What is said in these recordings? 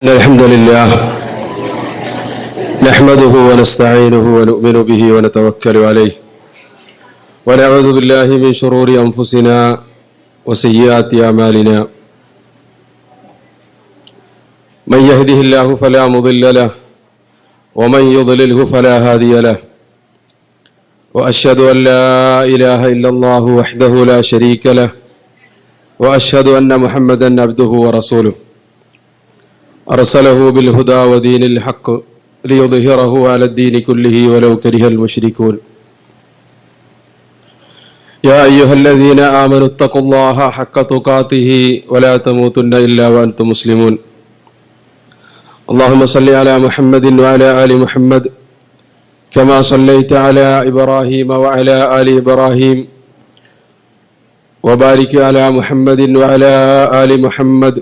الحمد لله نحمده ونستعينه ونؤمن به ونتوكل عليه ونعوذ بالله من شرور أنفسنا وسيئات أعمالنا من يهده الله فلا مضل له ومن يضلله فلا هادي له وأشهد أن لا إله إلا الله وحده لا شريك له وأشهد أن محمدا عبده ورسوله أرسله بالهدى ودين الحق ليظهره على الدين كله ولو كره المشركون يا أيها الذين آمنوا اتقوا الله حق تقاته ولا تموتن إلا وأنتم مسلمون اللهم صل على محمد وعلى آل محمد كما صليت على إبراهيم وعلى آل إبراهيم وبارك على محمد وعلى آل محمد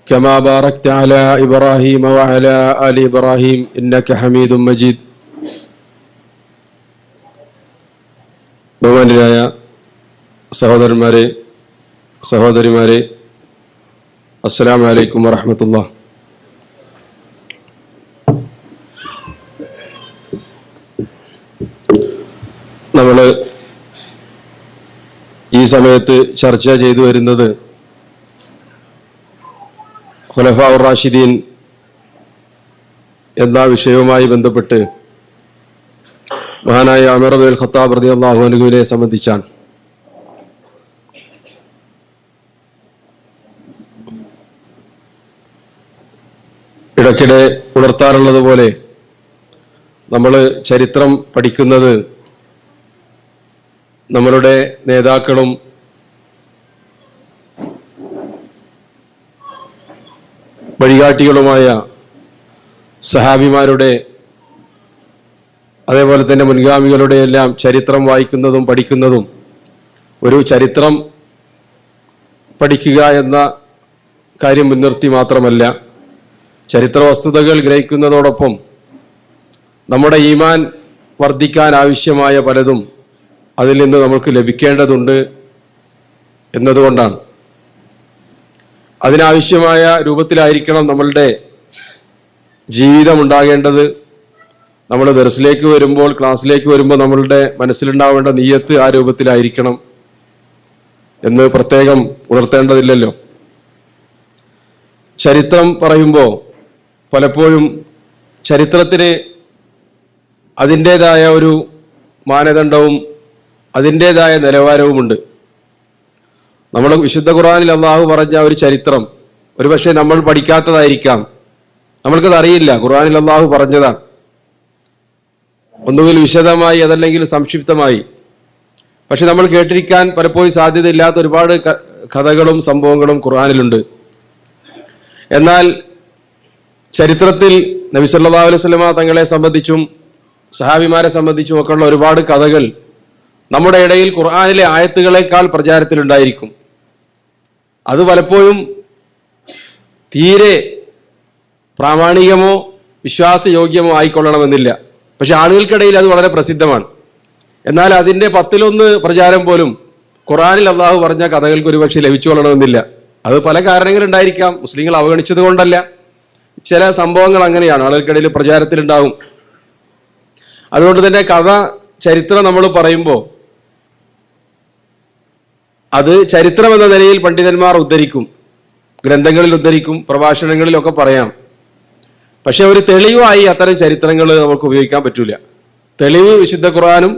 كما باركت على إبراهيم وعلى آل إبراهيم إنك حميد مجيد. ബഹുമാന്യരായ സഹോദരന്മാരെ സഹോദരിമാരെ, അസ്സലാമു അലൈക്കും വറഹ്മത്തുള്ളാഹി. നമ്മൾ ഈ സമയത്ത് ചർച്ച ചെയ്തു വരുന്നത് ഖുലഫാഉർ റാഷിദീൻ എന്ന വിഷയവുമായി ബന്ധപ്പെട്ട് മഹാനായ ഉമർ ഇബ്നുൽ ഖത്താബ് റളിയല്ലാഹു അൻഹുവിനെ സംബന്ധിച്ചാണ്. ഇടയ്ക്കിടെ ഉണർത്താറുള്ളത് പോലെ നമ്മൾ ചരിത്രം പഠിക്കുന്നത് നമ്മളുടെ നേതാക്കളും വഴികാട്ടികളുമായ സഹാബിമാരുടെ അതേപോലെ തന്നെ മുൻഗാമികളുടെ എല്ലാം ചരിത്രം വായിക്കുന്നതും പഠിക്കുന്നതും ഒരു ചരിത്രം പഠിക്കുക എന്ന കാര്യം മുൻനിർത്തി മാത്രമല്ല, ചരിത്ര വസ്തുതകൾ ഗ്രഹിക്കുന്നതോടൊപ്പം നമ്മുടെ ഈമാൻ വർദ്ധിക്കാൻ ആവശ്യമായ പലതും അതിൽ നിന്ന് നമുക്ക് ലഭിക്കേണ്ടതുണ്ട് എന്നതുകൊണ്ടാണ്. അതിനാവശ്യമായ രൂപത്തിലായിരിക്കണം നമ്മളുടെ ജീവിതം ഉണ്ടാകേണ്ടത്. നമ്മൾ ദർസിലേക്ക് വരുമ്പോൾ, ക്ലാസ്സിലേക്ക് വരുമ്പോൾ നമ്മളുടെ മനസ്സിലുണ്ടാവേണ്ട നിയ്യത്ത് ആ രൂപത്തിലായിരിക്കണം എന്ന് പ്രത്യേകം ഉണർത്തേണ്ടതില്ലല്ലോ. ചരിത്രം പറയുമ്പോൾ പലപ്പോഴും ചരിത്രത്തിന് അതിൻ്റേതായ ഒരു മാനദണ്ഡവും അതിൻ്റേതായ നിലവാരവുമുണ്ട്. നമ്മൾ വിശുദ്ധ ഖുർആനിൽ അള്ളാഹു പറഞ്ഞ ഒരു ചരിത്രം ഒരുപക്ഷെ നമ്മൾ പഠിക്കാത്തതായിരിക്കാം, നമ്മൾക്കത് അറിയില്ല. ഖുർആനിൽ അള്ളാഹു പറഞ്ഞതാണ്, ഒന്നുകിൽ വിശദമായി അതല്ലെങ്കിൽ സംക്ഷിപ്തമായി. പക്ഷെ നമ്മൾ കേട്ടിരിക്കാൻ പലപ്പോഴും സാധ്യതയില്ലാത്ത ഒരുപാട് കഥകളും സംഭവങ്ങളും ഖുർആനിലുണ്ട്. എന്നാൽ ചരിത്രത്തിൽ നബി സല്ലല്ലാഹു അലൈഹി വസല്ലമ തങ്ങളെ സംബന്ധിച്ചും സഹാബിമാരെ സംബന്ധിച്ചും ഒക്കെയുള്ള ഒരുപാട് കഥകൾ നമ്മുടെ ഇടയിൽ ഖുർആനിലെ ആയത്തുകളെക്കാൾ പ്രചാരത്തിലുണ്ടായിരിക്കും. അത് പലപ്പോഴും തീരെ പ്രാമാണികമോ വിശ്വാസയോഗ്യമോ ആയിക്കൊള്ളണമെന്നില്ല. പക്ഷെ ആളുകൾക്കിടയിൽ അത് വളരെ പ്രസിദ്ധമാണ്. എന്നാൽ അതിൻ്റെ 10-1 പ്രചാരം പോലും ഖുർആനിൽ അള്ളാഹു പറഞ്ഞ കഥകൾക്ക് ഒരുപക്ഷെ ലഭിച്ചു കൊള്ളണമെന്നില്ല. അത് പല കാരണങ്ങളുണ്ടായിരിക്കാം, മുസ്ലിങ്ങൾ അവഗണിച്ചത് കൊണ്ടല്ല. ചില സംഭവങ്ങൾ അങ്ങനെയാണ്, ആളുകൾക്കിടയിൽ പ്രചാരത്തിലുണ്ടാവും. അതുകൊണ്ട് തന്നെ കഥ, ചരിത്രം നമ്മൾ പറയുമ്പോൾ അത് ചരിത്രം എന്ന നിലയിൽ പണ്ഡിതന്മാർ ഉദ്ധരിക്കും, ഗ്രന്ഥങ്ങളിൽ ഉദ്ധരിക്കും, പ്രഭാഷണങ്ങളിലൊക്കെ പറയാം. പക്ഷെ ഒരു തെളിവായി അത്തരം ചരിത്രങ്ങൾ നമുക്ക് ഉപയോഗിക്കാൻ പറ്റൂല. തെളിവ് വിശുദ്ധ ഖുർആനും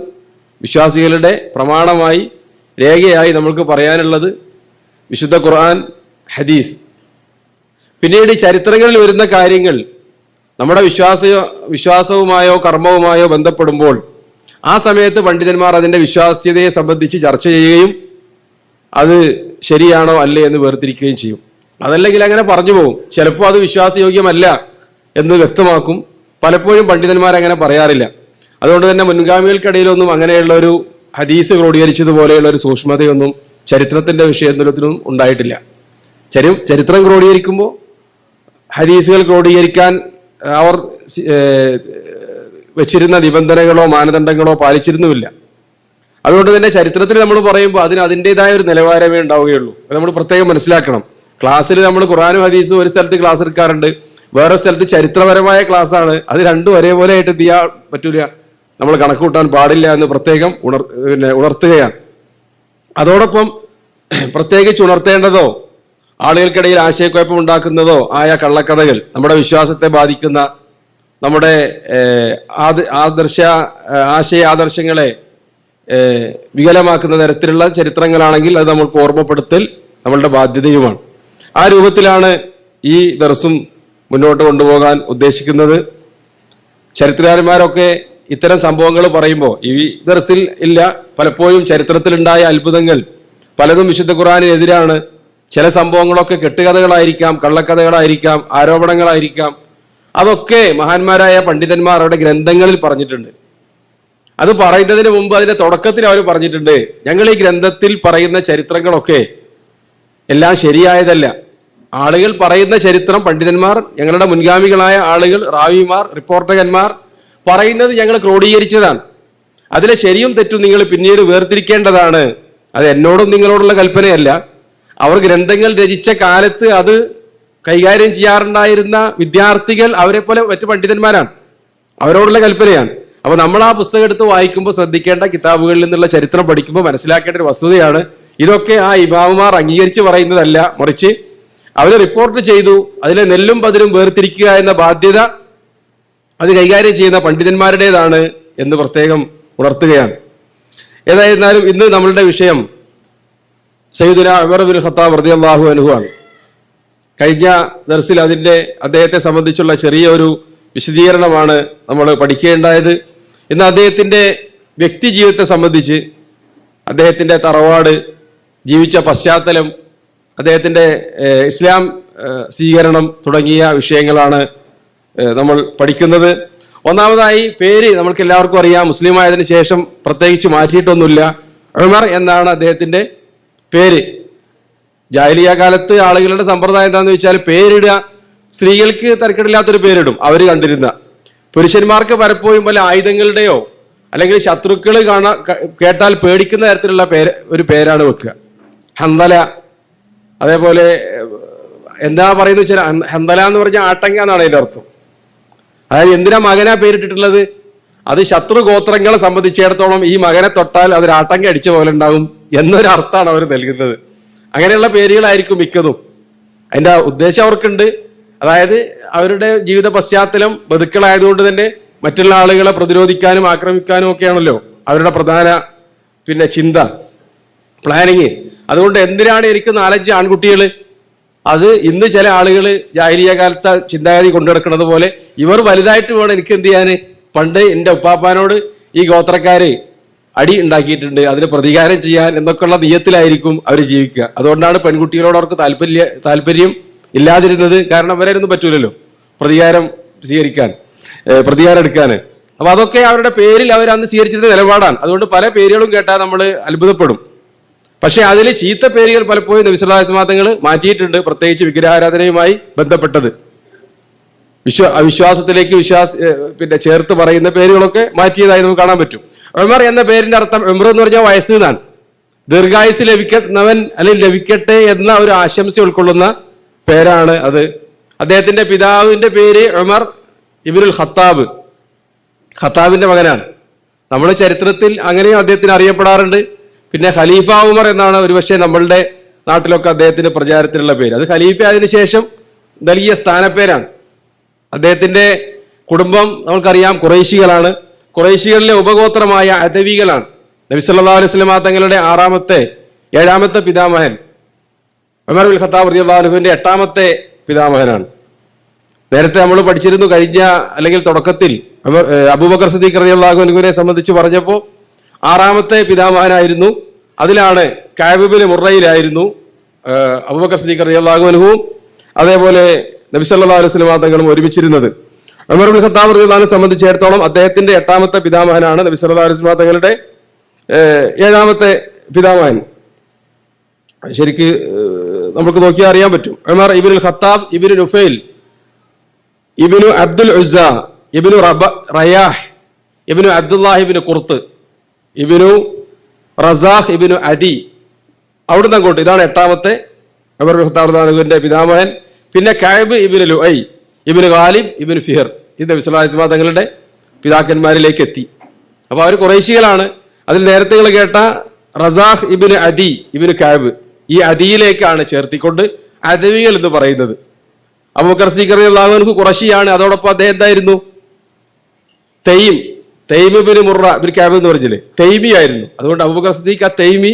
വിശ്വാസികളുടെ പ്രമാണമായി രേഖയായി നമ്മൾക്ക് പറയാനുള്ളത് വിശുദ്ധ ഖുർആൻ, ഹദീസ്. പിന്നീട് ചരിത്രങ്ങളിൽ വരുന്ന കാര്യങ്ങൾ നമ്മുടെ വിശ്വാസവുമായോ കർമ്മവുമായോ ബന്ധപ്പെടുമ്പോൾ ആ സമയത്ത് പണ്ഡിതന്മാർ അതിൻ്റെ വിശ്വാസ്യതയെ സംബന്ധിച്ച് ചർച്ച ചെയ്യുകയും അത് ശരിയാണോ അല്ലേ എന്ന് വേർതിരിക്കുകയും ചെയ്യും. അതല്ലെങ്കിൽ അങ്ങനെ പറഞ്ഞു പോകും. ചിലപ്പോൾ അത് വിശ്വാസയോഗ്യമല്ല എന്ന് വ്യക്തമാക്കും. പലപ്പോഴും പണ്ഡിതന്മാർ അങ്ങനെ പറയാറില്ല. അതുകൊണ്ട് തന്നെ മുൻഗാമികൾക്കിടയിലൊന്നും അങ്ങനെയുള്ള ഒരു ഹദീസ് ക്രോഡീകരിച്ചതുപോലെയുള്ള ഒരു സൂക്ഷ്മതയൊന്നും ചരിത്രത്തിൻ്റെ വിഷയത്തിലും ഉണ്ടായിട്ടില്ല. ചരിത്രം ക്രോഡീകരിക്കുമ്പോൾ ഹദീസുകൾ ക്രോഡീകരിക്കാൻ അവർ വെച്ചിരുന്ന നിബന്ധനകളോ മാനദണ്ഡങ്ങളോ പാലിച്ചിരുന്നുമില്ല. അതുകൊണ്ട് തന്നെ ചരിത്രത്തിൽ നമ്മൾ പറയുമ്പോൾ അതിന് അതിൻ്റെതായ ഒരു നിലവാരമേ ഉണ്ടാവുകയുള്ളൂ. അത് നമ്മൾ പ്രത്യേകം മനസ്സിലാക്കണം. ക്ലാസ്സിൽ നമ്മൾ ഖുർആനും ഹദീസും ഒരു സ്ഥലത്ത് ക്ലാസ് എടുക്കാറുണ്ട്, വേറെ സ്ഥലത്ത് ചരിത്രപരമായ ക്ലാസ്സാണ്. അത് രണ്ടും ഒരേപോലെ ആയിട്ട് എന്ത് ചെയ്യാൻ പറ്റൂല, നമ്മൾ കണക്ക് കൂട്ടാൻ പാടില്ല എന്ന് പ്രത്യേകം ഉണർത്തുകയാണ്. അതോടൊപ്പം പ്രത്യേകിച്ച് ഉണർത്തേണ്ടതോ ആളുകൾക്കിടയിൽ ആശയക്കുഴപ്പം ഉണ്ടാക്കുന്നതോ ആയ കള്ളക്കഥകൾ, നമ്മുടെ വിശ്വാസത്തെ ബാധിക്കുന്ന, നമ്മുടെ ആദർശങ്ങളെ വികലമാക്കുന്ന തരത്തിലുള്ള ചരിത്രങ്ങളാണെങ്കിൽ അത് നമ്മൾക്ക് ഓർമ്മപ്പെടുത്തൽ നമ്മളുടെ ബാധ്യതയുമാണ്. ആ രൂപത്തിലാണ് ഈ ദർസും മുന്നോട്ട് കൊണ്ടുപോകാൻ ഉദ്ദേശിക്കുന്നത്. ചരിത്രകാരന്മാരൊക്കെ ഇത്തരം സംഭവങ്ങൾ പറയുമ്പോൾ ഈ ദർസിൽ ഇല്ല, പലപ്പോഴും ചരിത്രത്തിലുണ്ടായ അത്ഭുതങ്ങൾ പലതും വിശുദ്ധ ഖുർആനിനെതിരാണ്. ചില സംഭവങ്ങളൊക്കെ കെട്ടുകഥകളായിരിക്കാം, കള്ളക്കഥകളായിരിക്കാം, ആരോപണങ്ങളായിരിക്കാം. അതൊക്കെ മഹാന്മാരായ പണ്ഡിതന്മാർ അവരുടെ ഗ്രന്ഥങ്ങളിൽ പറഞ്ഞിട്ടുണ്ട്. അത് പറയുന്നതിന് മുമ്പ് അതിന്റെ തുടക്കത്തിൽ അവർ പറഞ്ഞിട്ടുണ്ട്, ഞങ്ങൾ ഈ ഗ്രന്ഥത്തിൽ പറയുന്ന ചരിത്രങ്ങളൊക്കെ എല്ലാം ശരിയായതല്ല. ആളുകൾ പറയുന്ന ചരിത്രം, പണ്ഡിതന്മാർ, ഞങ്ങളുടെ മുൻഗാമികളായ ആളുകൾ, റാവിമാർ, റിപ്പോർട്ടകന്മാർ പറയുന്നത് ഞങ്ങൾ ക്രോഡീകരിച്ചതാണ്. അതിലെ ശരിയും തെറ്റും നിങ്ങൾ പിന്നീട് വേർതിരിക്കേണ്ടതാണ്. അത് എന്നോടും നിങ്ങളോടുള്ള കൽപ്പനയല്ല. അവർ ഗ്രന്ഥങ്ങൾ രചിച്ച കാലത്ത് അത് കൈകാര്യം ചെയ്യാറുണ്ടായിരുന്ന വിദ്യാർത്ഥികൾ അവരെ പോലെ മറ്റു പണ്ഡിതന്മാരാണ്, അവരോടുള്ള കൽപ്പനയാണ്. അപ്പൊ നമ്മൾ ആ പുസ്തകം എടുത്ത് വായിക്കുമ്പോൾ ശ്രദ്ധിക്കേണ്ട, കിതാബുകളിൽ നിന്നുള്ള ചരിത്രം പഠിക്കുമ്പോൾ മനസ്സിലാക്കേണ്ട ഒരു വസ്തുതയാണ്, ഇതൊക്കെ ആ ഇമാമുമാർ അംഗീകരിച്ച് പറയുന്നതല്ല, മറിച്ച് അവർ റിപ്പോർട്ട് ചെയ്തു, അതിലെ നെല്ലും പതിരും വേർതിരിക്കുക എന്ന ബാധ്യത അത് കൈകാര്യം ചെയ്യുന്ന പണ്ഡിതന്മാരുടേതാണ് എന്ന് പ്രത്യേകം ഉണർത്തുകയാണ്. ഏതായിരുന്നാലും ഇന്ന് നമ്മളുടെ വിഷയം സയ്യിദുനാ ഉമർ ബിൻ ഖത്താബ് റളിയല്ലാഹു അൻഹു ആണ്. കഴിഞ്ഞ ദർസിൽ അദ്ദേഹത്തെ സംബന്ധിച്ചുള്ള ചെറിയ ഒരു വിശദീകരണമാണ് നമ്മൾ പഠിക്കേണ്ടായത്. ഇന്ന് അദ്ദേഹത്തിന്റെ വ്യക്തി ജീവിതത്തെ സംബന്ധിച്ച്, അദ്ദേഹത്തിന്റെ തറവാട്, ജീവിച്ച പശ്ചാത്തലം, അദ്ദേഹത്തിന്റെ ഇസ്ലാം സ്വീകരണം തുടങ്ങിയ വിഷയങ്ങളാണ് നമ്മൾ പഠിക്കുന്നത്. ഒന്നാമതായി പേര് നമ്മൾക്ക് എല്ലാവർക്കും അറിയാം, മുസ്ലിം ആയതിനു ശേഷം പ്രത്യേകിച്ച് മാറ്റിയിട്ടൊന്നുമില്ല, ഉമർ എന്നാണ് അദ്ദേഹത്തിന്റെ പേര്. ജാഹിലിയ കാലത്ത് ആളുകളുടെ സമ്പ്രദായം എന്താണെന്ന് വെച്ചാൽ പേരിടുക, സ്ത്രീകൾക്ക് തരക്കേടില്ലാത്തൊരു പേരിടും അവർ കണ്ടിരുന്ന. പുരുഷന്മാർക്ക് പലപ്പോഴും പല ആയുധങ്ങളുടെയോ അല്ലെങ്കിൽ ശത്രുക്കൾ കേട്ടാൽ പേടിക്കുന്ന തരത്തിലുള്ള ഒരു പേരാണ് വെക്കുക. ഹന്തല, അതേപോലെ എന്താ പറയുന്നത് വെച്ചാൽ ഹന്തല എന്ന് പറഞ്ഞാൽ ആട്ടങ്ക എന്നാണ് അതിന്റെ അർത്ഥം. അതായത് എന്തിനാ മകനാ പേരിട്ടിട്ടുള്ളത്? അത് ശത്രു ഗോത്രങ്ങളെ സംബന്ധിച്ചിടത്തോളം ഈ മകനെ തൊട്ടാൽ അതൊരു ആട്ടങ്ക അടിച്ച പോലെ ഉണ്ടാകും എന്നൊരർത്ഥാണ് അവർ നൽകുന്നത്. അങ്ങനെയുള്ള പേരുകളായിരിക്കും മിക്കതും. അതിന്റെ ഉദ്ദേശം അവർക്കുണ്ട്. അതായത് അവരുടെ ജീവിത പശ്ചാത്തലം ബന്ധുക്കളായതുകൊണ്ട് തന്നെ മറ്റുള്ള ആളുകളെ പ്രതിരോധിക്കാനും ആക്രമിക്കാനും ഒക്കെയാണല്ലോ അവരുടെ പ്രധാന ചിന്ത, പ്ലാനിങ്. അതുകൊണ്ട് എന്തിനാണ് എനിക്ക് 4-5 ആൺകുട്ടികൾ? അത് ഇന്ന് ചില ആളുകൾ ജാഹിലിയ കാലത്തെ ചിന്താഗതി കൊണ്ടുനടക്കുന്നത് പോലെ ഇവർ വലുതായിട്ട് വേണം എനിക്ക് എന്ത് ചെയ്യാന്. പണ്ട് എൻ്റെ ഉപ്പാപ്പാനോട് ഈ ഗോത്രക്കാര് അടി ഉണ്ടാക്കിയിട്ടുണ്ട്, അതിന് പ്രതികാരം ചെയ്യാൻ എന്നൊക്കെയുള്ള നിയത്തിലായിരിക്കും അവർ ജീവിക്കുക. അതുകൊണ്ടാണ് പെൺകുട്ടികളോട് അവർക്ക് താല്പര്യം ഇല്ലാതിരുന്നത്. കാരണം അവരായിരുന്നു പറ്റൂലല്ലോ പ്രതികാരം എടുക്കാൻ. അപ്പൊ അതൊക്കെ അവരുടെ പേരിൽ അവർ അന്ന് സ്വീകരിച്ചിരുന്ന നിലപാടാണ്. അതുകൊണ്ട് പല പേരുകളും കേട്ടാൽ നമ്മൾ അത്ഭുതപ്പെടും. പക്ഷെ അതിൽ ചീത്ത പേരുകൾ പലപ്പോഴും നബി സല്ലല്ലാഹു അലൈഹി വസല്ലം തങ്ങൾ മാറ്റിയിട്ടുണ്ട്, പ്രത്യേകിച്ച് വിഗ്രഹാരാധനയുമായി ബന്ധപ്പെട്ടത്. അവിശ്വാസത്തിലേക്ക് ചേർത്ത് പറയുന്ന പേരുകളൊക്കെ മാറ്റിയതായി നമുക്ക് കാണാൻ പറ്റും. ഉമർ എന്ന പേരിന്റെ അർത്ഥം, ഉമർ എന്ന് പറഞ്ഞാൽ വയസ്സ് എന്നാണ്. ദീർഘായുസ് ലഭിക്കുന്നവൻ അല്ലെങ്കിൽ ലഭിക്കട്ടെ എന്ന ഒരു ആശംസ ഉൾക്കൊള്ളുന്ന പേരാണ് അത്. അദ്ദേഹത്തിന്റെ പിതാവിന്റെ പേര് ഉമർ ഇബ്നുൽ ഖത്താബ്, ഖത്താബിന്റെ മകനാണ്. നമ്മുടെ ചരിത്രത്തിൽ അങ്ങനെയും അദ്ദേഹത്തിന് അറിയപ്പെടാറുണ്ട്. പിന്നെ ഖലീഫ ഉമർ എന്നാണ് ഒരുപക്ഷെ നമ്മളുടെ നാട്ടിലൊക്കെ അദ്ദേഹത്തിന്റെ പ്രചാരത്തിലുള്ള പേര്. അത് ഖലീഫ അതിനുശേഷം നൽകിയ സ്ഥാനപ്പേരാണ്. അദ്ദേഹത്തിന്റെ കുടുംബം നമുക്കറിയാം ഖുറൈശികളാണ്. ഖുറൈശികളിലെ ഉപഗോത്രമായ അദവികളാണ്. നബി സല്ലല്ലാഹു അലൈഹി വസല്ലം തങ്ങളുടെ 7ാമത്തെ പിതാമഹൻ ഉമർ ബിൻ ഖത്താബ് റളിയല്ലാഹു അൻഹുവിന്റെ 8ാമത്തെ പിതാമഹനാണ്. നേരത്തെ നമ്മൾ പഠിച്ചിരുന്നു അല്ലെങ്കിൽ തുടക്കത്തിൽ അബൂബക്കർ സിദ്ദീഖ് റളിയല്ലാഹു അൻഹുവിനെ സംബന്ധിച്ച് പറഞ്ഞപ്പോൾ 6ാമത്തെ പിതാമഹനായിരുന്നു. അതിലാണ് കഅബ് ഇബ്നു മുറയിലായിരുന്നു അബൂബക്കർ സിദ്ദീഖ് റളിയല്ലാഹു അൻഹുവും അതേപോലെ നബി സല്ലല്ലാഹു അലൈഹി വസല്ലം തങ്ങളും ഒരുമിച്ചിരുന്നത്. ഉമർ ബിൻ ഖത്താബ് റളിയല്ലാഹു അൻഹു സംബന്ധിച്ചിടത്തോളം അദ്ദേഹത്തിന്റെ 8ാമത്തെ പിതാമഹനാണ് നബി സല്ലല്ലാഹു അലൈഹി വസല്ലം തങ്ങളുടെ 7ാമത്തെ പിതാമഹൻ. ശരിക്ക് നമുക്ക് നോക്കിയാൽ അറിയാൻ പറ്റും. ഉമർ ഇബ്നുൽ ഖത്താബ് ഇബ്നു നുഫൈൽ ഇബ്നു അബ്ദുൽ ഉസ്സ ഇബ്നു റയാഹ് ഇബ്നു അബ്ദുല്ലാഹി ഇബ്നു ഖുർത്ത് ഇബ്നു റസാഖ് ഇബ്നു അദി, അവിടുന്ന് അങ്ങോട്ട് ഇതാണ് 8ാമത്തെ ഉമർ ബിൻ ഖത്താബ് റളിയല്ലാഹുവിന്റെ പിതാമഹൻ, പിന്നെ കഅബ് ഇബ്നു ലുഐ ഇബ്നു ഗാലിബ് ഇബ്നു ഫിഹർ, ഇത് നബി സല്ലല്ലാഹു അലൈഹി വസല്ലം തങ്ങളുടെ പിതാക്കന്മാരിലേക്ക് എത്തി. അപ്പോൾ അവർ ഖുറൈശികളാണ്. അതിൽ നേരത്തെ നിങ്ങൾ കേട്ട റസാഖ് ഇബ്നു അദി ഇബ്നു കഅബ്, ഈ അദിയിലേക്കാണ് ചേർത്തിക്കൊണ്ട് അദവികൾ എന്ന് പറയുന്നത്. അബൂബക്കർ സിദ്ദീഖ് റളിയല്ലാഹു അൻഹു ഖുറൈശിയാണ്. അതോടൊപ്പം അദ്ദേഹം എന്തായിരുന്നു? തൈം ഇബ്നു മുറ ഇബ്നു കഅബ് എന്ന് പറഞ്ഞില്ലേ, തൈമി ആയിരുന്നു. അതുകൊണ്ട് അബൂബക്കർ സിദ്ദീഖ് തൈമി,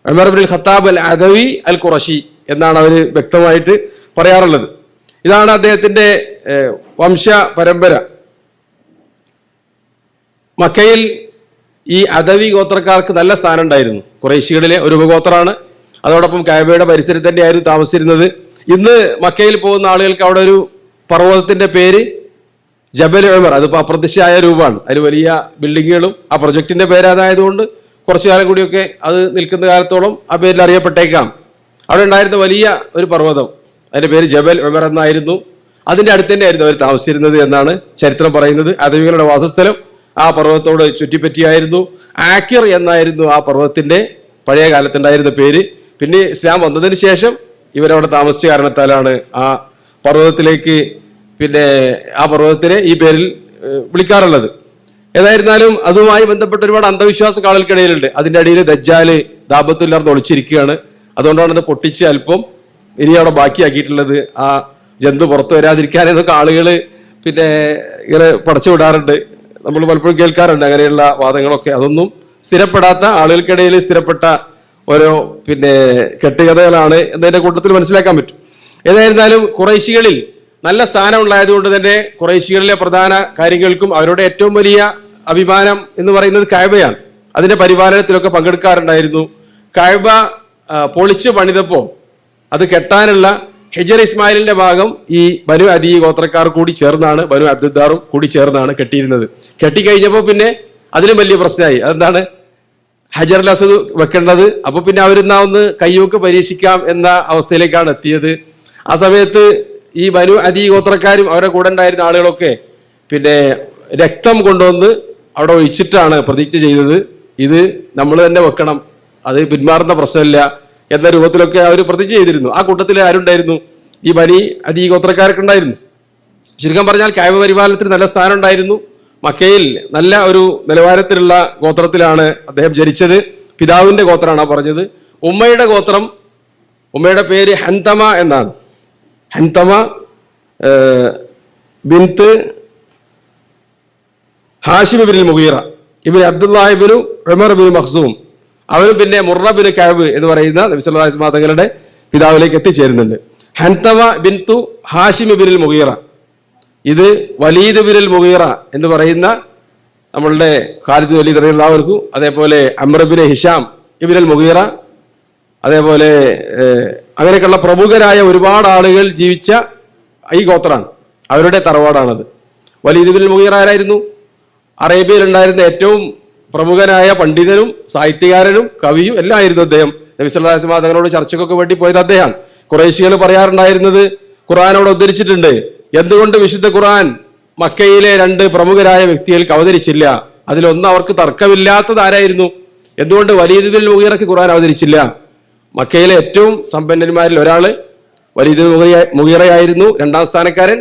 ഉമർ ഇബ്നുൽ ഖത്താബ് അൽ അദവി അൽ ഖുറശി എന്നാണ് അവർ വ്യക്തമായിട്ട് പറയാറുള്ളത്. ഇതാണ് അദ്ദേഹത്തിന്റെ വംശ പരമ്പര. മക്കയിൽ ഈ അദവി ഗോത്രക്കാർക്ക് നല്ല സ്ഥാനം ഉണ്ടായിരുന്നു. ഖുറൈശികളിലെ ഒരു ഉപഗോത്രമാണ്. അതോടൊപ്പം കഅബയുടെ പരിസരത്ത് തന്നെയായിരുന്നു താമസിച്ചിരുന്നത്. ഇന്ന് മക്കയിൽ പോകുന്ന ആളുകൾക്ക് അവിടെ ഒരു പർവ്വതത്തിന്റെ പേര് ജബൽ ഉമർ, അതിപ്പോൾ അപ്രത്യക്ഷമായ രൂപമാണ്. അതിന് വലിയ ബിൽഡിങ്ങുകളും ആ പ്രൊജക്ടിന്റെ പേര് അതായതുകൊണ്ട് കുറച്ചു കാലം കൂടിയൊക്കെ അത് നിൽക്കുന്ന കാലത്തോളം ആ പേരിൽ അറിയപ്പെട്ടേക്കാം. അവിടെ ഉണ്ടായിരുന്ന വലിയ ഒരു പർവ്വതം, അതിന്റെ പേര് ജബൽ ഉമർ എന്നായിരുന്നു. അതിന്റെ അടുത്ത് തന്നെയായിരുന്നു അവർ താമസിച്ചിരുന്നത് എന്നാണ് ചരിത്രം പറയുന്നത്. അദവികളുടെ വാസസ്ഥലം ആ പർവ്വതത്തോട് ചുറ്റിപ്പറ്റിയായിരുന്നു. ആക്കിർ എന്നായിരുന്നു ആ പർവ്വതത്തിന്റെ പഴയ കാലത്തുണ്ടായിരുന്ന പേര്. പിന്നെ ഇസ്ലാം വന്നതിന് ശേഷം ഇവരവിടെ താമസിച്ച കാരണത്താലാണ് ആ പർവ്വതത്തിലേക്ക്, പിന്നെ ആ പർവ്വതത്തിനെ ഈ പേരിൽ വിളിക്കാറുള്ളത്. ഏതായിരുന്നാലും അതുമായി ബന്ധപ്പെട്ട ഒരുപാട് അന്ധവിശ്വാസം ആളുകൾക്കിടയിലുണ്ട്. അതിന്റെ അടിയിൽ ദജ്ജാല് ദാബത്തുല്ലാർന്ന് ഒളിച്ചിരിക്കുകയാണ്. അതുകൊണ്ടാണ് അത് പൊട്ടിച്ച് അല്പം ഇനി അവിടെ ബാക്കിയാക്കിയിട്ടുള്ളത്, ആ ജന്തു പുറത്തു വരാതിരിക്കാൻ എന്നൊക്കെ ആളുകൾ പിന്നെ ഇങ്ങനെ പടച്ചു വിടാറുണ്ട്. നമ്മൾ പലപ്പോഴും കേൾക്കാറുണ്ട് അങ്ങനെയുള്ള വാദങ്ങളൊക്കെ. അതൊന്നും സ്ഥിരപ്പെടാത്ത, ആളുകൾക്കിടയിൽ സ്ഥിരപ്പെട്ട ഓരോ പിന്നെ കെട്ടുകഥകളാണ് എന്നതിന്റെ കൂട്ടത്തിൽ മനസ്സിലാക്കാൻ പറ്റും. ഏതായിരുന്നാലും ഖുറൈശികളിൽ നല്ല സ്ഥാനം ഉണ്ടായതുകൊണ്ട് തന്നെ ഖുറൈശികളിലെ പ്രധാന കാര്യങ്ങൾക്കും അവരുടെ ഏറ്റവും വലിയ അഭിമാനം എന്ന് പറയുന്നത് കഅബയാണ്. അതിന്റെ പരിപാലനത്തിലൊക്കെ പങ്കെടുക്കാറുണ്ടായിരുന്നു. കഅബ പൊളിച്ച് പണിതപ്പോ അത് കെട്ടാനുള്ള ഹിജർ ഇസ്മായിലിന്റെ ഭാഗം ഈ ബനു അദി ഗോത്രക്കാർ കൂടി ചേർന്നാണ്, ബനു അബ്ദുദ്ദാറും കൂടി ചേർന്നാണ് കെട്ടിയിരുന്നത്. കെട്ടിക്കഴിഞ്ഞപ്പോ പിന്നെ അതിലും വലിയ പ്രശ്നമായി. അതെന്താണ്? ഹജറുൽ അസ്വദ് വെക്കേണ്ടത്. അപ്പൊ പിന്നെ അവരെന്നാ ഒന്ന് കയ്യൊക്കെ പരീക്ഷിക്കാം എന്ന അവസ്ഥയിലേക്കാണ് എത്തിയത്. ആ സമയത്ത് ഈ ബനു അദി ഗോത്രക്കാരും അവരുടെ കൂടെ ഉണ്ടായിരുന്ന ആളുകളൊക്കെ പിന്നെ രക്തം കൊണ്ടുവന്ന് അവിടെ ഒഴിച്ചിട്ടാണ് പ്രതിജ്ഞ ചെയ്തത്. ഇത് നമ്മൾ തന്നെ വെക്കണം, അത് പിന്മാറുന്ന പ്രശ്നമില്ല എന്ന രൂപത്തിലൊക്കെ അവർ പ്രതിജ്ഞ ചെയ്തിരുന്നു. ആ കൂട്ടത്തിൽ ആരുണ്ടായിരുന്നു? ഈ ബനി അദി ഗോത്രക്കാരൊക്കെ ഉണ്ടായിരുന്നു. ചുരുക്കം പറഞ്ഞാൽ കഅബ പരിപാലനത്തിന് നല്ല സ്ഥാനം ഉണ്ടായിരുന്നു. മക്കയിൽ നല്ല ഒരു നിലവാരത്തിലുള്ള ഗോത്രത്തിലാണ് അദ്ദേഹം ജനിച്ചത്. പിതാവിന്റെ ഗോത്രമാണ് പറഞ്ഞത്. ഉമ്മയുടെ ഗോത്രം, ഉമ്മയുടെ പേര് ഹൻതമ എന്നാണ്. ഹൻതമ ബിൻത്ത് ഹാഷിം ഇബ്നുൽ മുഗീറ ഇബ്നു അബ്ദുല്ലാഹി ഇബ്നു ഉമർ ഇബ്നു മഖ്സൂം. അവരും പിന്നെ മുറ ബിൻ കഅബ് എന്ന് പറയുന്ന നബി സല്ലല്ലാഹു അലൈഹി വസല്ലം തങ്ങളുടെ പിതാവിലേക്ക് എത്തിച്ചേരുന്നുണ്ട്. ഹൻതമ ബിൻതു ഹാഷിം ഇബ്നുൽ മുഗീറ, ഇത് വലീദ് ഇബ്നുൽ മുഗീറ എന്ന് പറയുന്ന നമ്മളുടെ ഖാലിദ് വലീദ് റളിയല്ലാഹു അൻഹു, അതേപോലെ അംർ ഇബ്നു ഹിഷാം ഇബ്നുൽ മുഗീറ, അതേപോലെ അങ്ങനെയൊക്കെയുള്ള പ്രമുഖരായ ഒരുപാട് ആളുകൾ ജീവിച്ച ഈ ഗോത്രാണ്, അവരുടെ തറവാടാണത്. വലീദ് ഇബ്നുൽ മുഗീറ ആരായിരുന്നു? അറേബ്യയിൽ ഉണ്ടായിരുന്ന ഏറ്റവും പ്രമുഖനായ പണ്ഡിതനും സാഹിത്യകാരനും കവിയും എല്ലാം ആയിരുന്നു അദ്ദേഹം. നബി സല്ലല്ലാഹു അലൈഹി വസല്ലം തങ്ങളോട് ചർച്ചയ്ക്കൊക്കെ വേണ്ടി പോയത് അദ്ദേഹമാണ്. ഖുറൈശികൾ പറയാറുണ്ടായിരുന്നത്, ഖുർആനോട് ഉദ്ധരിച്ചിട്ടുണ്ട്, എന്തുകൊണ്ട് വിശുദ്ധ ഖുർആൻ മക്കയിലെ രണ്ട് പ്രമുഖരായ വ്യക്തികൾക്ക് അവതരിച്ചില്ല? അതിലൊന്ന് അവർക്ക് തർക്കമില്ലാത്തത് ആരായിരുന്നു? എന്തുകൊണ്ട് വലീദ് ഇബ്നുൽ മുഗീറയ്ക്ക് ഖുർആൻ അവതരിച്ചില്ല? മക്കയിലെ ഏറ്റവും സമ്പന്നന്മാരിൽ ഒരാള് വലീദ് മുഗീറയായിരുന്നു. രണ്ടാം സ്ഥാനക്കാരൻ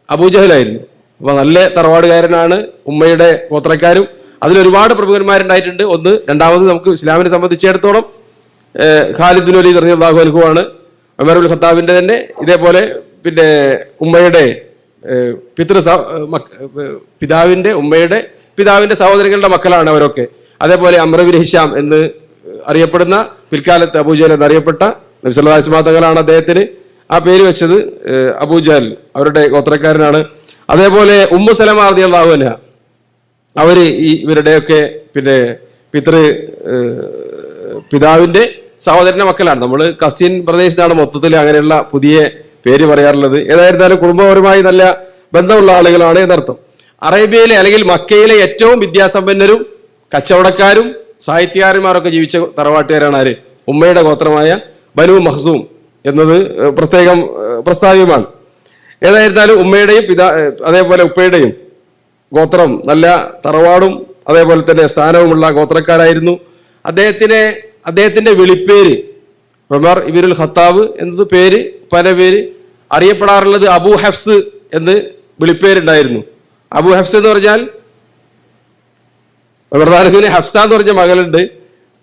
അബൂജഹലായിരുന്നു. അപ്പൊ നല്ല തറവാടുകാരനാണ്. ഉമ്മയുടെ ഗോത്രക്കാരും അതിലൊരുപാട് പ്രമുഖന്മാരുണ്ടായിട്ടുണ്ട്. രണ്ടാമത് നമുക്ക് ഇസ്ലാമിനെ സംബന്ധിച്ചിടത്തോളം ഖാലിദ് ബിൻ വലീദ് റളിയല്ലാഹു അൻഹു ആണ്. ഉമർ ഇബ്നുൽ ഖത്താബിന്റെ തന്നെ ഇതേപോലെ പിന്നെ ഉമ്മയുടെ ഉമ്മയുടെ പിതാവിന്റെ സഹോദരങ്ങളുടെ മക്കളാണ് അവരൊക്കെ. അതേപോലെ അംർ ഇബ്നു ഹിഷാം എന്ന് അറിയപ്പെടുന്ന, പിൽക്കാലത്ത് അബൂജഹൽ എന്നറിയപ്പെട്ട നബി സല്ലല്ലാഹു അലൈഹി വസല്ലം തങ്ങളാണ് അദ്ദേഹത്തിന് ആ പേര് വെച്ചത്. അബൂജഹൽ അവരുടെ ഗോത്രക്കാരനാണ്. അതേപോലെ ഉമ്മു സലമ റളിയല്ലാഹു അൻഹ, അവര് ഇവരുടെയൊക്കെ പിന്നെ പിതാവിന്റെ സഹോദരന്റെ മക്കളാണ്. നമ്മൾ കസിൻ പ്രദേശത്താണ് മൊത്തത്തിൽ അങ്ങനെയുള്ള പുതിയ പേര് പറയാറുള്ളത്. ഏതായിരുന്നാലും കുടുംബപരമായി നല്ല ബന്ധമുള്ള ആളുകളാണ് എന്നർത്ഥം. അറേബ്യയിലെ അല്ലെങ്കിൽ മക്കയിലെ ഏറ്റവും വിദ്യാസമ്പന്നരും കച്ചവടക്കാരും സാഹിത്യകാരന്മാരൊക്കെ ജീവിച്ച തറവാട്ടുകാരാണ് ആര്? ഉമ്മയുടെ ഗോത്രമായ ബനു മഖ്സൂം എന്നത് പ്രത്യേകം പ്രസ്താവ്യമാണ്. ഏതായിരുന്നാലും ഉമ്മയുടെയും അതേപോലെ ഉപ്പയുടെയും ഗോത്രം നല്ല തറവാടും അതേപോലെ തന്നെ സ്ഥാനവുമുള്ള ഗോത്രക്കാരായിരുന്നു. അദ്ദേഹത്തിന്റെ വിളിപ്പേര് ഉമർ ഇബ്നുൽ ഖത്താബ് എന്നത് പേര്, പല പേര് അറിയപ്പെടാറുള്ളത് അബൂ ഹഫ്സ് എന്ന് വിളിപ്പേരുണ്ടായിരുന്നു. അബൂ ഹഫ്സ് എന്ന് പറഞ്ഞാൽ ഉമർ ഹഫ്സ എന്ന് പറഞ്ഞ മകളുണ്ട്.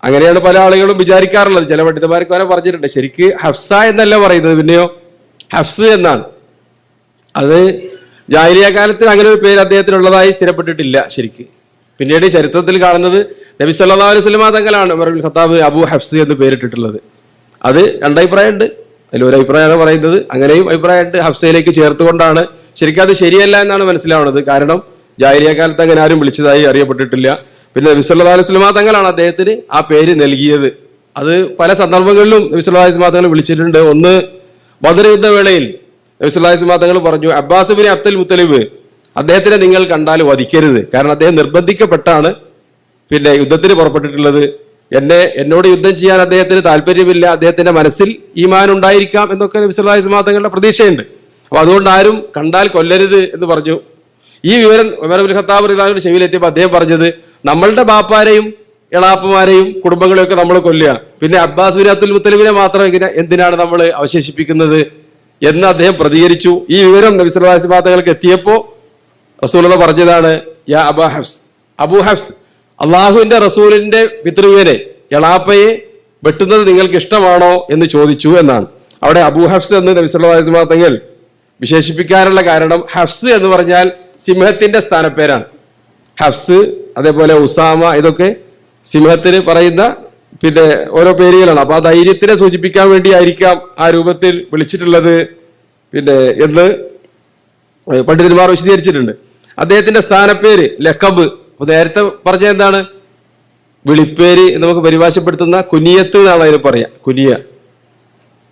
അങ്ങനെയാണ് പല ആളുകളും വിചാരിക്കാറുള്ളത്. ചില പണ്ഡിതന്മാർക്ക് വരെ പറഞ്ഞിട്ടുണ്ട്. ശരിക്ക് ഹഫ്സ എന്നല്ല പറയുന്നത്, പിന്നെയോ ഹഫ്സ് എന്നാണ്. അത് ജാഹിലിയ്യ കാലത്തിൽ അങ്ങനെ ഒരു പേര് അദ്ദേഹത്തിനുള്ളതായി സ്ഥിരപ്പെട്ടിട്ടില്ല ശരിക്ക്. പിന്നീട് ചരിത്രത്തിൽ കാണുന്നത് നബി സല്ലല്ലാഹു അലൈഹി വസല്ലം തങ്ങളാണ് ഉമർ ഇബ്നുൽ ഖത്താബ് അബൂ ഹഫ്സ് എന്ന് പേരിട്ടിട്ടുള്ളത്. അത് രണ്ടഭിപ്രായമുണ്ട്. അതിലൊരു അഭിപ്രായമാണ് പറയുന്നത്, അങ്ങനെയും അഭിപ്രായമുണ്ട്. ഹഫ്സയിലേക്ക് ചേർത്തുകൊണ്ടാണ്. ശരിക്കും അത് ശരിയല്ല എന്നാണ് മനസ്സിലാവുന്നത്. കാരണം ജാഹിലിയ്യ കാലത്ത് അങ്ങനെ ആരും വിളിച്ചതായി അറിയപ്പെട്ടിട്ടില്ല. പിന്നെ നബി സല്ലല്ലാഹു അലൈഹി വസല്ലം തങ്ങളാണ് അദ്ദേഹത്തിന് ആ പേര് നൽകിയത്. അത് പല സന്ദർഭങ്ങളിലും നബി സല്ലല്ലാഹു അലൈഹി വസല്ലം തങ്ങൾ വിളിച്ചിട്ടുണ്ട്. ഒന്ന് ബദർ യുദ്ധവേളയിൽ നബി സല്ലല്ലാഹു അലൈഹി വസല്ലം തങ്ങൾ പറഞ്ഞു, അബ്ബാസ് ബിൻ അബ്ദുൽ മുത്തലിബ് അദ്ദേഹത്തിനെ നിങ്ങൾ കണ്ടാൽ വധിക്കരുത്. കാരണം അദ്ദേഹം നിർബന്ധിക്കപ്പെട്ടാണ് പിന്നെ യുദ്ധത്തിന് പുറപ്പെട്ടിട്ടുള്ളത്. എന്നോട് യുദ്ധം ചെയ്യാൻ അദ്ദേഹത്തിന് താല്പര്യമില്ല, അദ്ദേഹത്തിന്റെ മനസ്സിൽ ഈമാൻ ഉണ്ടായിരിക്കാം എന്നൊക്കെ നബി സല്ലല്ലാഹു അലൈഹി വസല്ലം തങ്ങളുടെ പ്രതീക്ഷയുണ്ട്. അപ്പൊ അതുകൊണ്ട് ആരും കണ്ടാൽ കൊല്ലരുത് എന്ന് പറഞ്ഞു. ഈ വിവരം ഉമർ ഇബ്നുൽ ഖത്താബ് റളിയല്ലാഹു ചെവിയിലെത്തിയപ്പോൾ അദ്ദേഹം പറഞ്ഞത്, നമ്മളുടെ ബാപ്പാരെയും എളാപ്പമാരെയും കുടുംബങ്ങളെയും ഒക്കെ നമ്മൾ കൊല്ലുക, പിന്നെ അബ്ബാസ് ബിൻ അബ്ദുൽ മുത്തലിബിനെ മാത്രം എന്തിനാണ് നമ്മൾ അവശേഷിപ്പിക്കുന്നത് എന്ന് അദ്ദേഹം പ്രതികരിച്ചു. ഈ വിവരം നബി സല്ലല്ലാഹു അലൈഹി വസല്ലം തങ്ങൾക്ക് എത്തിയപ്പോൾ റസൂലുള്ളാഹി പറഞ്ഞതാണ്, യാ അബൂ ഹഫ്സ്, അബൂ ഹഫ്സ്, അള്ളാഹുവിന്റെ റസൂലിന്റെ പിതൃവിനെ എളാപ്പയെ വെട്ടുന്നത് നിങ്ങൾക്ക് ഇഷ്ടമാണോ എന്ന് ചോദിച്ചു എന്നാണ്. അവിടെ അബൂ ഹഫ്സ് എന്ന് നബി സല്ലല്ലാഹു അലൈഹി വസല്ലം തങ്ങൾ വിശേഷിപ്പിക്കാനുള്ള കാരണം, ഹഫ്സ് എന്ന് പറഞ്ഞാൽ സിംഹത്തിന്റെ സ്ഥാനപ്പേരാണ്. ഹഫ്സ്, അതേപോലെ ഉസാമ, ഇതൊക്കെ സിംഹത്തിന് പറയുന്ന പിന്നെ ഓരോ പേരുകളാണ്. അപ്പൊ ആ ധൈര്യത്തിനെ സൂചിപ്പിക്കാൻ വേണ്ടി ആയിരിക്കാം ആ രൂപത്തിൽ വിളിച്ചിട്ടുള്ളത് പിന്നെ എന്ന് പണ്ഡിതന്മാർ വിശദീകരിച്ചിട്ടുണ്ട്. അദ്ദേഹത്തിന്റെ സ്ഥാനപ്പേര് ലഖബ്. അപ്പൊ നേരത്തെ പറഞ്ഞ എന്താണ്, വിളിപ്പേര് നമുക്ക് പരിഭാഷപ്പെടുത്തുന്ന കുനിയത്ത് എന്നാണ് അതിന് പറയാ, കുനിയ.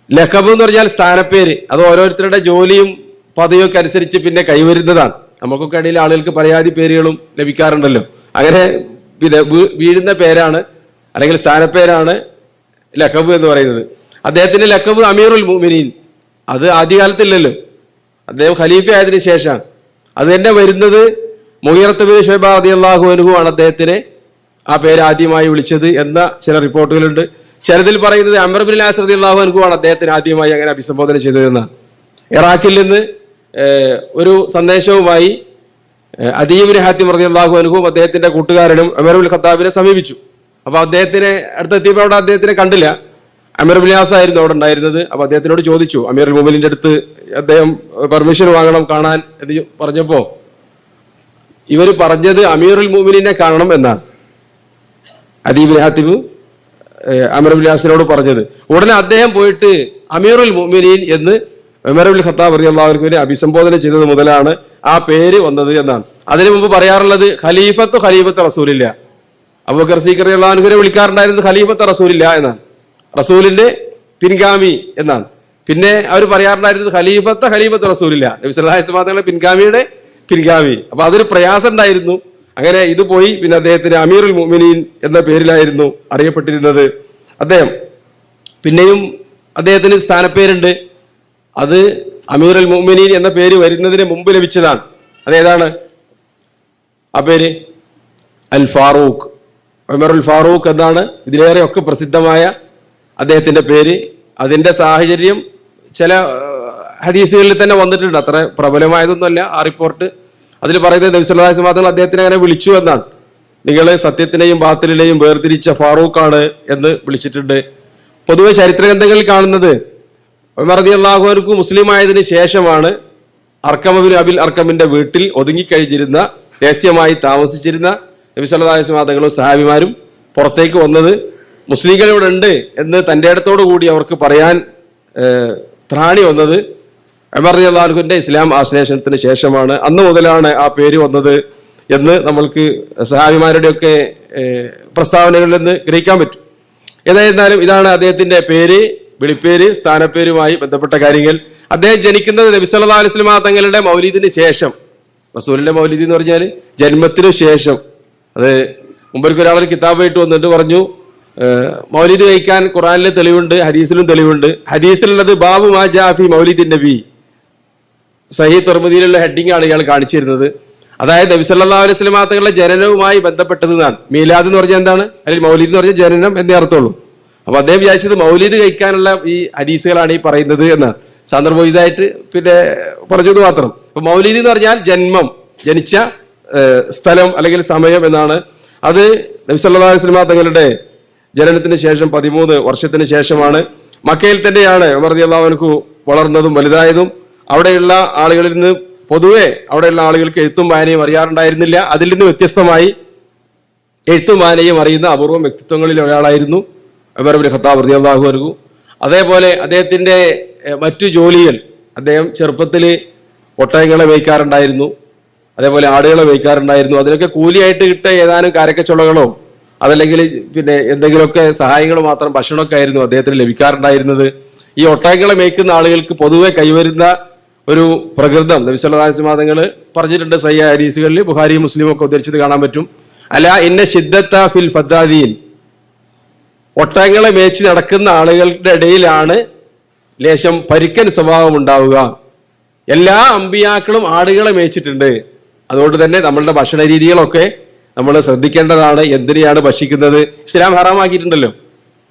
ലഖബ് എന്ന് പറഞ്ഞാൽ സ്ഥാനപ്പേര്. അത് ഓരോരുത്തരുടെ ജോലിയും പദവിയൊക്കെ അനുസരിച്ച് പിന്നെ കൈവരുന്നതാണ്. നമുക്കൊക്കെ ഇടയിൽ ആളുകൾക്ക് പരാതി പേരുകളും ലഭിക്കാറുണ്ടല്ലോ. അങ്ങനെ പിന്നെ വീഴുന്ന പേരാണ് അല്ലെങ്കിൽ സ്ഥാനപ്പേരാണ് ലഖബ് എന്ന് പറയുന്നത്. അദ്ദേഹത്തിന്റെ ലഖബ് അമീറുൽ മുഅ്മിനീൻ. അത് ആദ്യകാലത്തില്ലല്ലോ, അദ്ദേഹം ഖലീഫ ആയതിനു ശേഷമാണ്. അത് തന്നെ വരുന്നത് മുഗീറത്ത് ബിൻ ശുഅബ റളിയല്ലാഹു അൻഹു ആണ് അദ്ദേഹത്തിനെ ആ പേര് ആദ്യമായി വിളിച്ചത് എന്ന ചില റിപ്പോർട്ടുകളുണ്ട്. ചിലതിൽ പറയുന്നത് അംർ ബിൻ ആസ് റളിയല്ലാഹു അൻഹു ആണ് അദ്ദേഹത്തിന് ആദ്യമായി അങ്ങനെ അഭിസംബോധന ചെയ്തതെന്നാണ്. ഇറാഖിൽ നിന്ന് ഒരു സന്ദേശവുമായി അദീ ഇബ്നു ഹാത്തിം റളിയല്ലാഹു അൻഹുവും അദ്ദേഹത്തിന്റെ കൂട്ടുകാരനും ഉമർ ഇബ്നുൽ ഖത്താബിനെ സമീപിച്ചു. അപ്പൊ അദ്ദേഹത്തിനെ അടുത്തെത്തിയപ്പോൾ അവിടെ അദ്ദേഹത്തിനെ കണ്ടില്ല. അമീർ ഇബ്നു ആസ് ആയിരുന്നു അവിടെ ഉണ്ടായിരുന്നത്. അപ്പൊ അദ്ദേഹത്തിനോട് ചോദിച്ചു, അമീറുൽ മുഅ്മിനീന്റെ അടുത്ത് അദ്ദേഹം പെർമിഷൻ വാങ്ങണം കാണാൻ എന്ന് പറഞ്ഞപ്പോ ഇവർ പറഞ്ഞത് അമീറുൽ മുഅ്മിനീനെ കാണണം എന്നാണ്. അദീ ഇബ്നു ഹാത്തിം അമീർ ഇബ്നു ആസിനോട് പറഞ്ഞത്. ഉടനെ അദ്ദേഹം പോയിട്ട് അമീറുൽ മുഅ്മിനീൻ എന്ന് ഉമർ ഇബ്നുൽ ഖത്താബ് റളിയല്ലാഹു അൻഹുവിനെ അഭിസംബോധന ചെയ്തത് മുതലാണ് ആ പേര് വന്നത് എന്നാണ്. അതിനു മുമ്പ് പറയാറുള്ളത് ഖലീഫത്ത് റസൂലില്ല. അബൂബക്കർ സിദ്ദീഖ് റളിയല്ലാഹു അൻഹുവിനെ വിളിക്കാറുണ്ടായിരുന്നത് ഖലീഫത്ത് റസൂലില്ല എന്നാണ്, റസൂലിന്റെ പിൻഗാമി എന്നാണ്. പിന്നെ അവർ പറയാറുണ്ടായിരുന്നത് ഖലീഫത്ത് റസൂലില്ല, നബി സല്ലല്ലാഹു അലൈഹി വസല്ലം തങ്ങളുടെ പിൻഗാമിയുടെ പിൻഗാമി. അപ്പൊ അതൊരു പ്രയാസം ഉണ്ടായിരുന്നു. അങ്ങനെ ഇത് പോയി പിന്നെ അദ്ദേഹത്തിന് അമീറുൽ മുഅ്മിനീൻ എന്ന പേരിലായിരുന്നു അറിയപ്പെട്ടിരുന്നത് അദ്ദേഹം. പിന്നെയും അദ്ദേഹത്തിന് സ്ഥാനപ്പേരുണ്ട്. അത് അമീറുൽ മുഅ്മിനീൻ എന്ന പേര് വരുന്നതിന് മുമ്പ് ലഭിച്ചതാണ്. അതേതാണ് ആ പേര്? അൽ ഫാറൂഖ്, ഉമറുൽ ഫാറൂഖ് എന്നാണ് ഇതിലേറെ ഒക്കെ പ്രസിദ്ധമായ അദ്ദേഹത്തിന്റെ പേര്. അതിന്റെ സാഹചര്യം ചില ഹദീസുകളിൽ തന്നെ വന്നിട്ടുണ്ട്. അത്ര പ്രബലമായതൊന്നുമല്ല ആ റിപ്പോർട്ട്. അതിൽ പറയുന്നത് നബി സല്ലല്ലാഹു അലൈഹി വസല്ലം അദ്ദേഹത്തിനെ അങ്ങനെ വിളിച്ചു എന്നാണ്. നിങ്ങൾ സത്യത്തിനെയും ബാത്തിലിനെയും വേർതിരിച്ച ഫാറൂഖാണ് എന്ന് വിളിച്ചിട്ടുണ്ട്. പൊതുവെ ചരിത്ര ഗ്രന്ഥങ്ങളിൽ കാണുന്നത് ഉമർ റളിയല്ലാഹു അൻഹു മുസ്ലിം ആയതിനു ശേഷമാണ് അർഖം ഇബ്നു അബിൽ അർഖമിന്റെ വീട്ടിൽ ഒതുങ്ങിക്കഴിഞ്ഞിരുന്ന, രഹസ്യമായി താമസിച്ചിരുന്ന നബി സല്ലല്ലാഹു അലൈഹി വസല്ലം തങ്ങളും സഹാബിമാരും പുറത്തേക്ക് വന്നത്. മുസ്ലിങ്ങൾ ഇവിടെ ഉണ്ട് എന്ന് തന്റെ അടുത്തോടു കൂടി അവർക്ക് പറയാൻ ത്രാണി വന്നത് ഉമർ റളിയല്ലാഹു അൻഹുവിന്റെ ഇസ്ലാം ആശ്ലേഷണത്തിന് ശേഷമാണ്. അന്ന് മുതലാണ് ആ പേര് വന്നത് എന്ന് നമ്മൾക്ക് സഹാബിമാരുടെയൊക്കെ പ്രസ്താവനകളിൽ നിന്ന് ഗ്രഹിക്കാൻ പറ്റും. ഏതായിരുന്നാലും ഇതാണ് അദ്ദേഹത്തിന്റെ പേര്, വിളിപ്പേര്, സ്ഥാനപ്പേരുമായി ബന്ധപ്പെട്ട കാര്യങ്ങൾ. അദ്ദേഹം ജനിക്കുന്നത് നബി സല്ലല്ലാഹു അലൈഹി വസല്ലം തങ്ങളുടെ മൗലിദിന് ശേഷം, റസൂലിന്റെ മൗലിദ് എന്ന് പറഞ്ഞാൽ ജന്മത്തിനു ശേഷം. അത് മുമ്പൊരിക്കൽ ഒരാൾ കിതാബായിട്ട് വന്നിട്ട് പറഞ്ഞു, മൗലിദ് കഴിക്കാൻ ഖുർആനിലെ തെളിവുണ്ട്, ഹദീസിലും തെളിവുണ്ട്. ഹദീസിലുള്ളത് ബാബു മാ ജാ ഫി മൗലിദിൻ നബി, സഹീഹ് തിർമിദിയിലുള്ള ഹെഡിങ് ആണ് ഇയാൾ കാണിച്ചിരുന്നത്. അതായത് നബി സല്ലല്ലാഹു അലൈഹി വസല്ലം തങ്ങളുടെ ജനനവുമായി ബന്ധപ്പെട്ടതാണ്. മീലാദ് എന്ന് പറഞ്ഞാൽ എന്താണ്? അല്ലെങ്കിൽ മൗലിദ് എന്ന് പറഞ്ഞാൽ ജനനം എന്നേ അർത്ഥമുള്ളൂ. അപ്പൊ അദ്ദേഹം വിചാരിച്ചത് മൗലിദ് കഴിക്കാനുള്ള ഈ ഹദീസുകളാണ് ഈ പറയുന്നത് എന്നാണ്. സന്ദർഭോചിതമായിട്ട് പിന്നെ പറഞ്ഞത് മാത്രം. അപ്പൊ മൗലിദ് എന്ന് പറഞ്ഞാൽ ജന്മം, ജനിച്ച സ്ഥലം അല്ലെങ്കിൽ സമയം എന്നാണ്. അത് നബി സല്ലല്ലാഹു അലൈഹി വസല്ലം തങ്ങളുടെ ജനനത്തിന് ശേഷം 13 വർഷത്തിന് ശേഷമാണ്. മക്കയിൽ തന്നെയാണ് ഉമർ റളിയല്ലാഹു അൻഹു വളർന്നതും വലുതായതും. അവിടെയുള്ള ആളുകളിൽ നിന്ന് പൊതുവെ അവിടെയുള്ള ആളുകൾക്ക് എഴുത്തും വായനയും അറിയാറുണ്ടായിരുന്നില്ല. അതിൽ നിന്ന് വ്യത്യസ്തമായി എഴുത്തും വായനയും അറിയുന്ന അപൂർവം വ്യക്തിത്വങ്ങളിൽ ഒരാളായിരുന്നു ഉമർ ഇബ്നു ഖത്താബ് റളിയല്ലാഹു അൻഹു. അതേപോലെ അദ്ദേഹത്തിന്റെ മറ്റു ജോലികൾ, അദ്ദേഹം ചെറുപ്പത്തിൽ ഒട്ടകങ്ങളെ മേയ്ക്കാറുണ്ടായിരുന്നു, അതേപോലെ ആടുകളെ മേയ്ക്കാറുണ്ടായിരുന്നു. അതിനൊക്കെ കൂലിയായിട്ട് കിട്ടിയ ഏതാനും കാരക്കച്ചുളകളോ അതല്ലെങ്കിൽ പിന്നെ എന്തെങ്കിലുമൊക്കെ സഹായങ്ങൾ മാത്രം, ഭക്ഷണമൊക്കെ ആയിരുന്നു അദ്ദേഹത്തിന് ലഭിക്കാറുണ്ടായിരുന്നത്. ഈ ഒട്ടകങ്ങളെ മേയ്ക്കുന്ന ആളുകൾക്ക് പൊതുവെ കൈവരുന്ന ഒരു പ്രകൃതം നബി സല്ലല്ലാഹു അലൈഹി വസല്ലം തങ്ങൾ പറഞ്ഞിട്ടുണ്ട്. സഹിഹ ഹദീസുകളിൽ ബുഖാരി മുസ്ലിം ഒക്കെ ഉദ്ധരിച്ചത് കാണാൻ പറ്റും. അലാ ഇന്ന ശിദ്ദത ഫിൽ ഫദ്ദാദീൻ, ഒട്ടകങ്ങളെ മേച്ച് നടക്കുന്ന ആളുകളുടെ ഇടയിലാണ് ലേശം പരുക്കൻ സ്വഭാവം ഉണ്ടാവുക. എല്ലാ അമ്പിയാക്കളും ആടുകളെ മേച്ചിട്ടുണ്ട്. അതുകൊണ്ട് തന്നെ നമ്മളുടെ ഭക്ഷണ രീതികളൊക്കെ നമ്മൾ ശ്രദ്ധിക്കേണ്ടതാണ്. എന്തിനെയാണ് ഭക്ഷിക്കുന്നത്? ഇസ്ലാം ഹറാമാക്കിയിട്ടുണ്ടല്ലോ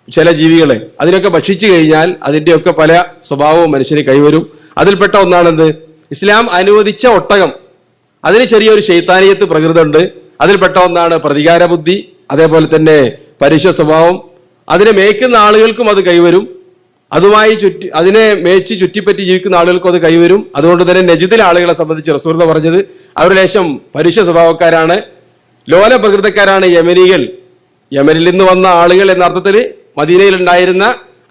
ചില ജീവികളെ. അതിനൊക്കെ ഭക്ഷിച്ചു കഴിഞ്ഞാൽ അതിൻ്റെയൊക്കെ പല സ്വഭാവവും മനുഷ്യന് കൈവരും. അതിൽപ്പെട്ട ഒന്നാണെന്ത്? ഇസ്ലാം അനുവദിച്ച ഒട്ടകം. അതിന് ചെറിയൊരു ശൈത്താനിയത്ത് പ്രകൃതമുണ്ട്. അതിൽപ്പെട്ട ഒന്നാണ് പ്രതികാര ബുദ്ധി, അതേപോലെ തന്നെ പരുഷ സ്വഭാവം. അതിനെ മേയ്ക്കുന്ന ആളുകൾക്കും അത് കൈവരും. അതുമായി അതിനെ മേച്ച് ചുറ്റിപ്പറ്റി ജീവിക്കുന്ന ആളുകൾക്കും അത് കൈവരും. അതുകൊണ്ട് തന്നെ നജിദിലെ ആളുകളെ സംബന്ധിച്ച് റസൂൽ പറഞ്ഞത് അവർ ലേശം പരുഷ സ്വഭാവക്കാരാണ്, ലോല പ്രകൃതക്കാരാണ് യമനികൾ. യമനിൽ നിന്ന് വന്ന ആളുകൾ എന്ന അർത്ഥത്തിൽ മദീനയിൽ ഉണ്ടായിരുന്ന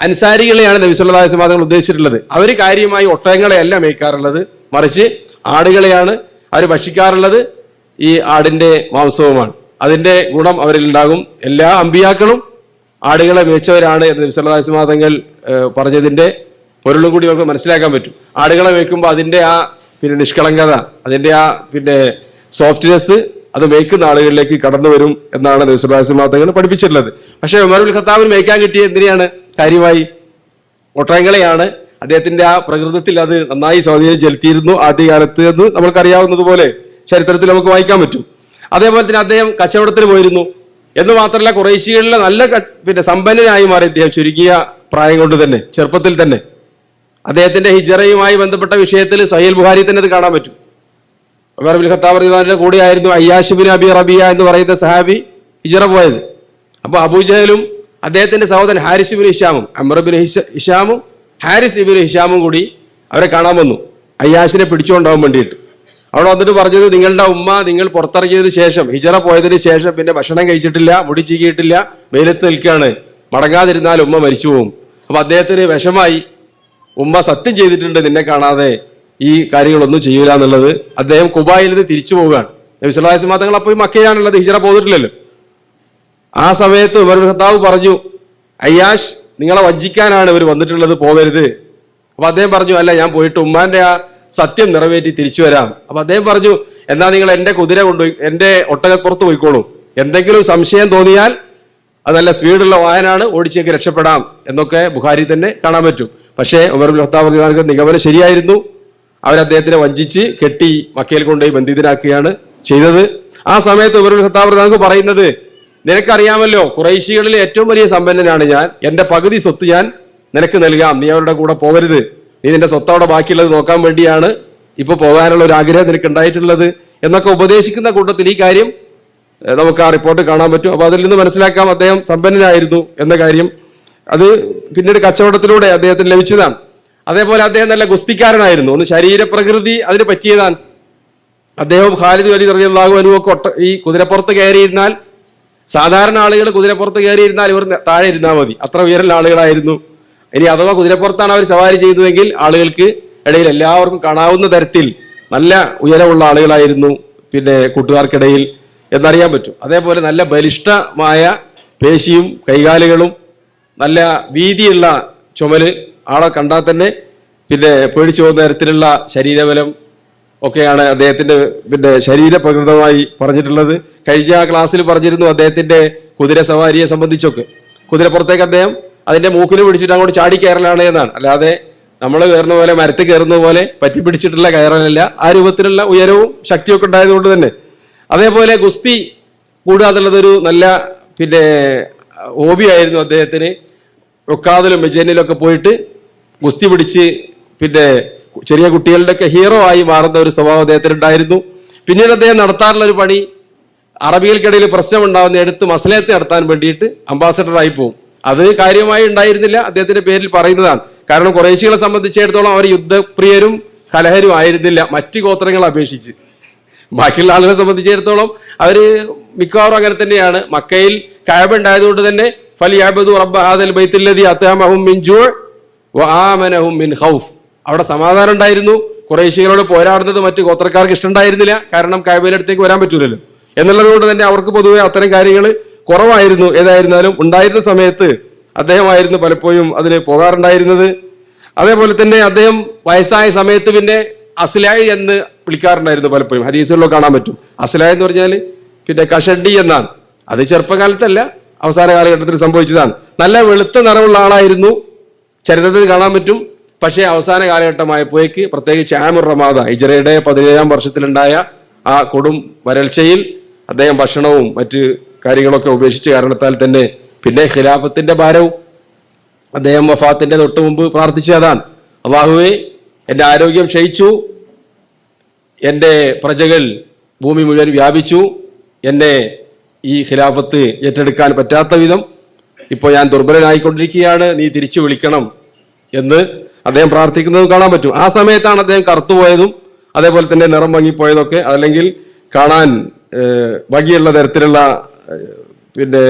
അൻസാരികളെയാണ് നബി സല്ലല്ലാഹു അലൈഹി വസല്ലം ഉദ്ദേശിച്ചിട്ടുള്ളത്. അവർ കാര്യമായി ഒട്ടകങ്ങളെയല്ല മേയ്ക്കാറുള്ളത്, മറിച്ച് ആടുകളെയാണ് അവർ ഭക്ഷിക്കാറുള്ളത്. ഈ ആടിന്റെ മാംസവുമാണ്. അതിന്റെ ഗുണം അവരിൽ ഉണ്ടാകും. എല്ലാ അമ്പിയാക്കളും ആടുകളെ മേച്ചവരാണ് എന്ന് നബി സല്ലല്ലാഹു അലൈഹി വസല്ലം തങ്ങൾ പറഞ്ഞതിന്റെ പൊരുളും കൂടി നമുക്ക് മനസ്സിലാക്കാൻ പറ്റും. ആടുകളെ മേയ്ക്കുമ്പോൾ അതിന്റെ ആ പിന്നെ നിഷ്കളങ്കത, അതിന്റെ ആ പിന്നെ സോഫ്റ്റ്നെസ് അത് മേയ്ക്കുന്ന ആളുകളിലേക്ക് കടന്നു വരും എന്നാണ് നബി സല്ലല്ലാഹു അലൈഹി വസല്ലം തങ്ങൾ പഠിപ്പിച്ചിട്ടുള്ളത്. പക്ഷേ ഉമർ ഇബ്നു ഖത്താബിന് മേയ്ക്കാൻ കിട്ടിയ എന്തിനെയാണ്? കാര്യമായി ഒട്ടകങ്ങളെയാണ്. അദ്ദേഹത്തിന്റെ ആ പ്രകൃതത്തിൽ അത് നന്നായി സ്വാധീനം ചെലുത്തിയിരുന്നു ആദ്യകാലത്ത് എന്ന് നമ്മൾക്കറിയാവുന്നതുപോലെ ചരിത്രത്തിൽ നമുക്ക് വായിക്കാൻ പറ്റും. അതേപോലെ തന്നെ അദ്ദേഹം കച്ചവടത്തിന് പോയിരുന്നു എന്ന് മാത്രമല്ല, ഖുറൈശികളിലെ നല്ല പിന്നെ സമ്പന്നനായി മാറി അദ്ദേഹം ചുരുങ്ങിയ പ്രായം കൊണ്ട് തന്നെ, ചെറുപ്പത്തിൽ തന്നെ. അദ്ദേഹത്തിന്റെ ഹിജറയുമായി ബന്ധപ്പെട്ട വിഷയത്തിൽ സഹീഹ് ബുഖാരി തന്നെ അത് കാണാൻ പറ്റും. ഉമർ ഇബ്നു ഖത്താബ് റളിയല്ലാഹു കൂടെ ആയിരുന്നു അയ്യാശ് ഇബ്നു അബി റബിയ എന്ന് പറയുന്ന സഹാബി ഹിജറ പോയത്. അപ്പൊ അബൂജഹലും അദ്ദേഹത്തിന്റെ സഹോദരൻ ഹാരിസ് ഇബ്നു ഹിഷാമും, അംർ ഇബ്നു ഹിഷാമും ഹാരിസ് ഇബ്നു ഹിഷാമും കൂടി അവരെ കാണാൻ വന്നു, അയ്യാശിനെ പിടിച്ചുകൊണ്ടാവാൻ വേണ്ടിയിട്ട്. അവിടെ വന്നിട്ട് പറഞ്ഞത്, നിങ്ങളുടെ ഉമ്മ നിങ്ങൾ പുറത്തിറങ്ങിയതിന് ശേഷം, ഹിജറ പോയതിന് ശേഷം പിന്നെ ഭക്ഷണം കഴിച്ചിട്ടില്ല, മുടി ചീകിയിട്ടില്ല, വെയിലത്ത് നിൽക്കുകയാണ്, മടങ്ങാതിരുന്നാൽ ഉമ്മ മരിച്ചു പോകും. അപ്പൊ അദ്ദേഹത്തിന് വിഷമായി. ഉമ്മ സത്യം ചെയ്തിട്ടുണ്ട് നിന്നെ കാണാതെ ഈ കാര്യങ്ങളൊന്നും ചെയ്യൂല എന്നുള്ളത്. അദ്ദേഹം കുബായിൽ നിന്ന് തിരിച്ചു പോവുകയാണ്. നബി സല്ലല്ലാഹു അലൈഹി വസല്ലം തങ്ങൾ അപ്പോൾ മക്കയിലാണുള്ളത്, ഹിജറ പോന്നിട്ടില്ലല്ലോ. ആ സമയത്ത് ഉമർ ഇബ്നു ഖത്താബ് പറഞ്ഞു, അയ്യാഷ് നിങ്ങളെ വഞ്ചിക്കാനാണ് ഇവർ വന്നിട്ടുള്ളത്, പോകരുത്. അപ്പൊ അദ്ദേഹം പറഞ്ഞു, അല്ല ഞാൻ പോയിട്ട് ഉമ്മാന്റെ ആ സത്യം നിറവേറ്റി തിരിച്ചു വരാം. അപ്പൊ അദ്ദേഹം പറഞ്ഞു, എന്നാ നിങ്ങൾ എന്റെ കുതിര കൊണ്ടുപോയി എന്റെ ഒട്ടകപ്പുറത്ത് പോയിക്കോളൂ, എന്തെങ്കിലും സംശയം തോന്നിയാൽ അത് നല്ല സ്പീഡുള്ള വാഹനമാണ്, ഓടിച്ചേക്ക് രക്ഷപ്പെടാം എന്നൊക്കെ ബുഖാരി തന്നെ കാണാൻ പറ്റും. പക്ഷേ ഉമർ ഇബ്നു ഖത്താബ് റളിയല്ലാഹു അൻഹു നിഗമനം ശരിയായിരുന്നു. അവരദ്ദേഹത്തിനെ വഞ്ചിച്ച് കെട്ടി മക്കയിൽ കൊണ്ടുപോയി ബന്ധിതനാക്കുകയാണ് ചെയ്തത്. ആ സമയത്ത് ഉമർ ഇബ്നു ഖത്താബ് റളിയല്ലാഹു അൻഹു പറയുന്നത്, നിനക്കറിയാമല്ലോ ഖുറൈശികളിലെ ഏറ്റവും വലിയ സമ്പന്നനാണ് ഞാൻ, എന്റെ പകുതി സ്വത്ത് ഞാൻ നിനക്ക് നൽകാം, നീ അവരുടെ കൂടെ പോകരുത്, നീ നിന്റെ സ്വത്തോടെ ബാക്കിയുള്ളത് നോക്കാൻ വേണ്ടിയാണ് ഇപ്പൊ പോകാനുള്ള ഒരു ആഗ്രഹം നിനക്ക് ഉണ്ടായിട്ടുള്ളത് എന്നൊക്കെ ഉപദേശിക്കുന്ന കൂട്ടത്തിൽ ഈ കാര്യം നമുക്ക് ആ റിപ്പോർട്ട് കാണാൻ പറ്റും. അപ്പൊ അതിൽ നിന്ന് മനസ്സിലാക്കാം അദ്ദേഹം സമ്പന്നനായിരുന്നു എന്ന കാര്യം. അത് പിന്നീട് കച്ചവടത്തിലൂടെ അദ്ദേഹത്തിന് ലഭിച്ചതാണ്. അതേപോലെ അദ്ദേഹം നല്ല ഗുസ്തിക്കാരനായിരുന്നു. ഒന്ന് ശരീരപ്രകൃതി അതിന് പറ്റിയതാണ്. അദ്ദേഹം ഖാലിദ് വലി റളിയല്ലാഹു അൻഹു ഒക്കെ ഈ കുതിരപ്പുറത്ത് കയറിയിരുന്നാൽ, സാധാരണ ആളുകൾ കുതിരപ്പുറത്ത് കയറിയിരുന്നാൽ ഇവർ താഴെ ഇരുന്നാൽ മതി, അത്ര ഉയരമുള്ള ആളുകളായിരുന്നു. ഇനി അഥവാ കുതിരപ്പുറത്താണ് അവർ സവാരി ചെയ്തതെങ്കിൽ ആളുകൾക്ക് ഇടയിൽ എല്ലാവർക്കും കാണാവുന്ന തരത്തിൽ നല്ല ഉയരമുള്ള ആളുകളായിരുന്നു പിന്നെ കൂട്ടുകാർക്കിടയിൽ എന്നറിയാൻ പറ്റും. അതേപോലെ നല്ല ബലിഷ്ഠമായ പേശിയും കൈകാലുകളും നല്ല വീതിയുള്ള ചുമല്, ആളെ കണ്ടാൽ തന്നെ പിന്നെ പേടിച്ചു പോകുന്ന തരത്തിലുള്ള ശരീരബലം ഒക്കെയാണ് അദ്ദേഹത്തിന്റെ പിന്നെ ശരീരപ്രകൃതമായി പറഞ്ഞിട്ടുള്ളത്. കഴിഞ്ഞ ക്ലാസ്സിൽ പറഞ്ഞിരുന്നു അദ്ദേഹത്തിന്റെ കുതിര സവാരിയെ സംബന്ധിച്ചൊക്കെ. കുതിരപ്പുറത്തേക്ക് അദ്ദേഹം അതിന്റെ മൂക്കിന് പിടിച്ചിട്ട് അങ്ങോട്ട് ചാടി കയറലാണ് എന്നാണ്, അല്ലാതെ നമ്മൾ കയറുന്ന പോലെ മരത്തിൽ കയറുന്ന പോലെ പറ്റി പിടിച്ചിട്ടുള്ള കയറലല്ല. ആ രൂപത്തിലുള്ള ഉയരവും ശക്തിയൊക്കെ ഉണ്ടായതുകൊണ്ട് തന്നെ. അതേപോലെ ഗുസ്തി കൂടുക എന്നുള്ളതൊരു നല്ല പിന്നെ ഹോബി ആയിരുന്നു അദ്ദേഹത്തിന്. ഒക്കാതിലും മെജേനിലൊക്കെ പോയിട്ട് ഗുസ്തി പിടിച്ച് പിന്നെ ചെറിയ കുട്ടികളുടെയൊക്കെ ഹീറോ ആയി മാറുന്ന ഒരു സ്വഭാവം അദ്ദേഹത്തിനുണ്ടായിരുന്നു. പിന്നീട് അദ്ദേഹം നടത്താറുള്ള ഒരു പണി, അറബികൾക്കിടയിൽ പ്രശ്നം ഉണ്ടാവുന്ന എടുത്ത് മസലയത്ത് നടത്താൻ വേണ്ടിയിട്ട് അംബാസഡറായി പോകും. അത് കാര്യമായി ഉണ്ടായിരുന്നില്ല, അദ്ദേഹത്തിന്റെ പേരിൽ പറയുന്നതാണ്. കാരണം കുറേശികളെ സംബന്ധിച്ചിടത്തോളം അവർ യുദ്ധപ്രിയരും കലഹരും ആയിരുന്നില്ല മറ്റ് ഗോത്രങ്ങളെ അപേക്ഷിച്ച്. ബാക്കിയുള്ള ആളുകളെ സംബന്ധിച്ചിടത്തോളം അവര് മിക്കവാറും അങ്ങനെ തന്നെയാണ്. മക്കയിൽ കഅബ ഉണ്ടായതുകൊണ്ട് തന്നെ ഫലിയഅബ്ദു റബ്ബ ഹാദൽ ബൈത്തുല്ലദീ അത്അമഹും മിൻ ജൂ' വആമനഹും മിൻ ഖൗഫ്. അവിടെ സമാധാനം ഉണ്ടായിരുന്നു. ഖുറൈശികളോട് പോരാടുന്നത് മറ്റ് ഗോത്രക്കാർക്ക് ഇഷ്ടമുണ്ടായിരുന്നില്ല. കാരണം കഅബയുടെ അടുത്തേക്ക് വരാൻ പറ്റൂലല്ലോ എന്നുള്ളത് കൊണ്ട് തന്നെ അവർക്ക് പൊതുവെ അത്തരം കാര്യങ്ങൾ കുറവായിരുന്നു. ഏതായിരുന്നാലും ഉണ്ടായിരുന്ന സമയത്ത് അദ്ദേഹമായിരുന്നു പലപ്പോഴും അതിന് പോകാറുണ്ടായിരുന്നത്. അതേപോലെ തന്നെ അദ്ദേഹം വയസ്സായ സമയത്ത് പിന്നെ അസ്ലായി എന്ന് വിളിക്കാറുണ്ടായിരുന്നു. പലപ്പോഴും ഹദീസുകളിലോ കാണാൻ പറ്റും. അസ്ലായി എന്ന് പറഞ്ഞാൽ പിന്നെ കഷണ്ടി എന്നാണ്. അത് ചെറുപ്പകാലത്തല്ല, അവസാന കാലഘട്ടത്തിൽ സംഭവിച്ചതാണ്. നല്ല വെളുത്ത നിറമുള്ള ആളായിരുന്നു, ചരിത്രത്തിൽ കാണാൻ പറ്റും. പക്ഷേ അവസാന കാലഘട്ടമായപ്പോഴേക്ക് പ്രത്യേകിച്ച് ആമുർ റമാദ ഹിജ്റയുടെ 17-ാം വർഷത്തിലുണ്ടായ ആ കൊടും വരൾച്ചയിൽ അദ്ദേഹം ഭക്ഷണവും മറ്റ് കാര്യങ്ങളൊക്കെ ഉപേക്ഷിച്ച കാരണത്താൽ തന്നെ പിന്നെ ഖിലാഫത്തിന്റെ ഭാരവും അദ്ദേഹം വഫാത്തിന്റെ തൊട്ട് മുമ്പ് പ്രാർത്ഥിച്ചതാണ്. അല്ലാഹുവേ, എൻ്റെ ആരോഗ്യം ക്ഷയിച്ചു, എൻ്റെ പ്രജകൾ ഭൂമി മുഴുവൻ വ്യാപിച്ചു, എന്നെ ഈ ഖിലാഫത്ത് ഏറ്റെടുക്കാൻ പറ്റാത്ത വിധം ഇപ്പോൾ ഞാൻ ദുർബലനായിക്കൊണ്ടിരിക്കുകയാണ്, നീ തിരിച്ചു വിളിക്കണം എന്ന് അദ്ദേഹം പ്രാർത്ഥിക്കുന്നത് കാണാൻ പറ്റും. ആ സമയത്താണ് അദ്ദേഹം കറുത്തുപോയതും അതേപോലെ തന്നെ നിറം ഭംഗിപ്പോയതൊക്കെ, അല്ലെങ്കിൽ കാണാൻ ഭംഗിയുള്ള തരത്തിലുള്ള പിന്നെ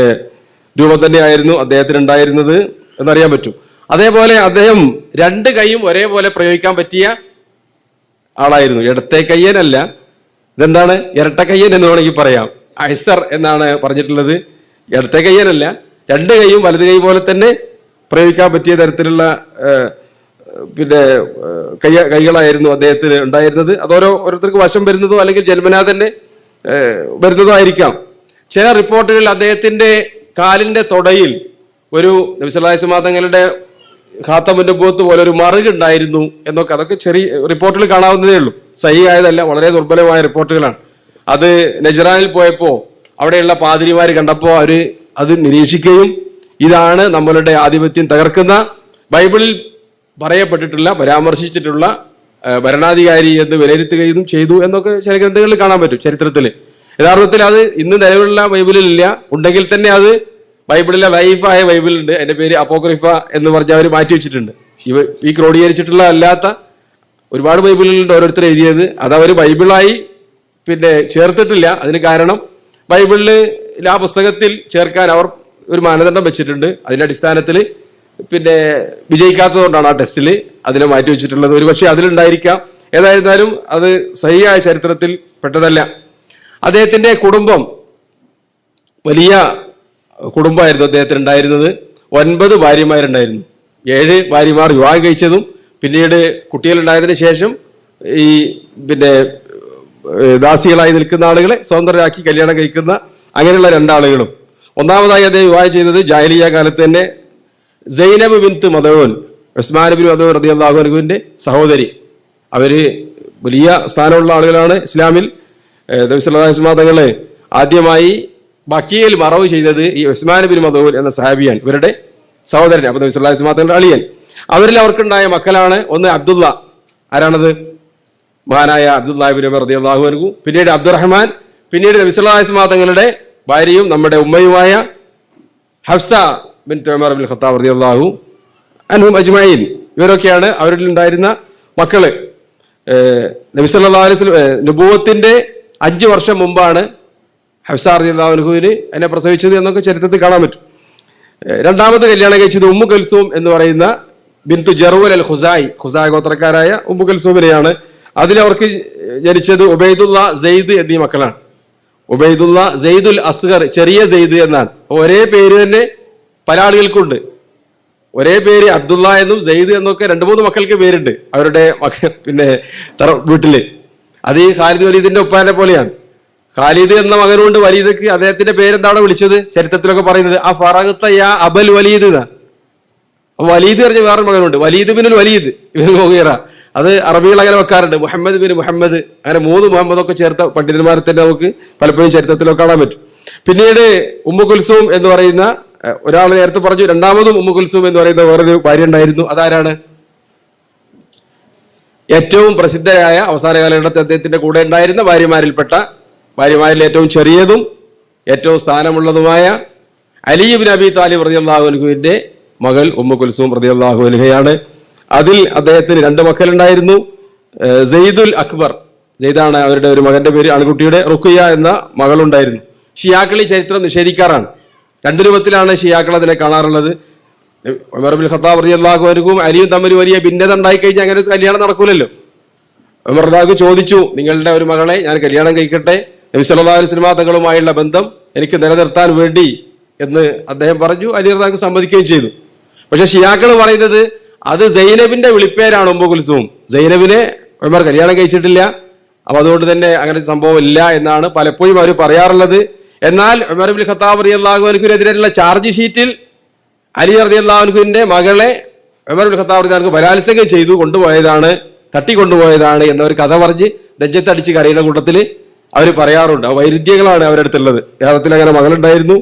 രൂപം തന്നെയായിരുന്നു അദ്ദേഹത്തിന് ഉണ്ടായിരുന്നത് എന്നറിയാൻ പറ്റും. അതേപോലെ അദ്ദേഹം രണ്ട് കൈയും ഒരേപോലെ പ്രയോഗിക്കാൻ പറ്റിയ ആളായിരുന്നു. ഇടത്തെ കയ്യനല്ല, ഇതെന്താണ് ഇരട്ട കയ്യൻ എന്ന് വേണമെങ്കിൽ പറയാം. ഐസർ എന്നാണ് പറഞ്ഞിട്ടുള്ളത്. ഇടത്തെ കയ്യനല്ല, രണ്ട് കൈയും വലത് കൈ പോലെ തന്നെ പ്രയോഗിക്കാൻ പറ്റിയ തരത്തിലുള്ള പിന്നെ കൈകളായിരുന്നു അദ്ദേഹത്തിന് ഉണ്ടായിരുന്നത്. ഓരോരുത്തർക്ക് വശം വരുന്നതോ അല്ലെങ്കിൽ ജന്മനാ തന്നെ വരുന്നതോ ആയിരിക്കാം. ചില റിപ്പോർട്ടുകളിൽ അദ്ദേഹത്തിന്റെ കാലിന്റെ തൊടയിൽ ഒരു നബി സല്ലല്ലാഹു അലൈഹി വസല്ലം തങ്ങളുടെ ഖാത്തമുൻ നബുവത്ത് പോലെ ഒരു മറുകുണ്ടായിരുന്നു എന്നൊക്കെ, അതൊക്കെ ചെറിയ റിപ്പോർട്ടുകൾ കാണാവുന്നതേ ഉള്ളൂ. സഹിയായതല്ല, വളരെ ദുർബലമായ റിപ്പോർട്ടുകളാണ്. അത് നജ്റാനിൽ പോയപ്പോൾ അവിടെയുള്ള പാതിരിമാർ കണ്ടപ്പോൾ അവര് അത് നിരീക്ഷിക്കുകയും ഇതാണ് നമ്മളുടെ ആധിപത്യം തകർക്കുന്ന ബൈബിളിൽ പറയപ്പെട്ടിട്ടുള്ള പരാമർശിച്ചിട്ടുള്ള ഭരണാധികാരി എന്ന് വിലയിരുത്തുകയും ചെയ്തു എന്നൊക്കെ ചില ഗ്രന്ഥങ്ങളിൽ കാണാൻ പറ്റും ചരിത്രത്തിൽ. യഥാർത്ഥത്തിൽ അത് ഇന്ന് നിലവിലുള്ള ബൈബിളിലില്ല. ഉണ്ടെങ്കിൽ തന്നെ അത് ബൈബിളിലെ ലൈഫായ ബൈബിളുണ്ട്, അതിന്റെ പേര് അപ്പോക്രിഫ എന്ന് പറഞ്ഞ് അവർ മാറ്റി വെച്ചിട്ടുണ്ട്. ഈ ക്രോഡീകരിച്ചിട്ടുള്ള അല്ലാത്ത ഒരുപാട് ബൈബിളുകളുണ്ട് ഓരോരുത്തർ എഴുതിയത്. അത് അവർ ബൈബിളായി പിന്നെ ചേർത്തിട്ടില്ല. അതിന് കാരണം ബൈബിളിൽ ആ പുസ്തകത്തിൽ ചേർക്കാൻ അവർ ഒരു മാനദണ്ഡം വെച്ചിട്ടുണ്ട്. അതിന്റെ അടിസ്ഥാനത്തിൽ പിന്നെ വിജയിക്കാത്തതുകൊണ്ടാണ് ആ ടെസ്റ്റിൽ അതിനെ മാറ്റി വെച്ചിട്ടുള്ളത്. ഒരുപക്ഷെ അതിലുണ്ടായിരിക്കാം. ഏതായിരുന്നാലും അത് സഹിയായ ചരിത്രത്തിൽ പെട്ടതല്ല. അദ്ദേഹത്തിന്റെ കുടുംബം വലിയ കുടുംബമായിരുന്നു അദ്ദേഹത്തിന് ഉണ്ടായിരുന്നത്. 9 ഭാര്യമാരുണ്ടായിരുന്നു. 7 ഭാര്യമാർ വിവാഹം കഴിച്ചതും പിന്നീട് കുട്ടികളുണ്ടായതിനു ശേഷം ഈ പിന്നെ ദാസികളായി നിൽക്കുന്ന ആളുകളെ സ്വതന്ത്രരാക്കി കല്യാണം കഴിക്കുന്ന അങ്ങനെയുള്ള 2 ആളുകളും. ഒന്നാമതായി അദ്ദേഹം വിവാഹം ചെയ്തത് ജാഹിലിയ്യ കാലത്ത് തന്നെ സൈനബ് ബിൻത്ത് മദഊൻ, ഉസ്മാൻ ബിൻ മദഊൻ റളിയല്ലാഹു അൻഹുവിന്റെ സഹോദരി. അവര് വലിയ സ്ഥാനമുള്ള ആളുകളാണ് ഇസ്ലാമിൽ. നബി സല്ലല്ലാഹു അലൈഹി വസല്ലം തങ്ങളെ ആദ്യമായി ബഖീയിൽ മറവ് ചെയ്തത് ഈ ഉസ്മാൻ ബിൻ മദഊൻ എന്ന സഹാബിയാണ്, ഇവരുടെ സഹോദരൻ. അപ്പൊ നബി സല്ലല്ലാഹു അലൈഹി വസല്ലം തങ്ങളുടെ അളിയൻ. അവരിൽ അവർക്കുണ്ടായ മക്കളാണ് ഒന്ന് അബ്ദുള്ള. ആരാണത്? മഹാനായ അബ്ദുല്ലാഹി ഇബ്നു ഉമർ റളിയല്ലാഹു അൻഹു. പിന്നീട് അബ്ദുറഹ്മാൻ. പിന്നീട് നബി സല്ലല്ലാഹു അലൈഹി വസല്ലം തങ്ങളുടെ ഭാര്യയും നമ്മുടെ ഉമ്മയുമായ ഹഫ്സ ബിൻത് ഉമർ ഇബ്നുൽ ഖത്താബ് റളിയല്ലാഹു അൻഹും അജ്മഈൻ. ഇവരൊക്കെയാണ് അവരിൽ ഉണ്ടായിരുന്ന മക്കള്. നബി സല്ലല്ലാഹു അലൈഹി വസല്ലം നബുവത്തിന്റെ 5 വർഷം മുമ്പാണ് ഹഫ്സ റളിയല്ലാഹു അൻഹുവിന് എന്നെ പ്രസവിച്ചത് എന്നൊക്കെ ചരിത്രത്തിൽ കാണാൻ പറ്റും. രണ്ടാമത് കല്യാണം കഴിച്ചത് ഉമ്മു കൽസൂം എന്ന് പറയുന്ന ബിന്തു ജർവൽ അൽ ഖുസായി ഗോത്രക്കാരായ ഉമ്മു കൽസൂമിനെയാണ്. അതിലവർക്ക് ജനിച്ചത് ഉബൈദുള്ള, സെയ്ദ് എന്നീ മക്കളാണ്. ഉബൈദുള്ള, സെയ്ദുൽ അസ്ഗർ, ചെറിയ സെയ്ദ് എന്നാണ്. ഒരേ പേര് തന്നെ പല ആളുകൾക്കുണ്ട്. ഒരേ പേര് അബ്ദുള്ള എന്നും സെയ്ദ് എന്നൊക്കെ 2-3 മക്കൾക്ക് പേരുണ്ട് അവരുടെ പിന്നെ വീട്ടില്. അത് ഈ ഖാലിദ് വലീദിന്റെ ഉപ്പാനെ പോലെയാണ്. ഖാലിദ് എന്ന മകനുണ്ട് വലീദക്ക്. അദ്ദേഹത്തിന്റെ പേരെന്താണ് വിളിച്ചത് ചരിത്രത്തിലൊക്കെ പറയുന്നത് ആ ഫറഗത്ത യാ അബൽ വലീദ് എന്നാണ്. വലീദ് പറഞ്ഞ വേറൊരു മകനുണ്ട്, വലീദ് ബിനുൽ വലീദ് ഇബ്നു മുഗീറ. അത് അറബികൾ അങ്ങനെ വെക്കാറുണ്ട്. മുഹമ്മദ് ബിൻ മുഹമ്മദ്, അങ്ങനെ 3 മുഹമ്മദൊക്കെ ചേർത്ത പണ്ഡിതന്മാരെ തന്നെ നമുക്ക് പലപ്പോഴും ചരിത്രത്തിലൊക്കെ കാണാൻ പറ്റും. പിന്നീട് ഉമ്മു കുൽസൂം എന്ന് പറയുന്ന ഒരാൾ നേരത്തെ പറഞ്ഞു, രണ്ടാമതും ഉമ്മു കുൽസൂം എന്ന് പറയുന്ന വേറൊരു ഭാര്യ ഉണ്ടായിരുന്നു. അതാരാണ്? ഏറ്റവും പ്രസിദ്ധരായ അവസാന കാലഘട്ടത്തിൽ അദ്ദേഹത്തിന്റെ കൂടെ ഉണ്ടായിരുന്ന ഭാര്യമാരിൽ ഏറ്റവും ചെറിയതും ഏറ്റവും സ്ഥാനമുള്ളതുമായ അലി ഇബ്നു അബി താലിബ് റളിയല്ലാഹു അൻഹുവിന്റെ മകൾ ഉമ്മു കുൽസൂം റളിയല്ലാഹു അൻഹയാണ്. അതിൽ അദ്ദേഹത്തിന് 2 മക്കളുണ്ടായിരുന്നു. സെയ്ദുൽ അക്ബർ, സെയ്ദാണ് അവരുടെ ഒരു മകന്റെ പേര്, ആൺകുട്ടിയുടെ റുഖിയ എന്ന മകളുണ്ടായിരുന്നു. ഷിയാക്കൾ ഈ ചരിത്രം നിഷേധിക്കാറാണ്. 2 രൂപത്തിലാണ് ഷിയാക്കൾ അതിനെ കാണാറുള്ളത്. ഉമർ ഇബ്നുൽ ഖത്താബ് റളിയല്ലാഹു അൻഹുവും അലിയും തമ്മിൽ വലിയ ഭിന്നത ഉണ്ടായി കഴിഞ്ഞാൽ അങ്ങനെ കല്യാണം നടക്കൂലല്ലോ. ഉമർ റളിയല്ലാഹു ചോദിച്ചു, നിങ്ങളുടെ ഒരു മകളെ ഞാൻ കല്യാണം കഴിക്കട്ടെ, നബി സല്ലല്ലാഹു അലൈഹി വസല്ലം തങ്ങളുമായുള്ള ബന്ധം എനിക്ക് നിലനിർത്താൻ വേണ്ടി എന്ന് അദ്ദേഹം പറഞ്ഞു. അലി റളിയല്ലാഹു സമ്മതിക്കുകയും ചെയ്തു. പക്ഷെ ഷിയാക്കൾ പറയുന്നത് അത് സൈനബിന്റെ വിളിപ്പേരാണ് ഉമ്മു കുൽസൂം. സൈനബിനെ ഉമർ കല്യാണം കഴിച്ചിട്ടില്ല, അപ്പൊ അതുകൊണ്ട് തന്നെ അങ്ങനെ സംഭവം ഇല്ല എന്നാണ് പലപ്പോഴും അവർ പറയാറുള്ളത്. എന്നാൽ ഉമർ ഇബ്നുൽ ഖത്താബ് റളിയല്ലാഹു അൻഹുവിനെതിരെയുള്ള ചാർജ് ഷീറ്റിൽ അലി റളിയല്ലാഹു അൻഹുവിന്റെ മകളെ ഉമർ ഇബ്നുൽ ഖത്താബ് റളിയല്ലാഹു അൻഹു ബലാത്സംഗം ചെയ്തു കൊണ്ടുപോയതാണ്, തട്ടിക്കൊണ്ടുപോയതാണ് എന്നൊരു കഥ പറഞ്ഞ് നെഞ്ചത്തടിച്ച് കരയുന്ന കൂട്ടത്തിൽ അവർ പറയാറുണ്ട്. വൈരുദ്ധ്യങ്ങളാണ് അവരുടെ അടുത്തുള്ളത്. യഥാർത്ഥത്തിൽ അങ്ങനെ മകളുണ്ടായിരുന്നു.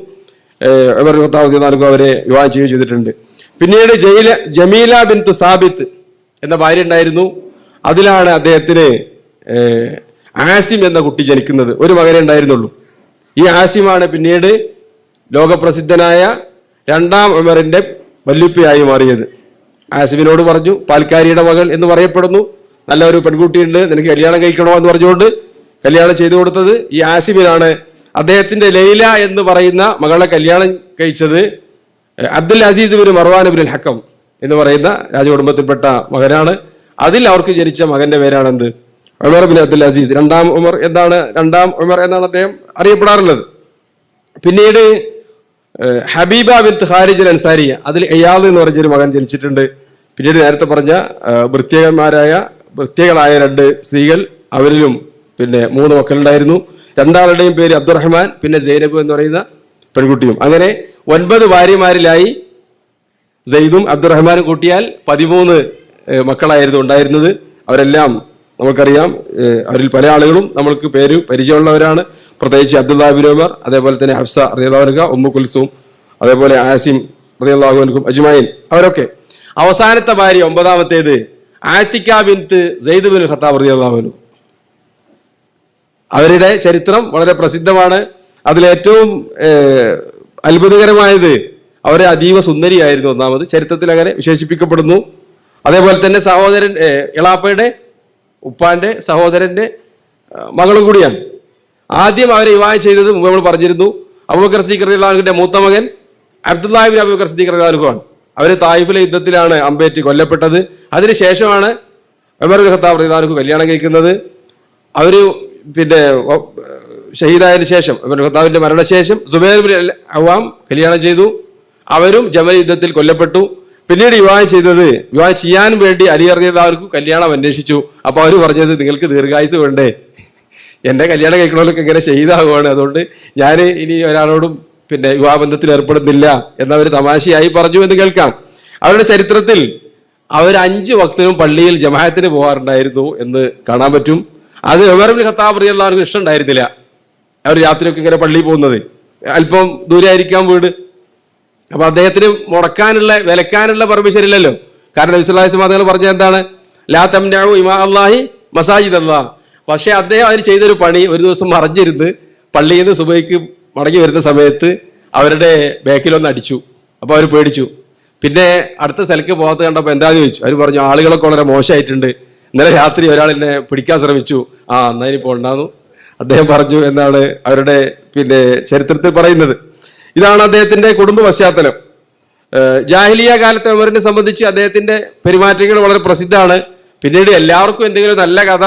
ഉമർ ഇബ്നുൽ ഖത്താബ് റളിയല്ലാഹു അൻഹു അവരെ വിവാഹം ചെയ്യുകയും ചെയ്തിട്ടുണ്ട്. പിന്നീട് ജമീല ബിൻതു സാബിത്ത് എന്ന ഭാര്യ ഉണ്ടായിരുന്നു. അതിലാണ് അദ്ദേഹത്തിന് ആസിം എന്ന കുട്ടി ജനിക്കുന്നത്. ഒരു മകനെ ഉണ്ടായിരുന്നുള്ളൂ. ഈ ആസിമാണ് പിന്നീട് ലോകപ്രസിദ്ധനായ 2ാം ഉമറിന്റെ വല്യുപ്പയായി മാറിയത്. ആസിമിനോട് പറഞ്ഞു, പാൽക്കാരിയുടെ മകൾ എന്ന് പറയപ്പെടുന്നു, നല്ലൊരു പെൺകുട്ടിയുണ്ട്, നിനക്ക് കല്യാണം കഴിക്കണോ എന്ന് പറഞ്ഞുകൊണ്ട് കല്യാണം ചെയ്തു കൊടുത്തത് ഈ ആസിമിനാണ്. അദ്ദേഹത്തിന്റെ ലൈല എന്ന് പറയുന്ന മകളെ കല്യാണം കഴിച്ചത് Abdul Aziz bin Marwan bin Hakam എന്ന് പറയുന്ന രാജകുടുംബത്തിൽപ്പെട്ട മകനാണ്. അതിൽ അവർക്ക് ജനിച്ച മകന്റെ പേരാണ് എന്ത്? Umar bin Abdul Aziz. 2ാം ഉമർ എന്നാണ് അദ്ദേഹം അറിയപ്പെടാറുള്ളത്. പിന്നീട് ഹബീബ ബിൻത് ഖാരിജ് അൽ അൻസാരിയ, അതിൽ ഇയാദ് എന്ന് പറഞ്ഞൊരു മകൻ ജനിച്ചിട്ടുണ്ട്. പിന്നീട് നേരത്തെ പറഞ്ഞ വൃത്യകളായ 2 സ്ത്രീകൾ, അവരിലും പിന്നെ 3 മക്കളുണ്ടായിരുന്നു. 2 പേര് അബ്ദുറഹ്മാൻ, പിന്നെ സൈനബ് എന്ന് പറയുന്ന പെൺകുട്ടിയും. അങ്ങനെ 9 ഭാര്യമാരിലായി സെയ്ദും അബ്ദുറഹ്മാനും കൂട്ടിയാൽ 13 മക്കളായിരുന്നു ഉണ്ടായിരുന്നത്. അവരെല്ലാം നമുക്കറിയാം. അവരിൽ പല ആളുകളും നമ്മൾക്ക് പേര് പരിചയമുള്ളവരാണ്. പ്രത്യേകിച്ച് അബ്ദുല്ലാഹ് ബിൻ ഉമർ, അതേപോലെ തന്നെ ഹഫ്സ റളിയല്ലാഹു അൻഹ, ഉമ്മു കുൽസൂം, അതേപോലെ ആസിം റളിയല്ലാഹു അൻഹും അജ്മഈൻ. അവരൊക്കെ. അവസാനത്തെ ഭാര്യ 9ാമത്തേത് ആതിക ബിൻത് സെയ്ദ് ബിൻ ഖത്താബ് റളിയല്ലാഹു അൻഹു. അവരുടെ ചരിത്രം വളരെ പ്രസിദ്ധമാണ്. അതിലേറ്റവും അത്ഭുതകരമായത് അവരെ അതീവ സുന്ദരിയായിരുന്നു. ഒന്നാമത് ചരിത്രത്തിൽ അങ്ങനെ വിശേഷിപ്പിക്കപ്പെടുന്നു. അതേപോലെ തന്നെ സഹോദരൻ, ഇളാപ്പയുടെ ഉപ്പാന്റെ സഹോദരന്റെ മകളും കൂടിയാണ്. ആദ്യം അവരെ വിവാഹം ചെയ്തത് മുമ്പ് നമ്മൾ പറഞ്ഞിരുന്നു, അബൂബക്കർ സിദ്ദീഖ് റളിയല്ലാഹു അൻഹുവിന്റെ മൂത്ത മകൻ അബ്ദുല്ലാഹി ബിൻ അബൂബക്കർ സിദ്ദീഖ് റളിയല്ലാഹു അൻഹു ആണ്. അവര് തായിഫിലെ യുദ്ധത്തിലാണ് അമ്പേറ്റ് കൊല്ലപ്പെട്ടത്. അതിനുശേഷമാണ് ഉമർ ഇബ്നുൽ ഖത്താബ് റളിയല്ലാഹു അൻഹു കല്യാണം കഴിക്കുന്നത്. അവര് പിന്നെ ഷഹീദായതിനു ശേഷം, ഉമർ ഇബ്നുൽ ഖത്താബിന്റെ മരണശേഷം സുബൈർ ബിൻ അവ്വാം കല്യാണം ചെയ്തു. അവരും ജമൽ യുദ്ധത്തിൽ കൊല്ലപ്പെട്ടു. പിന്നീട് വിവാഹം ചെയ്യാൻ വേണ്ടി അലി റളിയല്ലാഹു അൻഹു കല്യാണം അന്വേഷിച്ചു. അപ്പൊ അവര് പറഞ്ഞത്, നിങ്ങൾക്ക് ദീർഘായുസ് വേണ്ടേ, എന്റെ കല്യാണം കഴിക്കണമല്ലോ ഇങ്ങനെ ഷഹീദാകുവാണ്, അതുകൊണ്ട് ഞാൻ ഇനി ഒരാളോടും പിന്നെ വിവാഹബന്ധത്തിൽ ഏർപ്പെടുന്നില്ല എന്നവർ തമാശയായി പറഞ്ഞു എന്ന് കേൾക്കാം. അവരുടെ ചരിത്രത്തിൽ അവർ 5 വക്തിനും പള്ളിയിൽ ജമാഅത്തിന് പോകാറുണ്ടായിരുന്നു എന്ന് കാണാൻ പറ്റും. അത് ഉമർ ഇബ്നുൽ ഖത്താബ് റളിയല്ലാഹു അൻഹു ഇഷ്ടം ഉണ്ടായിരുന്നില്ല. അവർ രാത്രിയൊക്കെ ഇങ്ങനെ പള്ളിയിൽ പോകുന്നത്, അല്പം ദൂരെ ആയിരിക്കാം വീട്. അപ്പൊ അദ്ദേഹത്തിന് വിലക്കാനുള്ള പെർമിഷൻ ഇല്ലല്ലോ. കാരണം നബി സല്ലല്ലാഹു അലൈഹി വസല്ലം പറഞ്ഞത് എന്താണ്? ലാ തംനഉ ഇമാ അല്ലാഹി മസാജിദ് അല്ലാഹ്. പക്ഷെ അദ്ദേഹം അതിന് ചെയ്തൊരു പണി, ഒരു ദിവസം മറിഞ്ഞിരുന്ന് പള്ളിയിൽ നിന്ന് സുബഹിക്ക് മടങ്ങി വരുന്ന സമയത്ത് അവരുടെ ബാക്കിലൊന്ന് അടിച്ചു. അപ്പൊ അവർ പേടിച്ചു. പിന്നെ അടുത്ത സ്ഥലക്ക് പോകാത്ത കണ്ടപ്പോൾ എന്താന്ന് ചോദിച്ചു. അവർ പറഞ്ഞു, ആളുകളൊക്കെ വളരെ മോശമായിട്ടുണ്ട്, ഇന്നലെ രാത്രി ഒരാൾ എന്നെ പിടിക്കാൻ ശ്രമിച്ചു, എന്നാ ഇനി പോണ്ടാന്നു അദ്ദേഹം പറഞ്ഞു എന്നാണ് അവരുടെ പിന്നെ ചരിത്രത്തിൽ പറയുന്നത്. ഇതാണ് അദ്ദേഹത്തിന്റെ കുടുംബ പശ്ചാത്തലം. ജാഹിലിയ കാലത്തെ ഉമറിനെ സംബന്ധിച്ച് അദ്ദേഹത്തിന്റെ പെരുമാറ്റങ്ങൾ വളരെ പ്രസിദ്ധമാണ്. പിന്നീട് എല്ലാവർക്കും എന്തെങ്കിലും നല്ല കഥ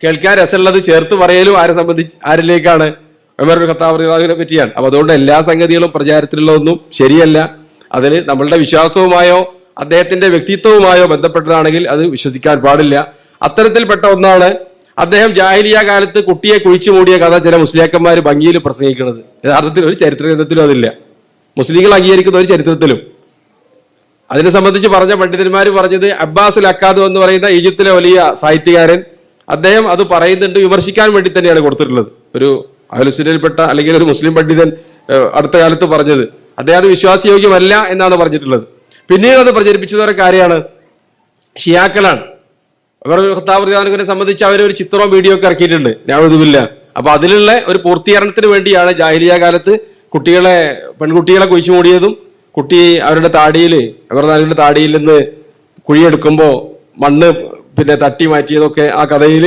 കേൾക്കാൻ രസമുള്ളത് ചേർത്ത് പറയലും ആരിലേക്കാണ്? ഉമർ ഇബ്നുൽ ഖത്താബ് റളിയല്ലാഹു അൻഹുവിനെ പറ്റിയാണ്. അപ്പൊ അതുകൊണ്ട് എല്ലാ സംഗതികളും പ്രചാരത്തിലുള്ളതൊന്നും ശരിയല്ല. അതിൽ നമ്മളുടെ വിശ്വാസവുമായോ അദ്ദേഹത്തിന്റെ വ്യക്തിത്വവുമായോ ബന്ധപ്പെട്ടതാണെങ്കിൽ അത് വിശ്വസിക്കാൻ പാടില്ല. അത്തരത്തിൽപ്പെട്ട ഒന്നാണ് അദ്ദേഹം ജാഹിലിയ കാലത്ത് കുട്ടിയെ കുഴിച്ചു മൂടിയ കഥ ചില മുസ്ലിയാക്കന്മാർ ഭംഗിയിൽ പ്രസംഗിക്കുന്നത്. യഥാർത്ഥത്തിൽ ഒരു ചരിത്ര ഗ്രന്ഥത്തിലും അതില്ല, മുസ്ലിങ്ങൾ അംഗീകരിക്കുന്ന ഒരു ചരിത്രത്തിലും. അതിനെ സംബന്ധിച്ച് പറഞ്ഞ പണ്ഡിതന്മാർ പറഞ്ഞത്, അബ്ബാസുൽ അക്കാദ് എന്ന് പറയുന്ന ഈജിപ്തിലെ വലിയ സാഹിത്യകാരൻ, അദ്ദേഹം അത് പറയുന്നുണ്ട്, വിമർശിക്കാൻ വേണ്ടി തന്നെയാണ് കൊടുത്തിട്ടുള്ളത്. ഒരു അഹ്ലുസുന്നയിൽപ്പെട്ട അല്ലെങ്കിൽ ഒരു മുസ്ലിം പണ്ഡിതൻ അടുത്ത കാലത്ത് പറഞ്ഞത്, അദ്ദേഹം അത് വിശ്വാസയോഗ്യമല്ല എന്നാണ് പറഞ്ഞിട്ടുള്ളത്. പിന്നീട് അത് പ്രചരിപ്പിച്ചത് ഒരു കാര്യമാണ്, ഷിയാക്കളാണ്. ഉമർ ഇബ്നുൽ ഖത്താബ് റളിയല്ലാഹു അൻഹുവിനെ സംബന്ധിച്ച് അവർ ഒരു ചിത്രവും വീഡിയോ ഒക്കെ ഇറക്കിയിട്ടുണ്ട്, നഅൂദുബില്ലാ. അപ്പൊ അതിലുള്ള ഒരു പൂർത്തീകരണത്തിന് വേണ്ടിയാണ് ജാഹിലിയ കാലത്ത് പെൺകുട്ടികളെ കുഴിച്ചു മൂടിയതും, കുട്ടി അവരുടെ താടിയിൽ നിന്ന് കുഴിയെടുക്കുമ്പോൾ മണ്ണ് തട്ടി മാറ്റിയതൊക്കെ ആ കഥയിൽ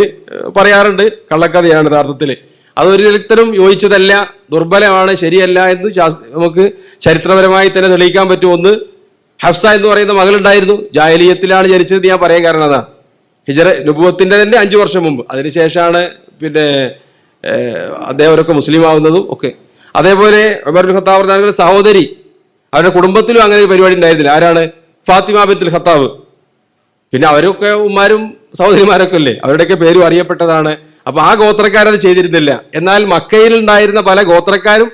പറയാറുണ്ട്. കള്ളക്കഥയാണ് യഥാർത്ഥത്തിൽ. അതൊരിക്കലും യോജിച്ചതല്ല, ദുർബലമാണ്, ശരിയല്ല എന്ന് നമുക്ക് ചരിത്രപരമായി തന്നെ തെളിയിക്കാൻ പറ്റും. ഒന്ന്, ഹഫ്സ എന്ന് പറയുന്ന മകളുണ്ടായിരുന്നു, ജാഹിലിയത്തിലാണ് ജനിച്ചത്. ഞാൻ പറയാൻ കാരണം അതാ, നുബുവത്തിന്റെ തന്നെ 5 വർഷം മുമ്പ്. അതിനുശേഷമാണ് അദ്ദേഹം അവരൊക്കെ മുസ്ലിം ആവുന്നതും ഒക്കെ. അതേപോലെ ഉമർ ഇബ്നുൽ ഖത്താബ് റളിയല്ലാഹു അൻഹുവിന്റെ സഹോദരി, അവരുടെ കുടുംബത്തിലും അങ്ങനെ ഒരു പരിപാടി ഉണ്ടായിരുന്നില്ല. ആരാണ്? ഫാത്തിമ ബിൻതുൽ ഖത്താബ്. പിന്നെ അവരൊക്കെ ഉമ്മാരും സഹോദരിമാരൊക്കെ അല്ലേ, അവരുടെയൊക്കെ പേരും അറിയപ്പെട്ടതാണ്. അപ്പൊ ആ ഗോത്രക്കാരത് ചെയ്തിരുന്നില്ല. എന്നാൽ മക്കയിൽ ഉണ്ടായിരുന്ന പല ഗോത്രക്കാരും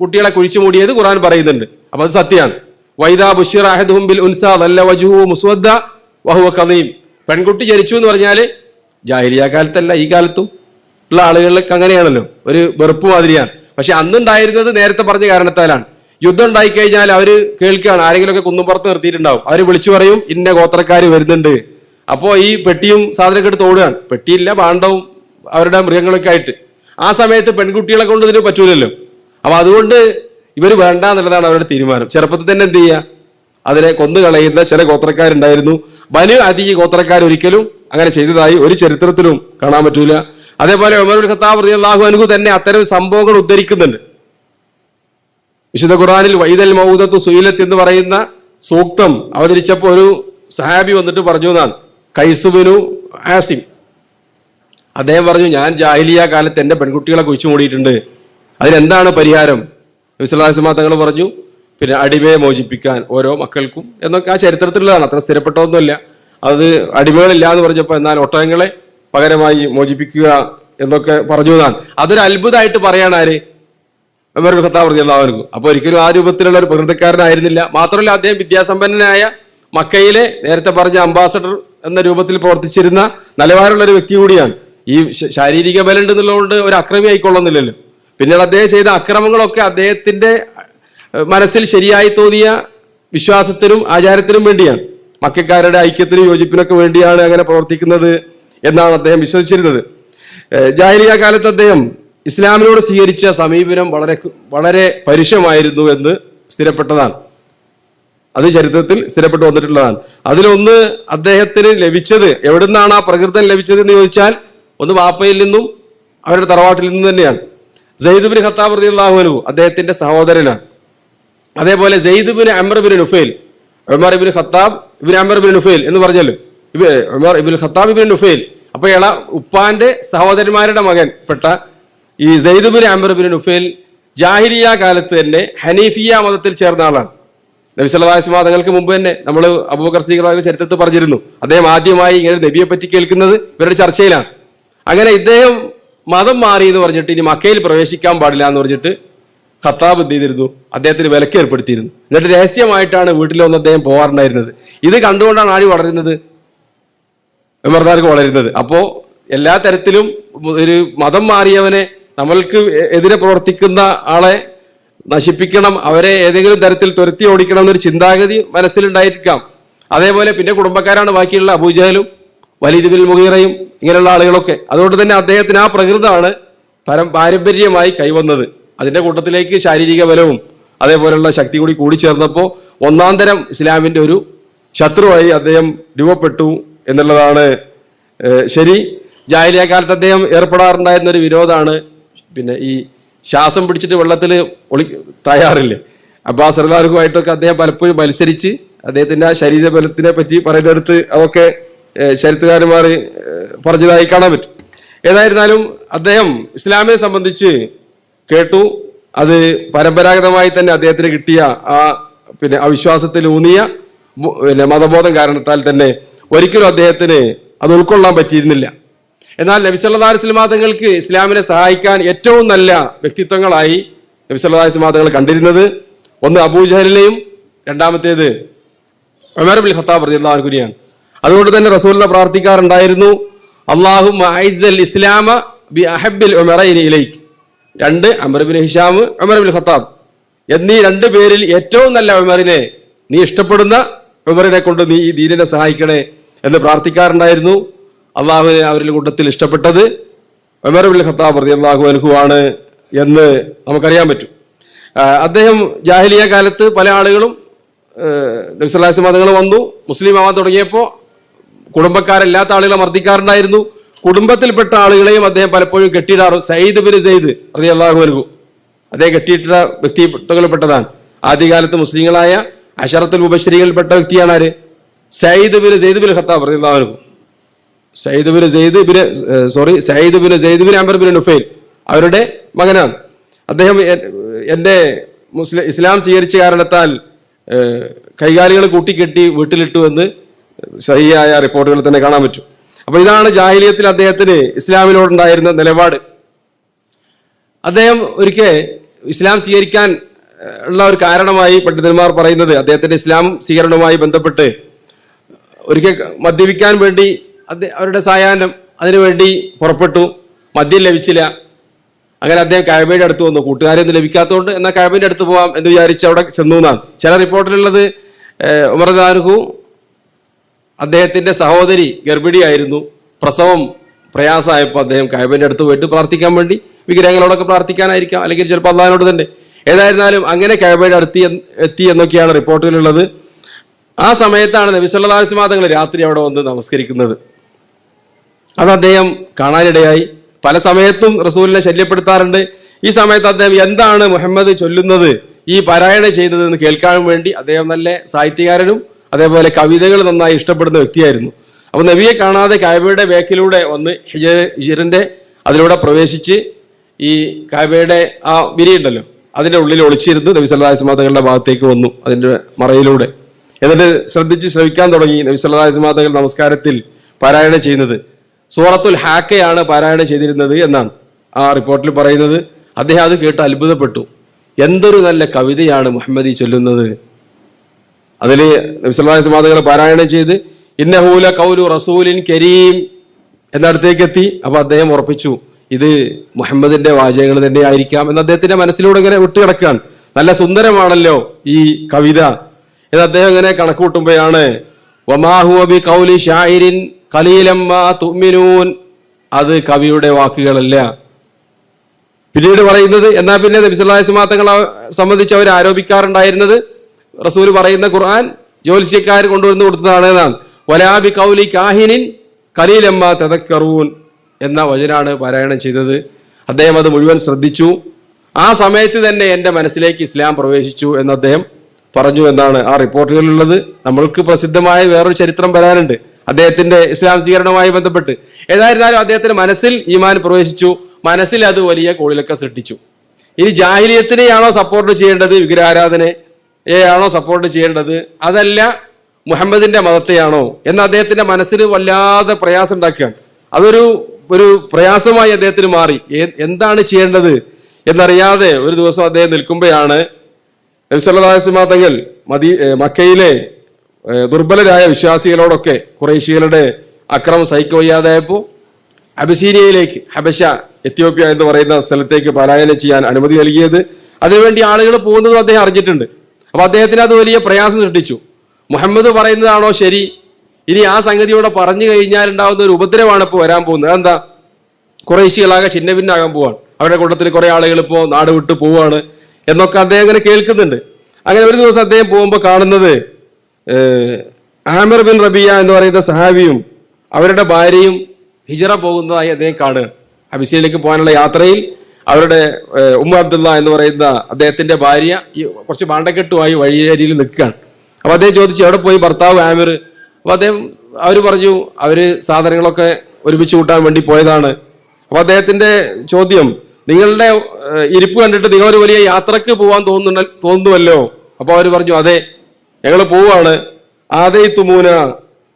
കുട്ടികളെ കുഴിച്ചു മൂടിയത് ഖുർആൻ പറയുന്നുണ്ട്. അപ്പൊ അത് സത്യമാണ്. വൈദാ ബുശ്ശിറ അഹദുഹും ബിൽ ഉൻസാ ളല്ല വജ്ഹുഹു മുസ്വദ്ദ വഹുവ കദീം. പെൺകുട്ടി ജനിച്ചു എന്ന് പറഞ്ഞാല് ജാഹിലിയ കാലത്തല്ല, ഈ കാലത്തും ഉള്ള ആളുകളിലേക്ക് അങ്ങനെയാണല്ലോ, ഒരു വെറുപ്പ് മാതിരിയാണ്. പക്ഷെ അന്നുണ്ടായിരുന്നത് നേരത്തെ പറഞ്ഞ കാരണത്താലാണ്. യുദ്ധം ഉണ്ടായിക്കഴിഞ്ഞാൽ അവര് കേൾക്കുകയാണ്, ആരെങ്കിലുമൊക്കെ കുന്നുംപുറത്ത് നിർത്തിയിട്ടുണ്ടാവും, അവര് വിളിച്ചു പറയും ഇന്ന ഗോത്രക്കാര് വരുന്നുണ്ട്. അപ്പോ ഈ പെട്ടിയും സാധനമൊക്കെ എടുത്ത് ഓടുകയാണ്, പെട്ടിയില്ല പാണ്ഡവും അവരുടെ മൃഗങ്ങളൊക്കെ ആയിട്ട്. ആ സമയത്ത് പെൺകുട്ടികളെ കൊണ്ട് ഇതിന് പറ്റൂലല്ലോ. അപ്പൊ അതുകൊണ്ട് ഇവര് വേണ്ട എന്നുള്ളതാണ് അവരുടെ തീരുമാനം. ചെറുപ്പത്തിൽ തന്നെ എന്ത് ചെയ്യുക, അതിനെ കൊന്നുകളയുന്ന ചില ഗോത്രക്കാരുണ്ടായിരുന്നു. ബനു അദി ഗോത്രക്കാർ ഒരിക്കലും അങ്ങനെ ചെയ്തതായി ഒരു ചരിത്രത്തിലും കാണാൻ പറ്റൂല. അതേപോലെ ഉമർ ഇബ്നുൽ ഖത്താബ് റളിയല്ലാഹു അൻഹു തന്നെ അത്തരം സംഭവങ്ങൾ ഉദ്ധരിക്കുന്നുണ്ട്. വിശുദ്ധ ഖുർആനിൽ വൈദൽ മൗദത്തു സുയിലത്ത് എന്ന് പറയുന്ന സൂക്തം അവതരിച്ചപ്പോൾ ഒരു സഹാബി വന്നിട്ട് പറഞ്ഞു എന്നാണ്, ഖൈസ് ബിനു ആസിം. അദ്ദേഹം പറഞ്ഞു, ഞാൻ ജാഹിലിയ കാലത്ത് എന്റെ പെൺകുട്ടികളെ കുഴിച്ചു മൂടിയിട്ടുണ്ട്, അതിനെന്താണ് പരിഹാരം? നബി സല്ലല്ലാഹു അലൈഹി വസല്ലം തങ്ങൾ പറഞ്ഞു, അടിമയെ മോചിപ്പിക്കാൻ ഓരോ മക്കൾക്കും എന്നൊക്കെ. ആ ചരിത്രത്തിലുള്ളതാണ്, അത്ര സ്ഥിരപ്പെട്ടൊന്നുമല്ല. അത് അടിമകളില്ല എന്ന് പറഞ്ഞപ്പോൾ എന്നാൽ ഒട്ടകങ്ങളെ പകരമായി മോചിപ്പിക്കുക എന്നൊക്കെ പറഞ്ഞു എന്നാണ്. അതൊരു അത്ഭുതമായിട്ട് പറയാണ് ആര്? ഉമർ ഇബ്നുൽ ഖത്താബ് റളിയല്ലാഹു അൻഹു. അപ്പൊ ഒരിക്കലും ആ രൂപത്തിലുള്ള ഒരു പ്രകൃതക്കാരനായിരുന്നില്ല. മാത്രമല്ല അദ്ദേഹം വിദ്യാസമ്പന്നനായ മക്കയിലെ നേരത്തെ പറഞ്ഞ അംബാസഡർ എന്ന രൂപത്തിൽ പ്രവർത്തിച്ചിരുന്ന നിലവാരമുള്ള ഒരു വ്യക്തി കൂടിയാണ്. ഈ ശാരീരിക ബലം ഉണ്ടെന്നുള്ളതുകൊണ്ട് ഒരു അക്രമി ആയിക്കൊള്ളുന്നില്ലല്ലോ. പിന്നീട് അദ്ദേഹം ചെയ്ത അക്രമങ്ങളൊക്കെ അദ്ദേഹത്തിന്റെ മനസ്സിൽ ശരിയായി തോന്നിയ വിശ്വാസത്തിനും ആചാരത്തിനും വേണ്ടിയാണ്, മക്കക്കാരുടെ ഐക്യത്തിനും യോജിപ്പിനൊക്കെ വേണ്ടിയാണ് അങ്ങനെ പ്രവർത്തിക്കുന്നത് എന്നാണ് അദ്ദേഹം വിശ്വസിച്ചിരുന്നത്. ജാഹിലിയ കാലത്ത് അദ്ദേഹം ഇസ്ലാമിനോട് സ്വീകരിച്ച സമീപനം വളരെ പരുഷമായിരുന്നു എന്ന് സ്ഥിരപ്പെട്ടതാണ്. അത് ചരിത്രത്തിൽ സ്ഥിരപ്പെട്ടു വന്നിട്ടുള്ളതാണ്. അതിലൊന്ന് അദ്ദേഹത്തിന് ലഭിച്ചത്, എവിടുന്നാണ് ആ പ്രകൃതം ലഭിച്ചത് എന്ന് ചോദിച്ചാൽ, ഒന്ന് വാപ്പയിൽ നിന്നും അവരുടെ തറവാട്ടിൽ നിന്നും തന്നെയാണ്. സയ്യിദ് ബിൻ ഖത്താബ് റളിയല്ലാഹു അൻഹു അദ്ദേഹത്തിന്റെ സഹോദരനാണ്. അതേപോലെ Sayyid bin Amr bin Nufail, Umar ibn Khattab ibn Amr bin Nufail എന്ന് പറഞ്ഞല്ലോ, Umar ibn Khattab ibn Nufail. അപ്പൊ ഉപ്പാന്റെ സഹോദരന്മാരുടെ മകൻ പെട്ട ഈ Sayyid bin Amr bin Nufail ജാഹിലിയ കാലത്ത് തന്നെ ഹനീഫിയ മതത്തിൽ ചേർന്ന ആളാണ്. നബി സല്ലല്ലാഹു അലൈഹി വസല്ലം തങ്ങൾക്ക് മുമ്പ് തന്നെ നമ്മൾ അബൂബക്കർ സിദ്ദീഖ് ചരിത്രത്തിൽ പറഞ്ഞിരുന്നു, അദ്ദേഹം ആദ്യമായി ഇങ്ങനെ നബിയെ പറ്റി കേൾക്കുന്നത് ഇവരുടെ ചർച്ചയിലാണ്. അങ്ങനെ ഇദ്ദേഹം മതം മാറി എന്ന് പറഞ്ഞിട്ട് ഇനി മക്കയിൽ പ്രവേശിക്കാൻ പാടില്ല എന്ന് പറഞ്ഞിട്ട് ഖത്താബ് എന്ത് ചെയ്തിരുന്നു, അദ്ദേഹത്തിന് വിലക്ക് ഏർപ്പെടുത്തിയിരുന്നു. എന്നിട്ട് രഹസ്യമായിട്ടാണ് വീട്ടിലൊന്നും അദ്ദേഹം പോകാറുണ്ടായിരുന്നത്. ഇത് കണ്ടുകൊണ്ടാണ് ആര് വളരുന്നത്? ഉമർദാർക്ക് വളരുന്നത്. അപ്പോ എല്ലാ തരത്തിലും ഒരു മതം മാറിയവനെ, നമ്മൾക്ക് എതിരെ പ്രവർത്തിക്കുന്ന ആളെ നശിപ്പിക്കണം, അവരെ ഏതെങ്കിലും തരത്തിൽ തുരത്തി ഓടിക്കണം എന്നൊരു ചിന്താഗതി മനസ്സിലുണ്ടായിരിക്കാം. അതേപോലെ പിന്നെ കുടുംബക്കാരാണ് ബാക്കിയുള്ള അബൂജഹലും വലീദ് ബിൻ മുഗീറയും ഇങ്ങനെയുള്ള ആളുകളൊക്കെ. അതുകൊണ്ട് തന്നെ അദ്ദേഹത്തിന് ആ പ്രകൃതമാണ് പാരമ്പര്യമായി കൈവന്നത്. അതിന്റെ കൂട്ടത്തിലേക്ക് ശാരീരിക ബലവും അതേപോലെയുള്ള ശക്തി കൂടി കൂടിച്ചേർന്നപ്പോൾ ഒന്നാം തരം ഇസ്ലാമിന്റെ ഒരു ശത്രുവായി അദ്ദേഹം രൂപപ്പെട്ടു എന്നുള്ളതാണ് ശരി. ജാഹിലിയ കാലത്ത് അദ്ദേഹം ഏർപ്പെടാറുണ്ടായിരുന്ന ഒരു വിരോധമാണ് പിന്നെ ഈ ശ്വാസം പിടിച്ചിട്ട് വെള്ളത്തിൽ തയ്യാറില്ലേ, അബ്ബാസ് റളിയല്ലാഹുമായിട്ടൊക്കെ അദ്ദേഹം പലപ്പോഴും മത്സരിച്ച് അദ്ദേഹത്തിന്റെ ആ ശരീരബലത്തിനെ പറ്റി പറയുന്നിടത്ത് അതൊക്കെ ചരിത്രകാരന്മാർ പറഞ്ഞതായി കാണാൻ പറ്റും. ഏതായിരുന്നാലും അദ്ദേഹം ഇസ്ലാമിനെ സംബന്ധിച്ച് കേട്ടു, അത് പരമ്പരാഗതമായി തന്നെ അദ്ദേഹത്തിന് കിട്ടിയ ആ അവിശ്വാസത്തിൽ ഊന്നിയ മതബോധം കാരണത്താൽ തന്നെ ഒരിക്കലും അദ്ദേഹത്തിന് അത് ഉൾക്കൊള്ളാൻ പറ്റിയിരുന്നില്ല. എന്നാൽ നബി സല്ലല്ലാഹു അലൈഹി വസല്ലം തങ്ങൾക്ക് ഇസ്ലാമിനെ സഹായിക്കാൻ ഏറ്റവും നല്ല വ്യക്തിത്വങ്ങളായി നബി സല്ലല്ലാഹു അലൈഹി വസല്ലം തങ്ങൾ കണ്ടിരുന്നത് ഒന്ന് അബൂജഹലിനെയും രണ്ടാമത്തേത് ഉമർ ഇബ്നുൽ ഖത്താബ് റളിയല്ലാഹു അൻഹുവിനെയാണ്. അതുകൊണ്ട് തന്നെ റസൂലുള്ളാഹി പ്രാർത്ഥിക്കാറുണ്ടായിരുന്നു, അല്ലാഹുമ്മ അഇസ്സൽ ഇസ്ലാമ ബി അഹബ്ബിൽ ഉമറൈനി ഇലൈക്. രണ്ട്, അംർ ഇബ്നു ഹിശാം, ഉമർ ഇബ്നുൽ ഖത്താബ്. എന്നീ രണ്ടു പേരിൽ ഏറ്റവും നല്ല ഉമറിനെ, നീ ഇഷ്ടപ്പെടുന്ന ഉമറിനെ കൊണ്ട് നീ ഈ ദീനിനെ സഹായിക്കണേ എന്ന് പ്രാർത്ഥിക്കാറുണ്ടായിരുന്നു. അള്ളാഹുവിനെ അവരിൽ കൂട്ടത്തിൽ ഇഷ്ടപ്പെട്ടത് ഉമർ ഇബ്നുൽ ഖത്താബ് റളിയല്ലാഹു അൻഹു ആണ് എന്ന് നമുക്കറിയാൻ പറ്റും. അദ്ദേഹം ജാഹിലിയ കാലത്ത് പല ആളുകളും നബി സല്ലല്ലാഹു അലൈഹി വസല്ലം തങ്ങൾ വന്നു മുസ്ലിം ആവാൻ തുടങ്ങിയപ്പോൾ കുടുംബക്കാരല്ലാത്ത ആളുകളെ മർദ്ദിക്കാറുണ്ടായിരുന്നു. കുടുംബത്തിൽപ്പെട്ട ആളുകളെയും അദ്ദേഹം പലപ്പോഴും കെട്ടിയിടാറും. സയ്യിദ് ബിൻ സെയ്ദ് റളിയല്ലാഹു അൻഹു അദ്ദേഹം കെട്ടിയിട്ട വ്യക്തിത്വങ്ങളിൽപ്പെട്ടതാണ്. ആദ്യകാലത്ത് മുസ്ലിങ്ങളായ അശറത്തുൽ മുബശ്ശിരീകളിൽപ്പെട്ട വ്യക്തിയാണ് ആര്? Sayyid bin Zaid bin Khattab റളിയല്ലാഹു അൻഹു. Sayyid bin Zaid bin Amr bin Nufail അവരുടെ മകനാണ് അദ്ദേഹം. എൻ്റെ ഇസ്ലാം സ്വീകരിച്ച കാരണത്താൽ കൈകാലികൾ കൂട്ടിക്കെട്ടി വീട്ടിലിട്ടു എന്ന് സഹിയായ റിപ്പോർട്ടുകളിൽ തന്നെ കാണാൻ പറ്റും. അപ്പൊ ഇതാണ് ജാഹിലിയത്തിൽ അദ്ദേഹത്തിന് ഇസ്ലാമിനോടുണ്ടായിരുന്ന നിലപാട്. അദ്ദേഹം ഒരിക്കൽ ഇസ്ലാം സ്വീകരിക്കാൻ ഉള്ള ഒരു കാരണമായി പണ്ഡിതന്മാർ പറയുന്നത്, അദ്ദേഹത്തിന്റെ ഇസ്ലാം സ്വീകരണവുമായി ബന്ധപ്പെട്ട് ഒരിക്കൽ മദ്യപിക്കാൻ വേണ്ടി അവരുടെ സായാഹ്നം അതിനുവേണ്ടി പുറപ്പെട്ടു. മദ്യം ലഭിച്ചില്ല. അങ്ങനെ അദ്ദേഹം കഅബയുടെ അടുത്ത് വന്നു. കൂട്ടുകാരെയൊന്നും ലഭിക്കാത്തതുകൊണ്ട് എന്നാൽ കഅബയുടെ അടുത്ത് പോവാം എന്ന് വിചാരിച്ച് അവിടെ ചെന്നു എന്നാണ് ചില റിപ്പോർട്ടിലുള്ളത്. ഉമർ റളിയല്ലാഹു അദ്ദേഹത്തിന്റെ സഹോദരി ഗർഭിണിയായിരുന്നു. പ്രസവം പ്രയാസമായപ്പോൾ അദ്ദേഹം കഅബയുടെ അടുത്ത് പോയിട്ട് പ്രാർത്ഥിക്കാൻ വേണ്ടി, വിഗ്രഹങ്ങളോടൊക്കെ പ്രാർത്ഥിക്കാനായിരിക്കാം, അല്ലെങ്കിൽ ചിലപ്പോൾ അള്ളാഹിനോട് തന്നെ. ഏതായിരുന്നാലും അങ്ങനെ കഅബയുടെ അടുത്ത് എത്തി എന്നൊക്കെയാണ് റിപ്പോർട്ടുകളുള്ളത്. ആ സമയത്താണ് നബി സല്ലല്ലാഹു അലൈഹി വസല്ലം തങ്ങൾ രാത്രി അവിടെ വന്ന് നമസ്കരിക്കുന്നത്. അത് അദ്ദേഹം കാണാനിടയായി. പല സമയത്തും റസൂലിനെ ശല്യപ്പെടുത്താറുണ്ട്. ഈ സമയത്ത് അദ്ദേഹം എന്താണ് മുഹമ്മദ് ചൊല്ലുന്നത്, ഈ പാരായണം ചെയ്യുന്നത് എന്ന് കേൾക്കാൻ വേണ്ടി, അദ്ദേഹം നല്ല സാഹിത്യകാരനും അതേപോലെ കവിതകൾ നന്നായി ഇഷ്ടപ്പെടുന്ന വ്യക്തിയായിരുന്നു. അപ്പൊ നബിയെ കാണാതെ കഅബയുടെ ബേക്കിലൂടെ വന്ന് ഹിജറിന്റെ അതിലൂടെ പ്രവേശിച്ച് ഈ കഅബയുടെ ആ വിരിയുണ്ടല്ലോ അതിന്റെ ഉള്ളിൽ ഒളിച്ചിരുന്ന് നബി സല്ലല്ലാഹു അലൈഹി വസല്ലം തങ്ങളുടെ ഭാഗത്തേക്ക് വന്നു അതിന്റെ മറയിലൂടെ. എന്നിട്ട് ശ്രവിക്കാൻ തുടങ്ങി. നബി സല്ലല്ലാഹു അലൈഹി വസല്ലം തങ്ങൾ നമസ്കാരത്തിൽ പാരായണം ചെയ്യുന്നത് സൂറത്തുൽ ഹാക്കയാണ് പാരായണം ചെയ്തിരുന്നത് എന്നാണ് ആ റിപ്പോർട്ടിൽ പറയുന്നത്. അദ്ദേഹം അത് കേട്ട് അത്ഭുതപ്പെട്ടു. എന്തൊരു നല്ല കവിതയാണ് മുഹമ്മദ് ഈ ചൊല്ലുന്നത്. അതിൽ നബി സല്ലല്ലാഹു അലൈഹി വസല്ലം തങ്ങൾ പാരായണം ചെയ്ത് ഇന്നഹു ലഖൗലു റസൂലിൻ കരീം എന്നടുത്തേക്ക് എത്തി. അപ്പൊ അദ്ദേഹം ഉറപ്പിച്ചു ഇത് മുഹമ്മദിന്റെ വാചകങ്ങൾ തന്നെ ആയിരിക്കാം എന്ന് അദ്ദേഹത്തിന്റെ മനസ്സിലൂടെ ഇങ്ങനെ വിട്ടുകിടക്കുകയാണ്. നല്ല സുന്ദരമാണല്ലോ ഈ കവിത എന്ന് അദ്ദേഹം ഇങ്ങനെ കണക്കുകൂട്ടുമ്പോഴാണ് വമാ ഹുവ ബി ഖൗലി ശാഇരിൻ ഖലീലം മാ തുഅ്മിനൂൻ, അത് കവിയുടെ വാക്കുകളല്ല. പിന്നീട് പറയുന്നത്, എന്നാൽ പിന്നെ നബി സല്ലല്ലാഹു അലൈഹി വസല്ലം തങ്ങളെ സംബന്ധിച്ച് അവർ ആരോപിക്കാറുണ്ടായിരുന്നത് റസൂൽ പറയുന്ന ഖുർആൻ ജ്യോത്സ്യക്കാർ കൊണ്ടുവന്ന് കൊടുത്തതാണ് എന്നാണ്. വലാ ബി ഖൗലി കാഹിനിൻ ഖലീലം മാ തദക്കറൂൻ എന്ന വചനാണ് പാരായണം ചെയ്തത്. അദ്ദേഹം അത് മുഴുവൻ ശ്രദ്ധിച്ചു. ആ സമയത്ത് തന്നെ എൻ്റെ മനസ്സിലേക്ക് ഇസ്ലാം പ്രവേശിച്ചു എന്ന് അദ്ദേഹം പറഞ്ഞു എന്നാണ് ആ റിപ്പോർട്ടുകളിലുള്ളത്. നമ്മൾക്ക് പ്രസിദ്ധമായ വേറൊരു ചരിത്രം വരാനുണ്ട് അദ്ദേഹത്തിന്റെ ഇസ്ലാം സ്വീകരണവുമായി ബന്ധപ്പെട്ട്. ഏതായിരുന്നാലും അദ്ദേഹത്തിന്റെ മനസ്സിൽ ഈമാൻ പ്രവേശിച്ചു. മനസ്സിൽ അത് വലിയ കോളിലൊക്കെ സൃഷ്ടിച്ചു. ഇനി ജാഹിലിയത്തിനെയാണോ സപ്പോർട്ട് ചെയ്യേണ്ടത്, വിഗ്രഹാരാധനയെയാണോ സപ്പോർട്ട് ചെയ്യേണ്ടത്, അതല്ല മുഹമ്മദിന്റെ മതത്തെയാണോ എന്ന് അദ്ദേഹത്തിന്റെ മനസ്സിന് വല്ലാതെ പ്രയാസം ഉണ്ടാക്കുകയാണ്. അതൊരു പ്രയാസമായി അദ്ദേഹത്തിന് മാറി. എന്താണ് ചെയ്യേണ്ടത് എന്നറിയാതെ ഒരു ദിവസം അദ്ദേഹം നിൽക്കുമ്പോഴാണ് നബി സല്ലല്ലാഹു അലൈഹി വസല്ലം തങ്ങൾ മക്കയിലെ ദുർബലരായ വിശ്വാസികളോടൊക്കെ ഖുറൈശികളുടെ അക്രമം സഹിക്കവയ്യാതായപ്പോൾ അബിസീനിയയിലേക്ക്, ഹബശ എത്യോപ്യ എന്ന് പറയുന്ന സ്ഥലത്തേക്ക് പലായനം ചെയ്യാൻ അനുമതി നൽകിയത്. അതിനുവേണ്ടി ആളുകൾ പോകുന്നതും അദ്ദേഹം അറിഞ്ഞിട്ടുണ്ട്. അപ്പൊ അദ്ദേഹത്തിന് അത് വലിയ പ്രയാസം സൃഷ്ടിച്ചു. മുഹമ്മദ് പറയുന്നതാണോ ശരി, ഇനി ആ സംഗതിയോടെ പറഞ്ഞു കഴിഞ്ഞാൽ ഉണ്ടാവുന്ന ഒരു ഉപദ്രവമാണ് ഇപ്പോൾ വരാൻ പോകുന്നത്. അതെന്താ, ഖുറൈശികളാകെ ഛിന്ന ഭിന്നാകാൻ പോവാണ്, അവരുടെ കൂട്ടത്തിൽ കുറെ ആളുകൾ ഇപ്പോൾ നാട് വിട്ടു പോവാണ് എന്നൊക്കെ അദ്ദേഹം അങ്ങനെ കേൾക്കുന്നുണ്ട്. അങ്ങനെ ഒരു ദിവസം അദ്ദേഹം പോകുമ്പോൾ കാണുന്നത് ആമിർ ബിൻ റബിയ എന്ന് പറയുന്ന സഹാബിയും അവരുടെ ഭാര്യയും ഹിജറ പോകുന്നതായി അദ്ദേഹം കാണുക. അബിസീനിലേക്ക് പോകാനുള്ള യാത്രയിൽ അവരുടെ ഉമ്മ അബ്ദുള്ള എന്ന് പറയുന്ന അദ്ദേഹത്തിന്റെ ഭാര്യ കുറച്ച് പാണ്ടക്കെട്ടുമായി വഴിയരിയിൽ നിൽക്കുകയാണ്. അപ്പൊ അദ്ദേഹം ചോദിച്ചു എവിടെ പോയി ഭർത്താവ് ആമിർ? അപ്പൊ അവർ പറഞ്ഞു അവര് സാധനങ്ങളൊക്കെ ഒരുമിച്ച് കൂട്ടാൻ വേണ്ടി പോയതാണ്. അപ്പൊ അദ്ദേഹത്തിന്റെ ചോദ്യം, നിങ്ങളുടെ ഇരിപ്പ് കണ്ടിട്ട് നിങ്ങളൊരു വലിയ യാത്രക്ക് പോകാൻ തോന്നുന്നുവല്ലോ. അപ്പൊ അവർ പറഞ്ഞു അതെ, ഞങ്ങൾ പോവാണ്. ആദൈതുമൂന,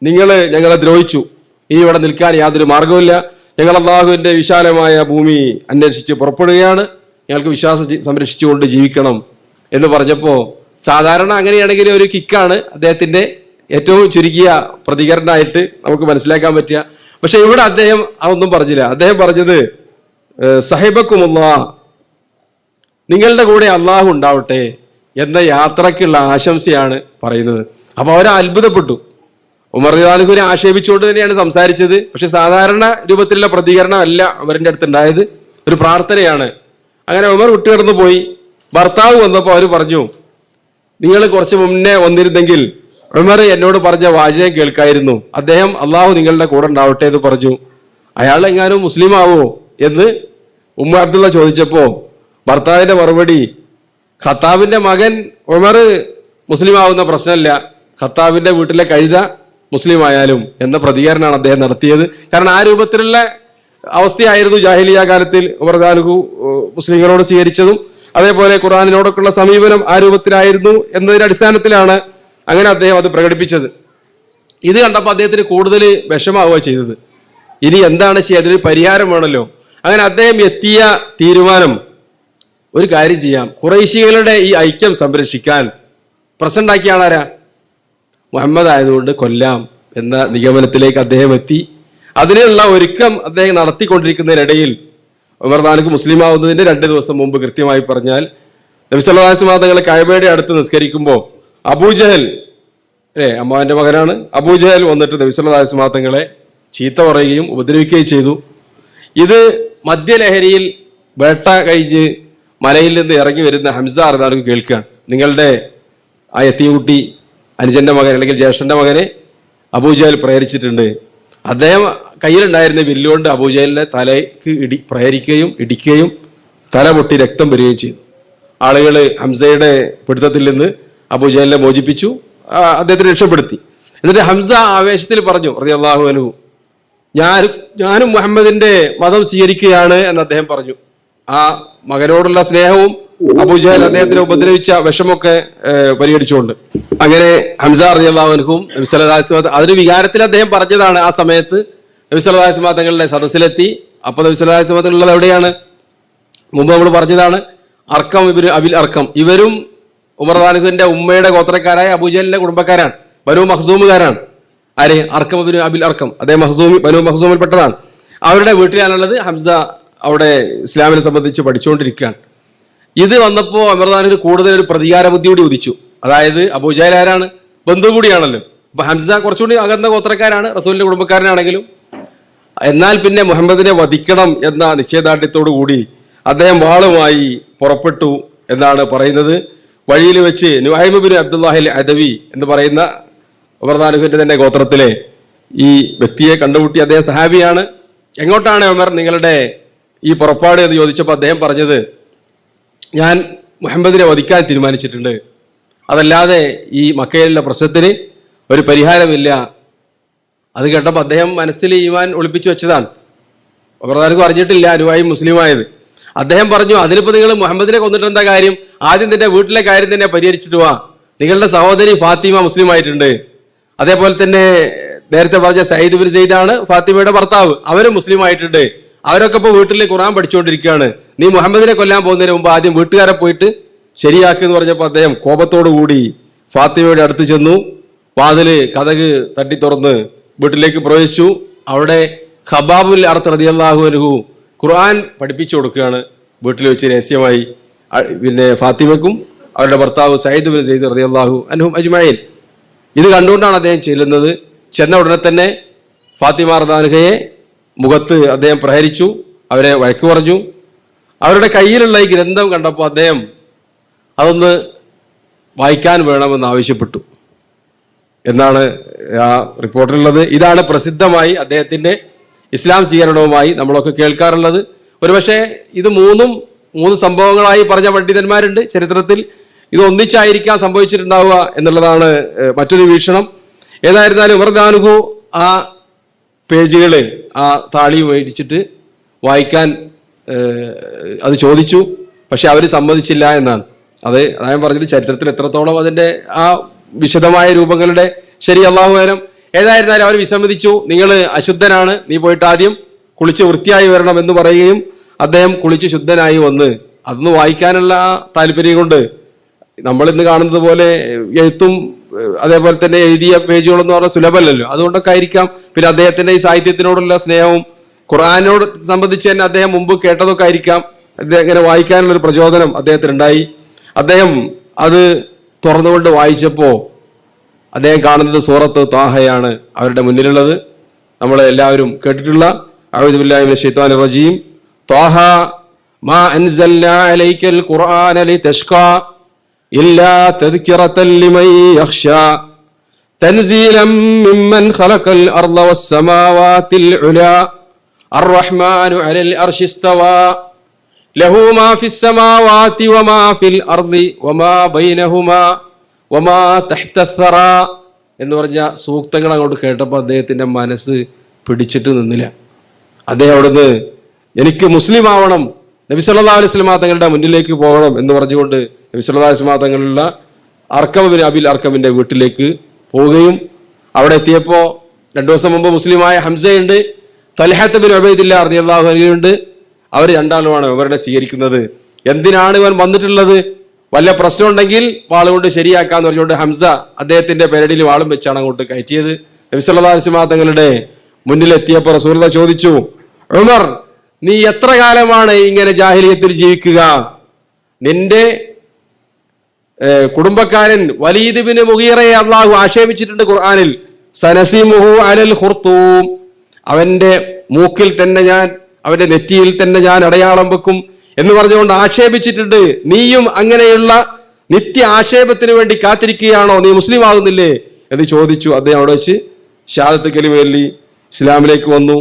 ഞങ്ങളെ ദ്രോഹിച്ചു, ഇനി ഇവിടെ നിൽക്കാൻ യാതൊരു മാർഗവുമില്ല. ഞങ്ങൾ അല്ലാഹുവിന്റെ വിശാലമായ ഭൂമി അന്വേഷിച്ച് പുറപ്പെടുകയാണ്, ഞങ്ങൾക്ക് വിശ്വാസം സംരക്ഷിച്ചുകൊണ്ട് ജീവിക്കണം എന്ന് പറഞ്ഞപ്പോ, സാധാരണ അങ്ങനെയാണെങ്കിൽ ഒരു കിക്കാണ് അദ്ദേഹത്തിന്റെ ഏറ്റവും ചുരുക്കിയ പ്രതികരണമായിട്ട് നമുക്ക് മനസ്സിലാക്കാൻ പറ്റുക. പക്ഷെ ഇവിടെ അദ്ദേഹം അതൊന്നും പറഞ്ഞില്ല. അദ്ദേഹം പറഞ്ഞത് സഹിബക്കുമുള്ള, നിങ്ങളുടെ കൂടെ അള്ളാഹു ഉണ്ടാവട്ടെ എന്ന യാത്രക്കുള്ള ആശംസയാണ് പറയുന്നത്. അപ്പൊ അവർ അത്ഭുതപ്പെട്ടു. ഉമർ റളിയല്ലാഹു അൻഹുവിനെ ആക്ഷേപിച്ചുകൊണ്ട് തന്നെയാണ് സംസാരിച്ചത്. പക്ഷെ സാധാരണ രൂപത്തിലുള്ള പ്രതികരണമല്ല ഉമറിന്റെ അടുത്ത് ഉണ്ടായത്, ഒരു പ്രാർത്ഥനയാണ്. അങ്ങനെ ഉമർ വിട്ടുകിടന്നു പോയി. ഭർത്താവ് വന്നപ്പോൾ അവർ പറഞ്ഞു, നിങ്ങൾ കുറച്ച് മുന്നേ വന്നിരുന്നെങ്കിൽ ഉമർ എന്നോട് പറഞ്ഞ വാചകം കേൾക്കായിരുന്നു. അദ്ദേഹം അള്ളാഹു നിങ്ങളുടെ കൂടെ ഉണ്ടാവട്ടെ എന്ന് പറഞ്ഞു. അയാൾ എങ്ങാനും മുസ്ലിം ആവോ എന്ന് ഉമ്മ അബ്ദുള്ള ചോദിച്ചപ്പോ ഭർത്താവിന്റെ മറുപടി, ഖത്താബിന്റെ മകൻ ഉമർ മുസ്ലിം ആവുന്ന പ്രശ്നമില്ല, ഖത്താബിന്റെ വീട്ടിലെ കഴുത മുസ്ലിം ആയാലും എന്ന പ്രതികരണമാണ് അദ്ദേഹം നടത്തിയത്. കാരണം ആ രൂപത്തിലുള്ള അവസ്ഥയായിരുന്നു ജാഹിലിയ കാലത്തിൽ ഉമർ റളിയല്ലാഹു മുസ്ലിങ്ങളോട് സ്വീകരിച്ചതും. അതേപോലെ ഖുർആനിനോടൊക്കെയുള്ള സമീപനം ആ രൂപത്തിലായിരുന്നു എന്നതിന്റെ അടിസ്ഥാനത്തിലാണ് അങ്ങനെ അദ്ദേഹം അത് പ്രകടിപ്പിച്ചത്. ഇത് കണ്ടപ്പോൾ അദ്ദേഹത്തിന് കൂടുതൽ വിഷമാവുക ചെയ്തത്. ഇനി എന്താണ് ചെയ്യുക, അതിനൊരു പരിഹാരം വേണമല്ലോ. അങ്ങനെ അദ്ദേഹം എത്തിയ തീരുമാനം, ഒരു കാര്യം ചെയ്യാം, ഖുറൈശികളുടെ ഈ ഐക്യം സംരക്ഷിക്കാൻ പ്രശ്നം ഉണ്ടാക്കിയാണ് ആരാ, മുഹമ്മദ് ആയതുകൊണ്ട് കൊല്ലാം എന്ന നിഗമനത്തിലേക്ക് അദ്ദേഹം എത്തി. അതിനുള്ള ഒരുക്കം അദ്ദേഹം നടത്തിക്കൊണ്ടിരിക്കുന്നതിനിടയിൽ ഉമർ റളിയല്ലാഹു മുസ്ലിം ആവുന്നതിന്റെ 2 ദിവസം മുമ്പ്, കൃത്യമായി പറഞ്ഞാൽ നബി സല്ലല്ലാഹു അലൈഹി വസല്ലം തങ്ങൾ കഅബയുടെ അടുത്ത് നിസ്കരിക്കുമ്പോൾ അബൂജഹൽ, അമ്മാവന്റെ മകനാണ്, അബൂജഹൽ വന്നിട്ട് നബി സല്ലല്ലാഹു അലൈഹി വസല്ലം തങ്ങളെ ചീത്ത പറയുകയും ഉപദ്രവിക്കുകയും ചെയ്തു. ഇത് മദ്യലഹരിയിൽ വേട്ട കഴിഞ്ഞ് മലയിൽ നിന്ന് ഇറങ്ങി വരുന്ന ഹംസ റളിയല്ലാഹു കേൾക്കുകയാണ്, നിങ്ങളുടെ ആ യത്തീംകുട്ടി അനുജന്റെ മകൻ അല്ലെങ്കിൽ ജ്യേഷ്ഠന്റെ മകനെ അബൂജഹൽ പ്രേരിച്ചിട്ടുണ്ട്. അദ്ദേഹം കയ്യിലുണ്ടായിരുന്ന വില്ലുകൊണ്ട് അബൂജഹലിന്റെ തലയ്ക്ക് പ്രഹരിക്കുകയും ഇടിക്കുകയും തല പൊട്ടി രക്തം വരികയും ചെയ്തു. ആളുകൾ ഹംസയുടെ പിടുത്തത്തിൽ നിന്ന് അബൂജഹലിനെ മോചിപ്പിച്ചു, അദ്ദേഹത്തെ രക്ഷപ്പെടുത്തി. എന്നിട്ട് ഹംസ ആവേശത്തിൽ പറഞ്ഞു റളിയല്ലാഹു അൻഹു, ഞാനും മുഹമ്മദിന്റെ മതം സ്വീകരിക്കുകയാണ് എന്ന് അദ്ദേഹം പറഞ്ഞു. ആ മകനോടുള്ള സ്നേഹവും അബൂജഹൽ അദ്ദേഹത്തിനെ ഉപദ്രവിച്ച വിഷമൊക്കെ പരിഗണിച്ചുകൊണ്ട് അങ്ങനെ ഹംസ റളിയല്ലാഹു അൻഹും നബി സല്ലല്ലാഹു അലൈഹി വസല്ലം അതൊരു വികാരത്തിൽ അദ്ദേഹം പറഞ്ഞതാണ്. ആ സമയത്ത് നബി സല്ലല്ലാഹു അലൈഹി വസല്ലം തങ്ങളുടെ സദസ്സിലെത്തി. അപ്പൊ നബി സല്ലല്ലാഹു അലൈഹി വസല്ലം ഉള്ളത് എവിടെയാണ്? മുമ്പ് നമ്മൾ പറഞ്ഞതാണ്, അർക്കം ഇബ്നു അബിൽ അർക്കം. ഇവരും ഉമർ റളിയല്ലാഹു അൻഹുവിന്റെ ഉമ്മയുടെ ഗോത്രക്കാരായ അബൂജഹലിന്റെ കുടുംബക്കാരാണ്, ബനൂ മഖ്സൂമുകാരാണ്. ആര്? അർക്കം ഇബ്നു അബിൽ അർക്കം. അദ്ദേഹം ബനൂ മഖ്സൂമിൽപ്പെട്ടതാണ്. അവരുടെ വീട്ടിലാണുള്ളത്. ഹംസ അവിടെ ഇസ്ലാമിനെ സംബന്ധിച്ച് പഠിച്ചുകൊണ്ടിരിക്കുകയാണ്. ഇത് വന്നപ്പോൾ ഉമർ റളിയല്ലാഹു അൻഹു കൂടുതൽ ഒരു പ്രതികാര ബുദ്ധി കൂടി ഉദിച്ചു. അതായത് അബൂജഹൽ ആരാണ്? ബന്ധു കൂടിയാണല്ലോ. അപ്പൊ ഹംസ കുറച്ചുകൂടി അകന്ന ഗോത്രക്കാരാണ്, റസൂലിന്റെ കുടുംബക്കാരനാണെങ്കിലും. എന്നാൽ പിന്നെ മുഹമ്മദിനെ വധിക്കണം എന്ന നിശ്ചയദാർഢ്യത്തോടു കൂടി അദ്ദേഹം വാളുമായി പുറപ്പെട്ടു എന്നാണ് പറയുന്നത്. വഴിയിൽ വെച്ച് നുഹൈം ഇബ്നു അബ്ദുല്ലാഹിൽ അദവി എന്ന് പറയുന്ന ഉമർ റളിയല്ലാഹു അൻഹുവിന്റെ തന്നെ ഗോത്രത്തിലെ ഈ വ്യക്തിയെ കണ്ടുമുട്ടി. അദ്ദേഹം സഹാബിയാണ്. എങ്ങോട്ടാണ് ഉമർ നിങ്ങളുടെ ഈ പുറപ്പാട് എന്ന് ചോദിച്ചപ്പോൾ അദ്ദേഹം പറഞ്ഞത്, ഞാൻ മുഹമ്മദിനെ വധിക്കാൻ തീരുമാനിച്ചിട്ടുണ്ട്, അതല്ലാതെ ഈ മക്കയിലുള്ള പ്രശ്നത്തിന് ഒരു പരിഹാരമില്ല. അത് കേട്ടപ്പോൾ അദ്ദേഹം മനസ്സിൽ ഈമാൻ ഒളിപ്പിച്ചു വെച്ചതാണ്. ഉമർ അറിഞ്ഞിട്ടില്ല നുഹൈം മുസ്ലിമായത്. അദ്ദേഹം പറഞ്ഞു, അതിലിപ്പോൾ നിങ്ങൾ മുഹമ്മദിനെ കൊന്നിട്ട് എന്താ കാര്യം? ആദ്യം നിന്റെ വീട്ടിലെ കാര്യം തന്നെ പരിഹരിച്ചിട്ട് വാ. നിങ്ങളുടെ സഹോദരി ഫാത്തിമ മുസ്ലിം ആയിട്ടുണ്ട്. അതേപോലെ തന്നെ നേരത്തെ പറഞ്ഞ സയ്യിദ് ബിൻ സെയ്ദാണ് ഫാത്തിമയുടെ ഭർത്താവ്, അവരും മുസ്ലിം ആയിട്ടുണ്ട്. അവരൊക്കെ ഇപ്പോൾ വീട്ടിൽ ഖുർആൻ പഠിച്ചുകൊണ്ടിരിക്കുകയാണ്. നീ മുഹമ്മദിനെ കൊല്ലാൻ പോകുന്നതിന് മുമ്പ് ആദ്യം വീട്ടുകാരെ പോയിട്ട് ശരിയാക്കി എന്ന് പറഞ്ഞപ്പോൾ അദ്ദേഹം കോപത്തോടു കൂടി ഫാത്തിമയുടെ അടുത്ത് ചെന്നു. വാതില് കതക് തട്ടി തുറന്ന് വീട്ടിലേക്ക് പ്രവേശിച്ചു. അവിടെ ഖബാബുൽ അർത്ത് റളിയല്ലാഹു അൻഹു ഖുർആൻ പഠിപ്പിച്ചു കൊടുക്കുകയാണ് വീട്ടിൽ വെച്ച് രഹസ്യമായി. പിന്നെ ഫാത്തിമയ്ക്കും അവരുടെ ഭർത്താവ് സയ്യിദ് ബിൻ സെയ്ദ് റളിയല്ലാഹു അൻഹും അജ്മഈൻ. ഇത് കണ്ടുകൊണ്ടാണ് അദ്ദേഹം ചെല്ലുന്നത്. ചെന്ന ഉടനെ തന്നെ ഫാത്തിമ റളിയല്ലാഹു അൻഹയെ മുഖത്ത് അദ്ദേഹം പ്രഹരിച്ചു, അവരെ വഴക്ക് പറഞ്ഞു. അവരുടെ കയ്യിലുള്ള ഈ ഗ്രന്ഥം കണ്ടപ്പോൾ അദ്ദേഹം അതൊന്ന് വായിക്കാൻ വേണമെന്ന് ആവശ്യപ്പെട്ടു എന്നാണ് ആ റിപ്പോർട്ടിലുള്ളത്. ഇതാണ് പ്രസിദ്ധമായി അദ്ദേഹത്തിന്റെ ഇസ്ലാം സ്വീകരണവുമായി നമ്മളൊക്കെ കേൾക്കാറുള്ളത്. ഒരുപക്ഷെ ഇത് മൂന്ന് സംഭവങ്ങളായി പറഞ്ഞ പണ്ഡിതന്മാരുണ്ട് ചരിത്രത്തിൽ. ഇത് ഒന്നിച്ചായിരിക്കാം സംഭവിച്ചിട്ടുണ്ടാവുക എന്നുള്ളതാണ് മറ്റൊരു വീക്ഷണം. ഏതായിരുന്നാലും ഉമർ റളിയല്ലാഹു അൻഹു ആ പേജുകൾ ആ താളി മേടിച്ചിട്ട് വായിക്കാൻ അത് ചോദിച്ചു. പക്ഷെ അവർ സമ്മതിച്ചില്ല എന്നാണ്. അത് ഞാൻ പറഞ്ഞത് ചരിത്രത്തിൽ എത്രത്തോളം അതിന്റെ ആ വിശദമായ രൂപങ്ങളുടെ ശരി അല്ലാഹു അലം. ഏതായിരുന്നാലും അവർ വിസമ്മതിച്ചു. നിങ്ങൾ അശുദ്ധനാണ്, നീ പോയിട്ട് ആദ്യം കുളിച്ച് വൃത്തിയായി വരണം എന്ന് പറയുകയും അദ്ദേഹം കുളിച്ച് ശുദ്ധനായി വന്ന് അതൊന്ന് വായിക്കാനുള്ള താല്പര്യം കൊണ്ട് നമ്മളിന്ന് കാണുന്നത് പോലെ എഴുത്തും അതേപോലെ തന്നെ എഴുതിയ പേജുകളെന്ന് പറഞ്ഞാൽ സുലഭമല്ലല്ലോ. അതുകൊണ്ടൊക്കെ ആയിരിക്കാം. പിന്നെ അദ്ദേഹത്തിന്റെ ഈ സാഹിത്യത്തിനോടുള്ള സ്നേഹവും ഖുർആനോട് സംബന്ധിച്ച് തന്നെ അദ്ദേഹം മുമ്പ് കേട്ടതൊക്കെ ആയിരിക്കാം. ഇങ്ങനെ വായിക്കാനുള്ളൊരു പ്രചോദനം അദ്ദേഹത്തിനുണ്ടായി. അദ്ദേഹം അത് തുറന്നുകൊണ്ട് വായിച്ചപ്പോൾ അദ്ദേഹം കാണുന്നത് സൂറത്ത് ത്വാഹയാണ് അവരുടെ മുന്നിലുള്ളത്. നമ്മൾ എല്ലാവരും കേട്ടിട്ടുള്ള അഊദു ബില്ലാഹി മിനശ് ശൈത്വാനിർ റജീം ത്വാഹ മാ അൻസൽനാ അലൈക്കൽ ഖുർആന ലിതശ്ഖാ ഇല്ലാ തദ്കിറതൻ ലിമൻ യഖ്ശാ തൻസീലൻ മിമ്മൻ ഖലഖൽ അർള വസ്സമാവാതിൽ ഉലാ അർറഹ്മാനു അലൽ അർശി ഇസ്തവാ ലഹു മാ ഫിസ് സമാവാതി വമാ ഫിൽ അർളി വമാ ബൈനഹുമാ വമാ തഹ്ത ഥറാ എന്ന് പറഞ്ഞ സൂക്തങ്ങൾ അങ്ങോട്ട് കേട്ടപ്പോൾ അദ്ദേഹത്തിന്റെ മനസ്സ് പിടിച്ചിട്ട് നിന്നില്ല. അദ്ദേഹം അവിടുന്ന് എനിക്ക് മുസ്ലിം ആവണം, നബി സല്ലല്ലാഹു അലൈഹി വസല്ലം തങ്ങളുടെ മുന്നിലേക്ക് പോകണം എന്ന് പറഞ്ഞുകൊണ്ട് നബി സല്ലല്ലാഹു അലൈഹി വസല്ലം തങ്ങളുള്ള അർഖം ബിൻ അബിൽ അർഖമിന്റെ വീട്ടിലേക്ക് പോവുകയും അവിടെ എത്തിയപ്പോൾ 2 ദിവസം മുമ്പ് മുസ്ലിമായ ഹംസയുണ്ട്, തൽഹത്ത് ബിൻ ഉബൈദില്ലാ റളിയല്ലാഹു അൻഹു ഉണ്ട്. അവർ രണ്ടാളുമാണ് ഇവരുടെ സ്വീകരിക്കുന്നത്. എന്തിനാണ് ഇവൻ വന്നിട്ടുള്ളത്? വല്ല പ്രശ്നമുണ്ടെങ്കിൽ വാളുകൊണ്ട് ശരിയാക്കാന്ന് പറഞ്ഞുകൊണ്ട് ഹംസ അദ്ദേഹത്തിന്റെ പെരടിയിൽ വാളും വെച്ചാണ് അങ്ങോട്ട് കയറ്റിയത്. നബി സല്ലല്ലാഹു അലൈഹി വസല്ലം തങ്ങളുടെ മുന്നിലെത്തിയപ്പോൾ റസൂലുള്ളാഹി ചോദിച്ചു, ഉമർ, നീ എത്ര കാലമാണ് ഇങ്ങനെ ജാഹിലിയത്തിൽ ജീവിക്കുക? നിന്റെ കുടുംബക്കാരൻ വലീദ് ബിൻ മുഗീറയെ അല്ലാഹു ആക്ഷേപിച്ചിട്ടുണ്ട് ഖുർആനിൽ. സനസിമുഹു അലൽ ഖുർതൂം, അവന്റെ മൂക്കിൽ തന്നെ ഞാൻ, അവന്റെ നെറ്റിയിൽ തന്നെ ഞാൻ അടയാളം വെക്കും എന്ന് പറഞ്ഞുകൊണ്ട് ആക്ഷേപിച്ചിട്ടുണ്ട്. നീയും അങ്ങനെയുള്ള നിത്യ ആക്ഷേപത്തിന് വേണ്ടി കാത്തിരിക്കുകയാണോ? നീ മുസ്ലിം ആകുന്നില്ലേ എന്ന് ചോദിച്ചു. അദ്ദേഹം അവിടെ വെച്ച് ഷഹാദത്ത് കലിമ ഇസ്ലാമിലേക്ക് വന്നു.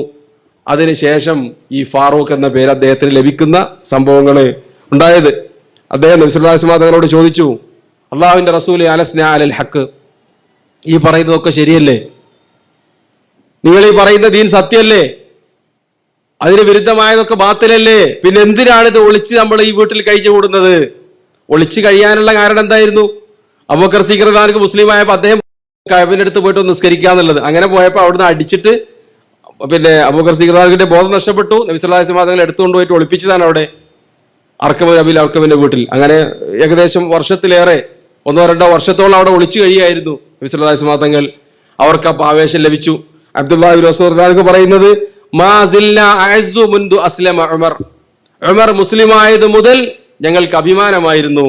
അതിനുശേഷം ഈ ഫാറൂഖ് എന്ന പേര് അദ്ദേഹത്തിന് ലഭിക്കുന്ന സംഭവങ്ങൾ ഉണ്ടായത്. അദ്ദേഹം നബി സല്ലല്ലാഹു അലൈഹി വസല്ലം തങ്ങളോട് ചോദിച്ചു, അള്ളാഹുവിന്റെ റസൂൽ അലസ്നാ അലൽ ഹക്ക്, ഈ പറയുന്നതൊക്കെ ശരിയല്ലേ? നിങ്ങൾ ഈ പറയുന്ന ദീൻ സത്യമല്ലേ? അതിന് വിരുദ്ധമായതൊക്കെ ബാത്തിലല്ലേ? പിന്നെ എന്തിനാണ് ഇത് ഒളിച്ച് നമ്മൾ ഈ വീട്ടിൽ കഴിഞ്ഞു കൂടുന്നത്? ഒളിച്ചു കഴിയാനുള്ള കാരണം എന്തായിരുന്നു? അബൂബക്കർ സിദ്ദീഖ് റളിയല്ലാഹു മുസ്ലിം ആയപ്പോൾ അദ്ദേഹം കഅബയുടെ അടുത്ത് പോയിട്ട് നിസ്കരിക്കാന്നുള്ളത്. അങ്ങനെ പോയപ്പോൾ അവിടുന്ന് അടിച്ചിട്ട് പിന്നെ അബൂബക്കർ സിദ്ദീഖ് റളിയല്ലാഹുവിന്റെ ബോധം നഷ്ടപ്പെട്ടു. നബി സല്ലല്ലാഹു അലൈഹി വസല്ലം തങ്ങൾ എടുത്തുകൊണ്ട് പോയിട്ട് ഒളിപ്പിച്ചതാണ് അവിടെ അർഖം അബിൽ അർഖമിന്റെ വീട്ടിൽ. അങ്ങനെ ഏകദേശം വർഷത്തിലേറെ 1-2 വർഷത്തോളം അവിടെ ഒളിച്ചു കഴിയായിരുന്നു നബി സല്ലല്ലാഹു അലൈഹി വസല്ലം തങ്ങൾ. അവർക്ക് അപ്പോൾ ആവേശം ലഭിച്ചു. അബ്ദുല്ലാഹി ഇബ്നു മസ്ഊദ് റളിയല്ലാഹു പറയുന്നത്, ഉമർ മുസ്ലിമായത് മുതൽ ഞങ്ങൾക്ക് അഭിമാനമായിരുന്നു.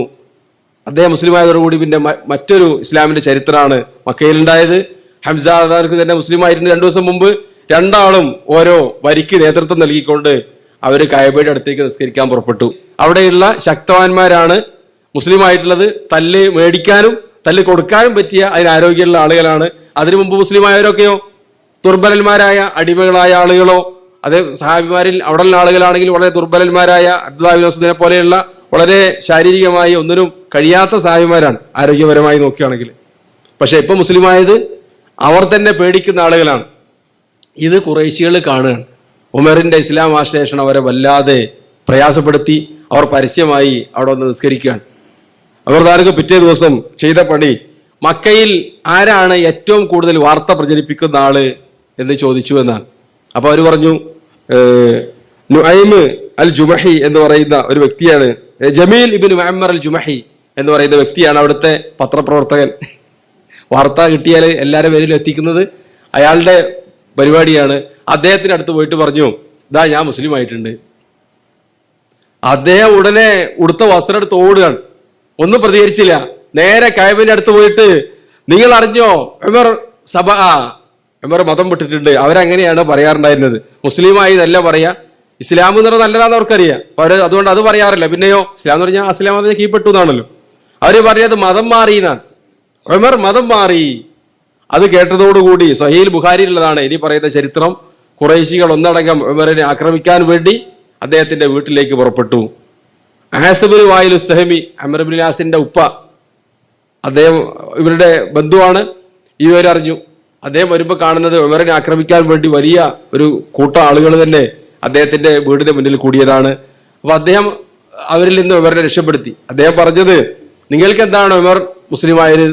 അദ്ദേഹം മുസ്ലിമായതോടുകൂടി പിന്നെ മറ്റൊരു ഇസ്ലാമിന്റെ ചരിത്രമാണ് മക്കയിലുണ്ടായത്. ഹംസ റളിയല്ലാഹു തന്നെ മുസ്ലിമായിരുന്നു 2 ദിവസം മുമ്പ്. രണ്ടാളും ഓരോ വരിക്ക് നേതൃത്വം നൽകിക്കൊണ്ട് അവര് കഅബയുടെ അടുത്തേക്ക് നിസ്കരിക്കാൻ പുറപ്പെട്ടു. അവിടെയുള്ള ശക്തവാന്മാരാണ് മുസ്ലിമായിട്ടുള്ളത്. തല്ല് മേടിക്കാനും തല്ല് കൊടുക്കാനും പറ്റിയ അതിന് ആരോഗ്യമുള്ള ആളുകളാണ്. അതിനു മുമ്പ് മുസ്ലിമായവരൊക്കെയോ ദുർബലന്മാരായ അടിമകളായ ആളുകളോ, അതേ സഹാബിമാരിൽ അവിടെയുള്ള ആളുകളാണെങ്കിൽ വളരെ ദുർബലന്മാരായ അബ്ദുല്ലാഹി ഇബ്നു മസ്ഊദിനെ പോലെയുള്ള വളരെ ശാരീരികമായി ഒന്നിനും കഴിയാത്ത സഹാബിമാരാണ് ആരോഗ്യപരമായി നോക്കുകയാണെങ്കിൽ. പക്ഷെ ഇപ്പൊ മുസ്ലിമായത് അവർ തന്നെ പേടിക്കുന്ന ആളുകളാണ്. ഇത് ഖുറൈശികൾ കാണുകയാണ്. ഉമറിന്റെ ഇസ്ലാം ആശ്ലേഷണം അവരെ വല്ലാതെ പ്രയാസപ്പെടുത്തി. അവർ പരസ്യമായി അവിടെ വന്ന് നിസ്കരിക്കുകയാണ്. അവർ താരക്ക് പിറ്റേ ദിവസം ചെയ്ത പണി, മക്കയിൽ ആരാണ് ഏറ്റവും കൂടുതൽ വാർത്ത പ്രചരിപ്പിക്കുന്ന ആള് എന്ന് ചോദിച്ചു എന്നാണ്. അപ്പൊ അവർ പറഞ്ഞു, നുഐമ് അൽ ജുമഹി എന്ന് പറയുന്ന ഒരു വ്യക്തിയാണ്, ജമീൽ ഇബ്നു മുഅമ്മർ അൽ ജുമഹി എന്ന് പറയുന്ന വ്യക്തിയാണ് അവിടുത്തെ പത്രപ്രവർത്തകൻ. വാർത്ത കിട്ടിയാൽ എല്ലാവരുടെ പേരിലും എത്തിക്കുന്നത് അയാളുടെ പരിപാടിയാണ്. അദ്ദേഹത്തിന് അടുത്ത് പോയിട്ട് പറഞ്ഞു, ഇതാ ഞാൻ മുസ്ലിം ആയിട്ടുണ്ട്. അദ്ദേഹം ഉടനെ ഉടുത്ത വസ്ത്രം എടുത്ത് ഓടുകയാണ്. ഒന്നും പ്രതികരിച്ചില്ല. നേരെ കഅബയുടെ അടുത്ത് പോയിട്ട്, നിങ്ങൾ അറിഞ്ഞോ ഉമർ മതം വിട്ടിട്ടുണ്ട്. അവരങ്ങനെയാണ് പറയാറുണ്ടായിരുന്നത്. മുസ്ലിമായി നല്ല പറയാ, ഇസ്ലാം എന്ന് പറഞ്ഞാൽ നല്ലതാണെന്ന് അവർക്കറിയാം. അതുകൊണ്ട് അത് പറയാറില്ല. പിന്നെയോ ഇസ്ലാം എന്ന് പറഞ്ഞാൽ അസ്ലാം എന്ന് പറഞ്ഞാൽ കീഴ്പ്പെട്ടു എന്നാണല്ലോ. അവര് പറഞ്ഞത് മതം മാറി എന്നാണ്. ഉമർ മതം മാറി. അത് കേട്ടതോടുകൂടി സഹീൽ ബുഖാരിയിലുള്ളതാണ് ഇനി പറയുന്ന ചരിത്രം. ഖുറൈശികൾ ഒന്നടങ്കം ഉമറിനെ ആക്രമിക്കാൻ വേണ്ടി അദ്ദേഹത്തിന്റെ വീട്ടിലേക്ക് പുറപ്പെട്ടു. അഹ്സബുൽ വായിലു സഹമി, അമർ ഇബ്നു യാസിന്റെ ഉപ്പ, അദ്ദേഹം ഇവരുടെ ബന്ധുവാണ്. ഈ വിവരറിഞ്ഞു. അദ്ദേഹം വരുമ്പോൾ കാണുന്നത് ഉമറിനെ ആക്രമിക്കാൻ വേണ്ടി വലിയ ഒരു കൂട്ടം ആളുകൾ തന്നെ അദ്ദേഹത്തിന്റെ വീടിന്റെ മുന്നിൽ കൂടിയതാണ്. അപ്പൊ അദ്ദേഹം അവരിൽ നിന്ന് ഉമറിനെ രക്ഷപ്പെടുത്തി. അദ്ദേഹം പറഞ്ഞത്, നിങ്ങൾക്ക് എന്താണ് ഉമർ മുസ്ലിമായൊരു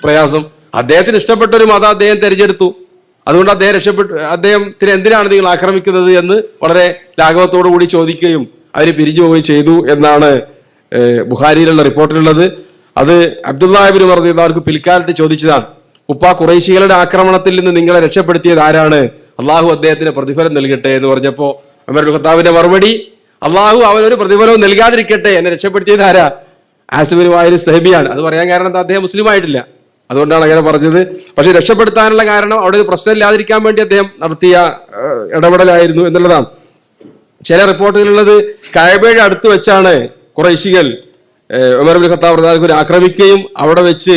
പ്രയാസം? അദ്ദേഹത്തിന് ഇഷ്ടപ്പെട്ട ഒരു മതം അദ്ദേഹം തിരഞ്ഞെടുത്തു. അതുകൊണ്ട് അദ്ദേഹം രക്ഷപ്പെട്ടു. അദ്ദേഹത്തിന് എന്തിനാണ് നിങ്ങൾ ആക്രമിക്കുന്നത് എന്ന് വളരെ ലാഘവത്തോടു കൂടി ചോദിക്കുകയും അവർ പിരിഞ്ഞു പോവുകയും ചെയ്തു എന്നാണ് ബുഖാരിയിലുള്ള റിപ്പോർട്ടിലുള്ളത്. അത് അബ്ദുല്ലാഹി ഇബ്നു ഉമർ റളിയല്ലാഹു പിൽക്കാലത്ത് ചോദിച്ചതാണ്, ഉപ്പ ഖുറൈശികളുടെ ആക്രമണത്തിൽ നിന്ന് നിങ്ങളെ രക്ഷപ്പെടുത്തിയത് ആരാണ്? അള്ളാഹു അദ്ദേഹത്തിന് പ്രതിഫലം നൽകട്ടെ എന്ന് പറഞ്ഞപ്പോ ഉമർ ഇബ്നു ഖത്താബിന്റെ മറുപടി, അള്ളാഹു അവനൊരു പ്രതിഫലവും നൽകാതിരിക്കട്ടെ, എന്നെ രക്ഷപ്പെടുത്തിയത് ആരാ? ആസിം ബിൻ വായിൽ സഹബിയാണ്. അത് പറയാൻ കാരണം എന്താ, അദ്ദേഹം മുസ്ലിം ആയിട്ടില്ല, അതുകൊണ്ടാണ് അങ്ങനെ പറഞ്ഞത്. പക്ഷെ രക്ഷപ്പെടുത്താനുള്ള കാരണം അവിടെ ഒരു പ്രശ്നം ഇല്ലാതിരിക്കാൻ വേണ്ടി അദ്ദേഹം നടത്തിയ ഇടപെടലായിരുന്നു എന്നുള്ളതാണ്. ചില റിപ്പോർട്ടുകളുള്ളത് കഅബയുടെ അടുത്ത് വെച്ചാണ് ഖുറൈശികൾ ഉമർ ഇബ്നു ഖത്താബ് റളിയല്ലാഹു അൻഹു ആക്രമിക്കുകയും അവിടെ വെച്ച്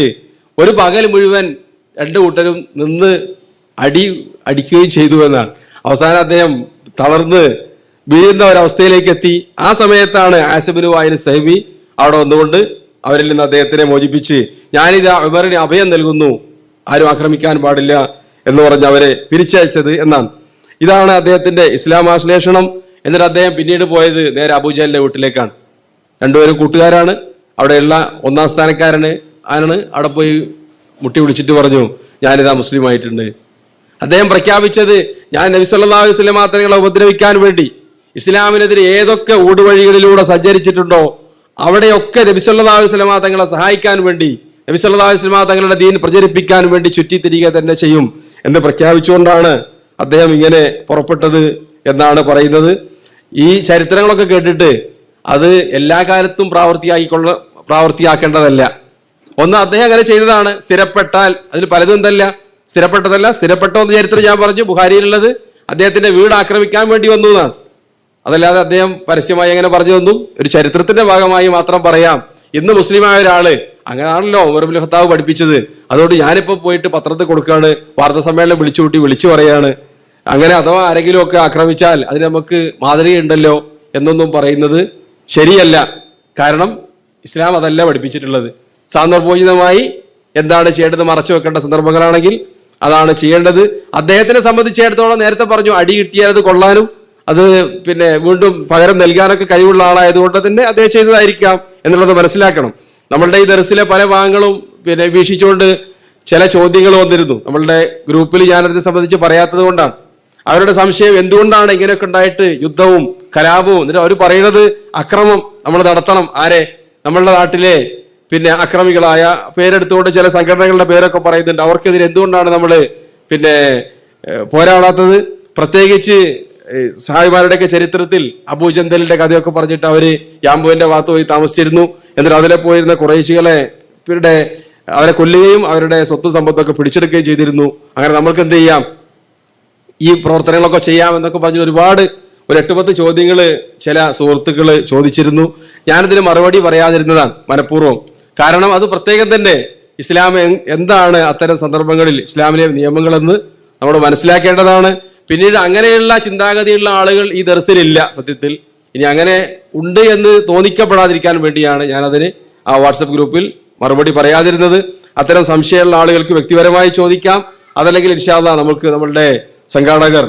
ഒരു പകൽ മുഴുവൻ രണ്ടു കൂട്ടരും നിന്ന് അടിക്കുകയും ചെയ്തു എന്നാണ്. അവസാനം അദ്ദേഹം തളർന്ന് വീഴുന്ന ഒരവസ്ഥയിലേക്ക് എത്തി. ആ സമയത്താണ് ആസിം ബിൻ വായിൽ സഹബി അവിടെ വന്നുകൊണ്ട് അവരിൽ നിന്ന് അദ്ദേഹത്തിനെ മോചിപ്പിച്ച് ഞാനിത് ഉമറിന് അഭയം നൽകുന്നു, ആരും ആക്രമിക്കാൻ പാടില്ല എന്ന് പറഞ്ഞ് അവരെ പിരിച്ചയച്ചത് എന്നാണ്. ഇതാണ് അദ്ദേഹത്തിന്റെ ഇസ്ലാം ആശ്ലേഷണം. എന്നിട്ട് അദ്ദേഹം പിന്നീട് പോയത് നേരെ അബൂജഹലിന്റെ വീട്ടിലേക്കാണ്. രണ്ടുപേരും കൂട്ടുകാരാണ്. അവിടെയുള്ള ഒന്നാം സ്ഥാനക്കാരന് അവിടെ പോയി മുട്ടി വിളിച്ചിട്ട് പറഞ്ഞു ഞാനിതാ മുസ്ലിം ആയിട്ടുണ്ട്. അദ്ദേഹം പ്രഖ്യാപിച്ചത് ഞാൻ നബി സല്ലല്ലാഹു അലൈഹി വസല്ലം തങ്ങളെ ഉപദ്രവിക്കാൻ വേണ്ടി ഇസ്ലാമിനെതിരെ ഏതൊക്കെ ഊടുവഴികളിലൂടെ സഞ്ചരിച്ചിട്ടുണ്ടോ അവിടെയൊക്കെ നബി സല്ലല്ലാഹു അലൈഹി വസല്ലം തങ്ങളെ സഹായിക്കാൻ വേണ്ടി, നബി സല്ലല്ലാഹു അലൈഹി വസല്ലം തങ്ങളുടെ ദീൻ പ്രചരിപ്പിക്കാൻ വേണ്ടി ചുറ്റിത്തിരികെ തന്നെ ചെയ്യും എന്ന് പ്രഖ്യാപിച്ചുകൊണ്ടാണ് അദ്ദേഹം ഇങ്ങനെ പുറപ്പെട്ടത് എന്നാണ് പറയുന്നത്. ഈ ചരിത്രങ്ങളൊക്കെ കേട്ടിട്ട് അത് എല്ലാ കാലത്തും പ്രാവർത്തിയാക്കേണ്ടതല്ല. ഒന്ന്, അദ്ദേഹം അങ്ങനെ ചെയ്തതാണ്. സ്ഥിരപ്പെട്ടാൽ അതിൽ പലതും എന്തല്ല, സ്ഥിരപ്പെട്ടതല്ല. സ്ഥിരപ്പെട്ടോന്ന് ചരിത്രം ഞാൻ പറഞ്ഞു, ബുഖാരിയിലുള്ളത് അദ്ദേഹത്തിന്റെ വീട് ആക്രമിക്കാൻ വേണ്ടി വന്നു എന്നാണ്. അതല്ലാതെ അദ്ദേഹം പരസ്യമായി അങ്ങനെ പറഞ്ഞതൊന്നും ഒരു ചരിത്രത്തിന്റെ ഭാഗമായി മാത്രം പറയാം. ഇന്ന് മുസ്ലിമായ ഒരാള് അങ്ങനെയാണല്ലോ ഉമർ ഇബ്നു ഖത്താബ് പഠിപ്പിച്ചത്. അതുകൊണ്ട് ഞാനിപ്പോ പോയിട്ട് പത്രത്തിൽ കൊടുക്കുകയാണ്, വാർത്താ സമ്മേളനം വിളിച്ചു പറയാണ്. അങ്ങനെ അഥവാ ആരെങ്കിലും ഒക്കെ ആക്രമിച്ചാൽ അതിന് നമുക്ക് മാതൃകയുണ്ടല്ലോ എന്നൊന്നും പറയുന്നത് ശരിയല്ല. കാരണം ഇസ്ലാം അതല്ല പഠിപ്പിച്ചിട്ടുള്ളത്. സാന്ദർഭോചിതമായി എന്താണ് ചെയ്യേണ്ടത്, മറച്ചു വെക്കേണ്ട സന്ദർഭങ്ങളാണെങ്കിൽ അതാണ് ചെയ്യേണ്ടത്. അദ്ദേഹത്തിനെ സംബന്ധിച്ചിടത്തോളം നേരത്തെ പറഞ്ഞു അടി കിട്ടിയാൽ അത് കൊള്ളാനും അത് പിന്നെ വീണ്ടും പകരം നൽകാനൊക്കെ കഴിവുള്ള ആളായതുകൊണ്ട് തന്നെ അദ്ദേഹം ചെയ്തതായിരിക്കാം എന്നുള്ളത് മനസ്സിലാക്കണം. നമ്മളുടെ ഈ ദർസിലെ പല ഭാഗങ്ങളും പിന്നെ വീക്ഷിച്ചുകൊണ്ട് ചില ചോദ്യങ്ങൾ വന്നിരുന്നു. നമ്മളുടെ ഗ്രൂപ്പിൽ ഞാനതിനെ സംബന്ധിച്ച് പറയാത്തത് കൊണ്ടാണ്. അവരുടെ സംശയം എന്തുകൊണ്ടാണ് ഇങ്ങനെയൊക്കെ ഉണ്ടായിട്ട് യുദ്ധവും കലാപവും, എന്നിട്ട് അവർ പറയുന്നത് അക്രമം നമ്മൾ നടത്തണം. ആരെ? നമ്മളുടെ നാട്ടിലെ പിന്നെ അക്രമികളായ പേരെടുത്തുകൊണ്ട് ചില സംഘടനകളുടെ പേരൊക്കെ പറയുന്നുണ്ട്. അവർക്കെതിരെ എന്തുകൊണ്ടാണ് നമ്മൾ പിന്നെ പോരാടാത്തത്? പ്രത്യേകിച്ച് സഹായിമാരുടെയൊക്കെ ചരിത്രത്തിൽ അബൂജന്തലിന്റെ കഥയൊക്കെ പറഞ്ഞിട്ട് അവര് യാമ്പുവിന്റെ ഭാഗത്ത് പോയി താമസിച്ചിരുന്നു. എന്നിട്ട് അതിലെ പോയിരുന്ന ഖുറൈശികളെ അവരെ കൊല്ലുകയും അവരുടെ സ്വത്ത് സമ്പത്തൊക്കെ പിടിച്ചെടുക്കുകയും ചെയ്തിരുന്നു. അങ്ങനെ നമ്മൾക്ക് എന്ത് ചെയ്യാം, ഈ പ്രവർത്തനങ്ങളൊക്കെ ചെയ്യാം എന്നൊക്കെ പറഞ്ഞ് ഒരുപാട് ഒരു 8-10 ചോദ്യങ്ങൾ ചില സുഹൃത്തുക്കൾ ചോദിച്ചിരുന്നു. ഞാനതിന് മറുപടി പറയാതിരുന്നതാണ് മനഃപൂർവ്വം. കാരണം അത് പ്രത്യേകം തന്നെ ഇസ്ലാം എന്താണ് അത്തരം സന്ദർഭങ്ങളിൽ ഇസ്ലാമിലെ നിയമങ്ങളെന്ന് നമ്മൾ മനസ്സിലാക്കേണ്ടതാണ്. പിന്നീട് അങ്ങനെയുള്ള ചിന്താഗതിയുള്ള ആളുകൾ ഈ ദർസിലില്ല സത്യത്തിൽ. ഇനി അങ്ങനെ ഉണ്ട് എന്ന് തോന്നിക്കപ്പെടാതിരിക്കാൻ വേണ്ടിയാണ് ഞാനതിന് ആ വാട്സപ്പ് ഗ്രൂപ്പിൽ മറുപടി പറയാതിരുന്നത്. അത്തരം സംശയമുള്ള ആളുകൾക്ക് വ്യക്തിപരമായി ചോദിക്കാം. അതല്ലെങ്കിൽ ഇൻഷാ അല്ലാഹ് നമുക്ക് നമ്മളുടെ സംഘാടകർ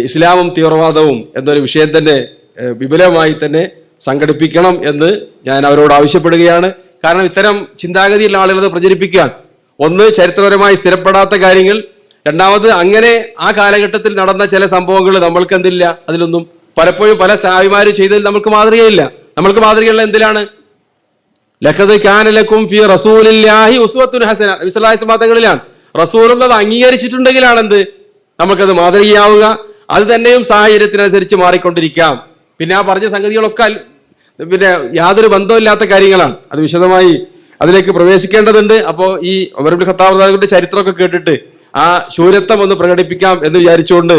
ഇസ്ലാമും തീവ്രവാദവും എന്നൊരു വിഷയം തന്നെ വിപുലമായി തന്നെ സംഘടിപ്പിക്കണം എന്ന് ഞാൻ അവരോട് ആവശ്യപ്പെടുകയാണ്. കാരണം ഇത്തരം ചിന്താഗതിയുള്ള ആളുകൾ അത് പ്രചരിപ്പിക്കാൻ, ഒന്ന് ചരിത്രപരമായി സ്ഥിരപ്പെടാത്ത കാര്യങ്ങൾ, രണ്ടാമത് അങ്ങനെ ആ കാലഘട്ടത്തിൽ നടന്ന ചില സംഭവങ്ങൾ നമ്മൾക്ക് എന്തില്ല, അതിലൊന്നും പലപ്പോഴും പല സഹായിമാരും ചെയ്തതിൽ നമുക്ക് മാതൃകയില്ല. നമ്മൾക്ക് മാതൃകയുള്ള എന്തിലാണ്? ലഖദ് കാന ലക്കും ഫീ റസൂലില്ലാഹി ഉസ്വത്തുൻ ഹസന. നബി സല്ലല്ലാഹു അലൈഹി വസല്ലം തങ്ങളിലാണ്. റസൂലുള്ളാഹി അംഗീകരിച്ചിട്ടുണ്ടെങ്കിലാണ് എന്ത്, നമുക്കത് മാതൃകയാവുക. അത് തന്നെയും സാഹചര്യത്തിനനുസരിച്ച് മാറിക്കൊണ്ടിരിക്കാം. പിന്നെ ആ പറഞ്ഞ സംഗതികളൊക്കെ പിന്നെ യാതൊരു ബന്ധമില്ലാത്ത കാര്യങ്ങളാണ്. അത് വിശദമായി അതിലേക്ക് പ്രവേശിക്കേണ്ടതുണ്ട്. അപ്പോൾ ഈ ഉമർ ഇബ്നു ഖത്താബ് റളിയല്ലാഹു ചരിത്രമൊക്കെ കേട്ടിട്ട് ആ ശൂരത്വം ഒന്ന് പ്രകടിപ്പിക്കാം എന്ന് വിചാരിച്ചുകൊണ്ട്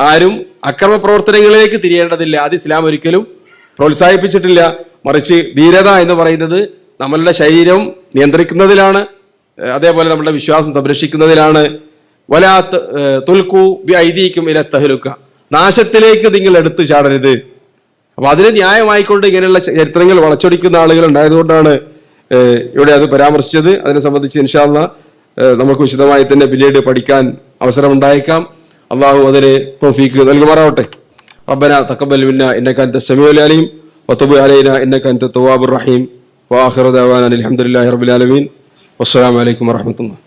ആരും അക്രമ പ്രവർത്തനങ്ങളിലേക്ക് തിരിയേണ്ടതില്ല. അത് ഇസ്ലാം ഒരിക്കലും പ്രോത്സാഹിപ്പിച്ചിട്ടില്ല. മറിച്ച് ധീരത എന്ന് പറയുന്നത് നമ്മളുടെ ശരീരം നിയന്ത്രിക്കുന്നതിലാണ്, അതേപോലെ നമ്മുടെ വിശ്വാസം സംരക്ഷിക്കുന്നതിലാണ്. വലാ തുൽഖു ബി ഐദീകും ഇല തഹ്ലുക, നാശത്തിലേക്ക് നിങ്ങൾ എടുത്തു ചാടരുത്. അപ്പൊ അതിന് ന്യായമായിക്കൊണ്ട് ഇങ്ങനെയുള്ള ചരിത്രങ്ങൾ വളച്ചൊടിക്കുന്ന ആളുകൾ ഉണ്ടായതുകൊണ്ടാണ് ഇവിടെ അത് പരാമർശിച്ചത്. അതിനെ സംബന്ധിച്ച് ഇൻഷാ അല്ലാഹ് നമുക്ക് വിശദമായി തന്നെ പിന്നീട് പഠിക്കാൻ അവസരം ഉണ്ടായേക്കാം. അള്ളാഹു അതിന് തൗഫീക്ക് നൽകുമാറാവട്ടെ. റബ്ബനാ തഖബ്ബൽ മിന്നാ ഇന്നക അൻതസ് സമീഉൽ അലീം വതുബ് അലൈനാ ഇന്നക അൻതത് തവ്വാബുർ റഹീം വആഖിറു ദഅവാനാ അൽഹംദുലില്ലാഹി റബ്ബിൽ ആലമീൻ വസ്സലാമു അലൈക്കും വറഹ്മത്തുള്ളാഹി.